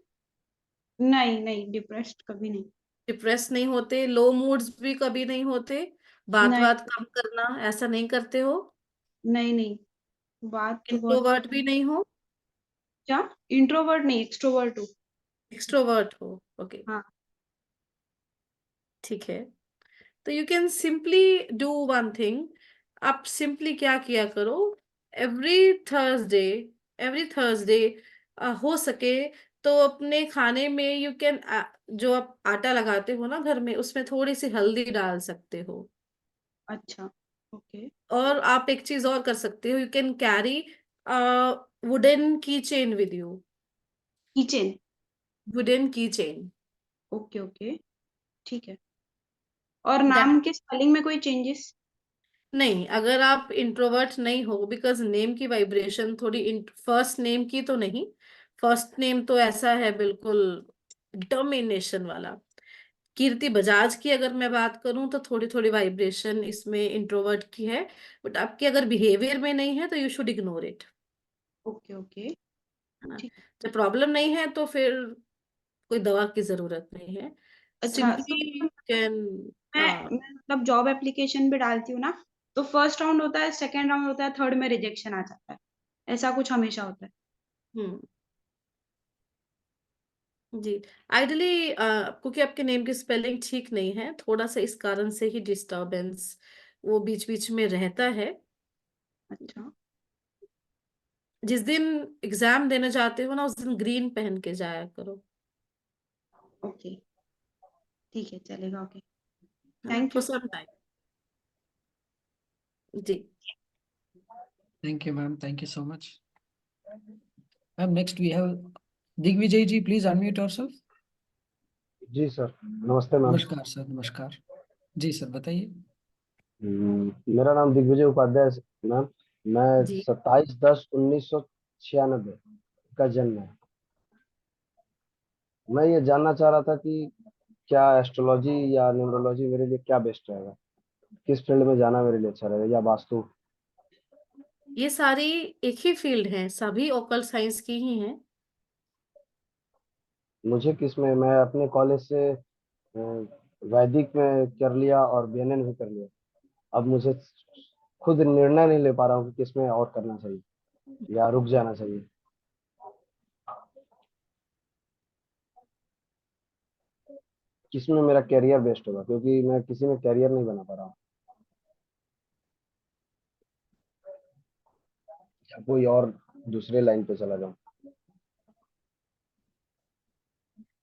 नहीं नहीं, डिप्रेस्ड कभी नहीं। डिप्रेस नहीं होते? लो मूड्स भी कभी नहीं होते? बात नहीं बात कम करना, ऐसा नहीं करते हो? नहीं नहीं, बात तो बहुत। इंट्रोवर्ट भी नहीं हो? क्या? इंट्रोवर्ट नहीं, एक्सट्रोवर्ट हूँ। एक्सट्रोवर्ट हो, ओके। हाँ। ठीक है, तो you can simply do one thing. आप सिंपली क्या किया करो, एवरी थर्सडे, एवरी थर्सडे हो सके तो अपने खाने में यू कैन, जो आप आटा लगाते हो ना घर में, उसमें थोड़ी सी हल्दी डाल सकते हो। अच्छा, ओके। और आप एक चीज और कर सकते हो, यू कैन कैरी वुडन की chain with you. Kitchen. Wooden की चेन। ओके ओके, ठीक है। और नाम के स्पेलिंग में कोई चेंजेस? नहीं, अगर आप इंट्रोवर्ट नहीं हो, बिकॉज नेम की वाइब्रेशन थोड़ी, फर्स्ट नेम की तो नहीं, फर्स्ट नेम तो ऐसा है बिल्कुल डिटर्मिनेशन वाला। कीर्ति बजाज की अगर मैं बात करूं तो थोड़ी थोड़ी वाइब्रेशन इसमें इंट्रोवर्ट की है, बट आपकी अगर बिहेवियर में नहीं है तो you should ignore it, okay okay, है ना? ठीक। जब प्रॉब्लम नहीं है तो फिर कोई दवा की जरूरत नहीं है, अच्छा, तो सिंपली कैन। मैं मतलब जॉब एप्लीकेशन भी डालती हूँ ना, तो फर्स्ट राउंड होता है, सेकंड राउंड होता है, थर्ड में रिजेक्शन आ जाता है, ऐसा कुछ हमेशा होता है? हम्म, जी। आइडली क्योंकि आपके नेम की स्पेलिंग ठीक नहीं है, थोड़ा सा इस कारण से ही डिस्टरबेंस वो बीच बीच में रहता है। अच्छा। जिस दिन एग्जाम देने जाते हो ना, उस दिन ग्रीन पहन के जाया करो। ओके, ठीक है, चलेगा। ओके, है ना, thank for you. Some time. जी। Thank you, ma'am. Thank you so much. Ma'am, next we have Digvijay ji. Please unmute yourself. जी सर, नमस्ते मैम। नमस्कार सर, नमस्कार जी सर, बताइए। मेरा नाम दिग्विजय उपाध्याय है मैम। मैं जी 27/10/1996 का जन्म है। मैं ये जानना चाह रहा था कि क्या एस्ट्रोलॉजी या न्यूमरोलॉजी मेरे लिए क्या बेस्ट रहेगा, किस फील्ड में जाना मेरे लिए अच्छा रहेगा, या वास्तु? ये सारी एक ही फील्ड है, सभी ओकल साइंस की ही हैं। मुझे किस में, मैं अपने कॉलेज से वैदिक में कर लिया और बीएनएन भी कर लिया। अब मुझे खुद निर्णय नहीं ले पा रहा हूँ कि किस में और करना चाहिए या रुक जाना चाहिए। किसमें मेरा कैरियर बेस्ट होगा, क्योंकि मैं किसी में कैरियर नहीं बना पा रहा हूँ, या कोई और दूसरे लाइन पे चला जाऊँ।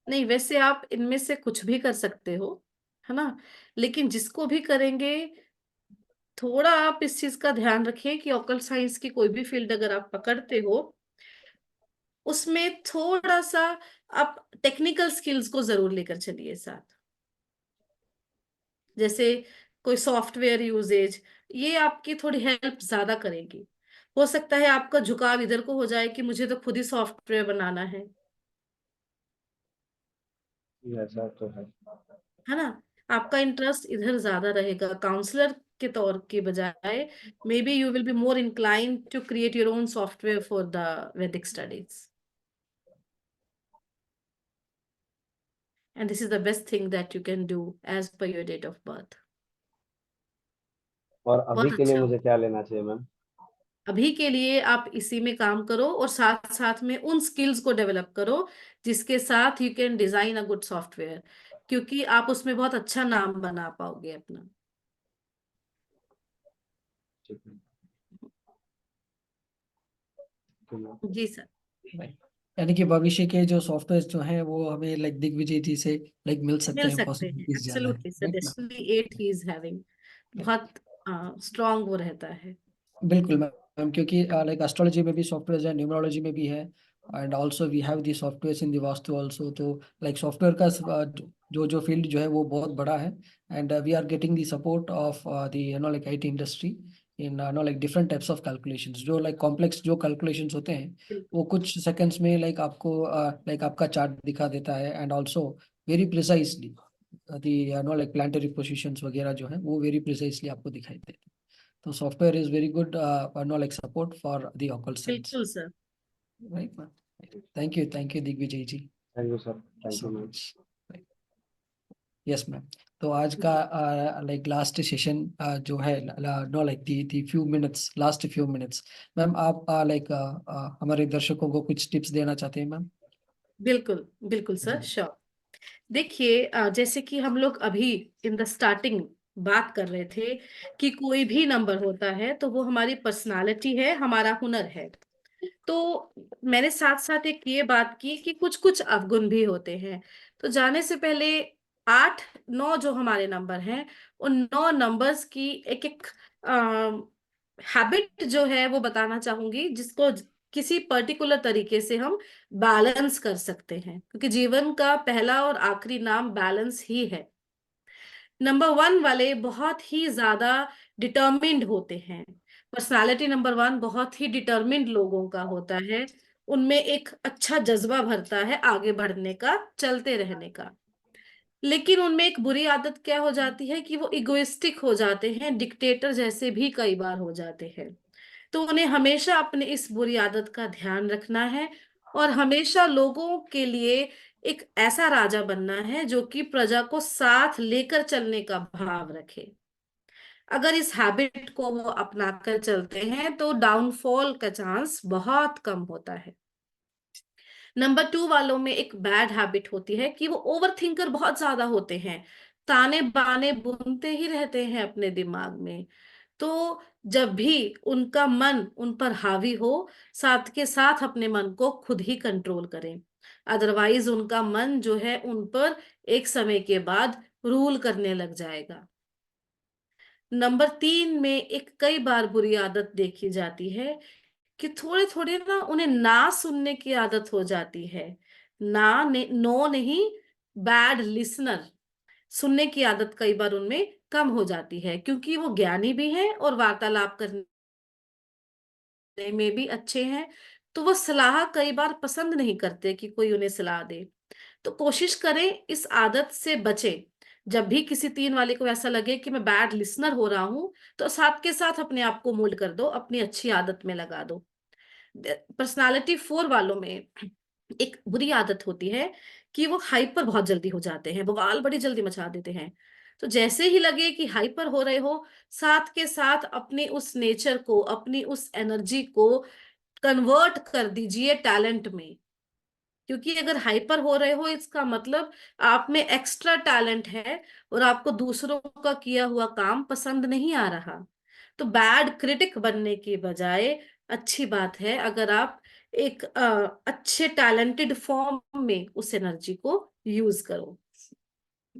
नहीं, वैसे आप इनमें से कुछ भी कर सकते हो, है ना? लेकिन जिसको भी करेंगे थोड़ा आप इस चीज का ध्यान रखें कि ऑकल्ट साइंस की कोई भी फील्ड अगर आप पकड़ते हो, उसमें थोड़ा सा आप टेक्निकल स्किल्स को जरूर लेकर चलिए साथ। जैसे कोई सॉफ्टवेयर यूजेज, ये आपकी थोड़ी हेल्प ज्यादा करेगी। हो सकता है आपका झुकाव इधर को हो जाए कि मुझे तो खुद ही सॉफ्टवेयर बनाना ऐसा तो है ना। आपका इंटरेस्ट इधर ज्यादा रहेगा काउंसलर के तौर के बजाय। May be you will be more inclined to create your own software for the Vedic studies, and this is the best thing that you can do as per your date of birth. और अभी बहुत के लिए अच्छा। मुझे क्या लेना चाहिए मैम? अभी के लिए आप इसी में काम करो और साथ साथ में उन स्किल्स को डेवलप करो जिसके साथ you can design a good software, क्योंकि आप उसमें बहुत अच्छा नाम बना पाओगे अपना। ठीक है। जी सर। Right. यानी कि भविष्य के जो सॉफ्टवेयर जो हैं वो हमें लाइक दिग्विजय जी से लाइक मिल सकते मिल हैं, सकते हैं, पॉसिबिलिटीज ज्यादा है, एब्सोल्युटली सर। राइट ना? डेस्टिनी 8 ही इज हैविंग, बहुत स्ट्रांग वो रहता है। बिल्कुल मैम, क्योंकि लाइक एस्ट्रोलॉजी में भी सॉफ्टवेयर है, न्यूमरोलॉजी में भी है, and also we have the software in the Vastu also. तो लाइक सॉफ्टवेयर का जो जो फील्ड जो है वो बहुत बड़ा है, and we are getting the support of the like IT industry in like different types of calculations. जो लाइक कॉम्प्लेक्स जो कैलकुलेशंस होते हैं वो कुछ सेकंड्स में लाइक आपको लाइक आपका चार्ट दिखा देता है, and also very precisely the like planetary positions वगैरह जो है वो वेरी प्रिसाइजली आपको दिखाई देते हैं। तो software is very good like support for the occult science, बिल्कुल sir. right ma'am? Thank you Digvijay ji thank you sir, thank so you ma'am. much. Right. Yes ma'am. तो आज का लाइक लास्ट सेशन जो है know like the few minutes, last few minutes, ma'am आप like हमारे दर्शकों को कुछ टिप्स देना चाहते हैं मैम? बिल्कुल बिल्कुल सर, श्योर। देखिए जैसे कि हम लोग अभी इन द स्टार्टिंग बात कर रहे थे कि कोई भी नंबर होता है तो वो हमारी पर्सनालिटी है, हमारा हुनर है। तो मैंने साथ साथ एक ये बात की कि कुछ कुछ अवगुण भी होते हैं। तो जाने से पहले 8 9 जो हमारे नंबर हैं, उन 9 नंबर्स की एक एक हैबिट जो है वो बताना चाहूंगी, जिसको किसी पर्टिकुलर तरीके से हम बैलेंस कर सकते हैं, क्योंकि जीवन का पहला और आखिरी नाम बैलेंस ही है। नंबर 1 वाले बहुत ही ज्यादा डिटर्मिन्ड होते हैं। पर्सनालिटी नंबर 1 बहुत ही डिटर्मिन्ड लोगों का होता है। उनमें एक अच्छा जज्बा भरता है आगे बढ़ने का, चलते रहने का। लेकिन उनमें एक बुरी आदत क्या हो जाती है कि वो इगोइस्टिक हो जाते हैं, डिक्टेटर जैसे भी कई बार हो जाते हैं। तो उन्हें हमेशा अपने इस बुरी आदत का ध्यान रखना है और हमेशा लोगों के लिए एक ऐसा राजा बनना है जो कि प्रजा को साथ लेकर चलने का भाव रखे। अगर इस हैबिट को वो अपनाकर चलते हैं तो डाउनफॉल का चांस बहुत कम होता है। नंबर 2 वालों में एक बैड हैबिट होती है कि वो ओवर थिंकर बहुत ज्यादा होते हैं, ताने बाने बुनते ही रहते हैं अपने दिमाग में। तो जब भी उनका मन उन पर हावी हो, साथ के साथ अपने मन को खुद ही कंट्रोल करें, अदरवाइज उनका मन जो है उन पर एक समय के बाद रूल करने लग जाएगा। नंबर 3 में एक कई बार बुरी आदत देखी जाती है कि थोड़े थोड़े ना उन्हें ना सुनने की आदत हो जाती है। नो नहीं, बैड लिसनर, सुनने की आदत कई बार उनमें कम हो जाती है, क्योंकि वो ज्ञानी भी हैं और वार्तालाप करने में भी अच्छे हैं। तो वो सलाह कई बार पसंद नहीं करते कि कोई उन्हें सलाह दे। तो कोशिश करें इस आदत से बचें। जब भी किसी 3 वाले को ऐसा लगे कि मैं बैड लिसनर हो रहा हूं, तो साथ के साथ अपने आप को मोल्ड कर दो, अपनी अच्छी आदत में लगा दो। पर्सनालिटी 4 वालों में एक बुरी आदत होती है कि वो हाइपर बहुत जल्दी हो जाते हैं, बवाल बड़ी जल्दी मचा देते हैं। तो जैसे ही लगे कि हाइपर हो रहे हो, साथ के साथ अपने उस नेचर को, अपनी उस एनर्जी को कन्वर्ट कर दीजिए टैलेंट में। क्योंकि अगर हाइपर हो रहे हो, इसका मतलब आप में एक्स्ट्रा टैलेंट है और आपको दूसरों का किया हुआ काम पसंद नहीं आ रहा। तो बैड क्रिटिक बनने की बजाय अच्छी बात है अगर आप एक अच्छे टैलेंटेड फॉर्म में उस एनर्जी को यूज करो।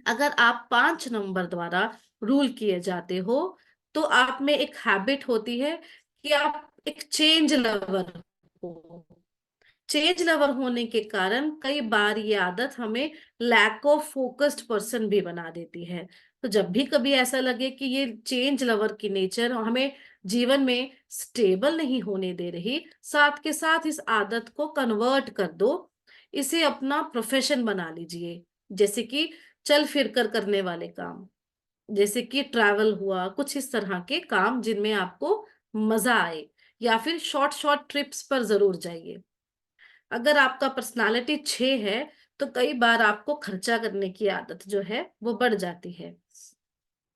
अगर आप 5 नंबर द्वारा रूल किए जाते हो तो आप में एक हैबिट होती है कि आप एक चेंज लवर हो। चेंज लवर होने के कारण कई बार ये आदत हमें लैक ऑफ फोकस्ड पर्सन भी बना देती है। तो जब भी कभी ऐसा लगे कि ये चेंज लवर की नेचर हमें जीवन में स्टेबल नहीं होने दे रही, साथ के साथ इस आदत को कन्वर्ट कर दो, इसे अपना प्रोफेशन बना लीजिए। जैसे कि चल फिर कर करने वाले काम, जैसे कि ट्रैवल हुआ, कुछ इस तरह के काम जिनमें आपको मजा आए, या फिर शॉर्ट शॉर्ट ट्रिप्स पर जरूर जाइए। अगर आपका पर्सनालिटी 6 है तो कई बार आपको खर्चा करने की आदत जो है वो बढ़ जाती है।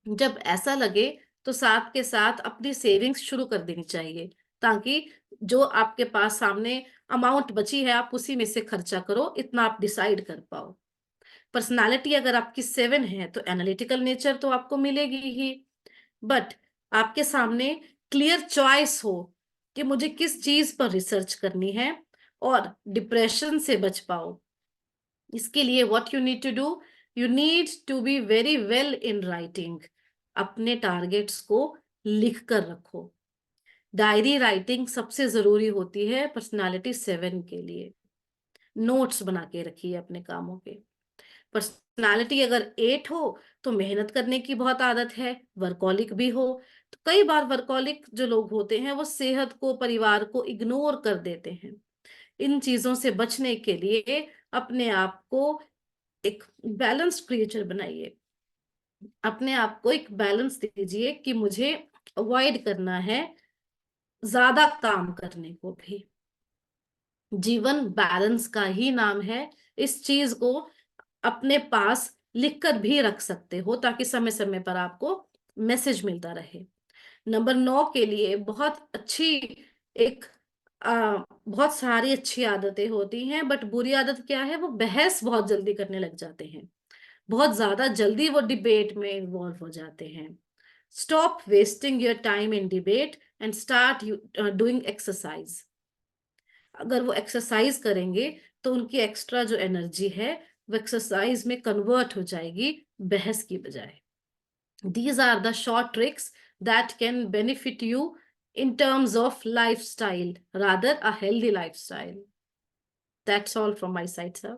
जब ऐसा लगे तो साथ के साथ अपनी सेविंग्स शुरू कर देनी चाहिए, ताकि जो आपके पास सामने अमाउंट बची है आप उसी में से खर्चा करो, इतना आप डिसाइड कर पाओ। पर्सनालिटी अगर आपकी 7 है तो एनालिटिकल नेचर तो आपको मिलेगी ही, बट आपके सामने क्लियर चॉइस हो कि मुझे किस चीज पर रिसर्च करनी है और डिप्रेशन से बच पाओ। इसके लिए what you need to do, you need to be very well in writing. अपने टारगेट्स को लिख कर रखो। डायरी राइटिंग सबसे जरूरी होती है पर्सनालिटी 7 के लिए। नोट्स बना के रखिए अपने कामों के। पर्सनालिटी अगर 8 हो तो मेहनत करने की बहुत आदत है, वर्कॉलिक भी हो। तो कई बार वर्कॉलिक जो लोग होते हैं वो सेहत को, परिवार को इग्नोर कर देते हैं। इन चीजों से बचने के लिए अपने आप को एक बैलेंस्ड क्रिएचर बनाइए। अपने आप को एक बैलेंस दीजिए कि मुझे अवॉइड करना है ज्यादा काम करने को भी। जीवन बैलेंस का ही नाम है। इस चीज को अपने पास लिखकर भी रख सकते हो ताकि समय समय पर आपको मैसेज मिलता रहे। नंबर 9 के लिए बहुत अच्छी एक बहुत सारी अच्छी आदतें होती हैं, बट बुरी आदत क्या है, वो बहस बहुत जल्दी करने लग जाते हैं। बहुत ज्यादा जल्दी वो डिबेट में इन्वॉल्व हो जाते हैं। Stop wasting your time in debate and start doing exercise. अगर वो एक्सरसाइज करेंगे तो उनकी एक्स्ट्रा जो एनर्जी है वो एक्सरसाइज में कन्वर्ट हो जाएगी बहस की बजाय। These are the short tricks that can benefit you in terms of lifestyle, rather a healthy lifestyle. That's all from my side, sir.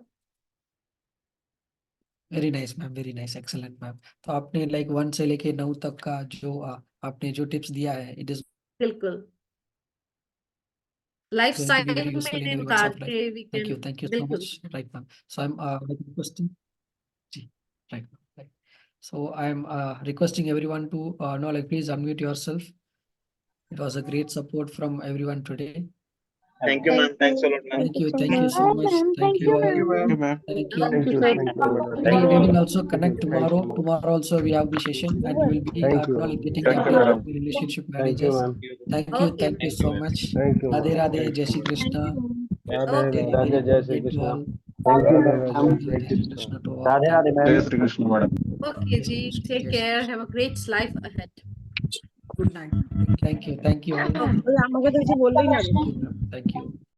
Very nice ma'am, very nice, excellent ma'am. तो आपने like 1 से लेके 9 तक का जो आपने जो tips दिया है, इट इज बिल्कुल going to be very lifestyle useful in maintain everyone's of करके life. we Thank can you so बिल्कुल much. Right, ma'am. So I'm requesting. जी, right, ma'am, right. So I'm requesting everyone to no, like, please unmute yourself. It was a great support from everyone today. Thank you, ma'am. Thanks a lot, ma'am. Thank you so much. Thank you all. ma'am. Thank you. Thank you. Thank you very much. We will also connect Thank you tomorrow. so much. Tomorrow also we have the session and we will be Thank you. getting Thank you, updated madam. with relationship Thank you, managers. ma'am. Okay, Thank you so much. Thank you, Radhe ma'am. Radhe, Thank Jai you. Shri Krishna. Radhe okay. Radhe, Jai Shri Great to Krishna. all. Thank you, Jai madam. Shri Thank you, sir. Krishna to all. Radhe Radhe ma'am. Jai Shri Krishna, madam. Okay, ji. Take care. Have a great life ahead. Good night. Thank you all. Okay. Thank you, ma'am. Thank you.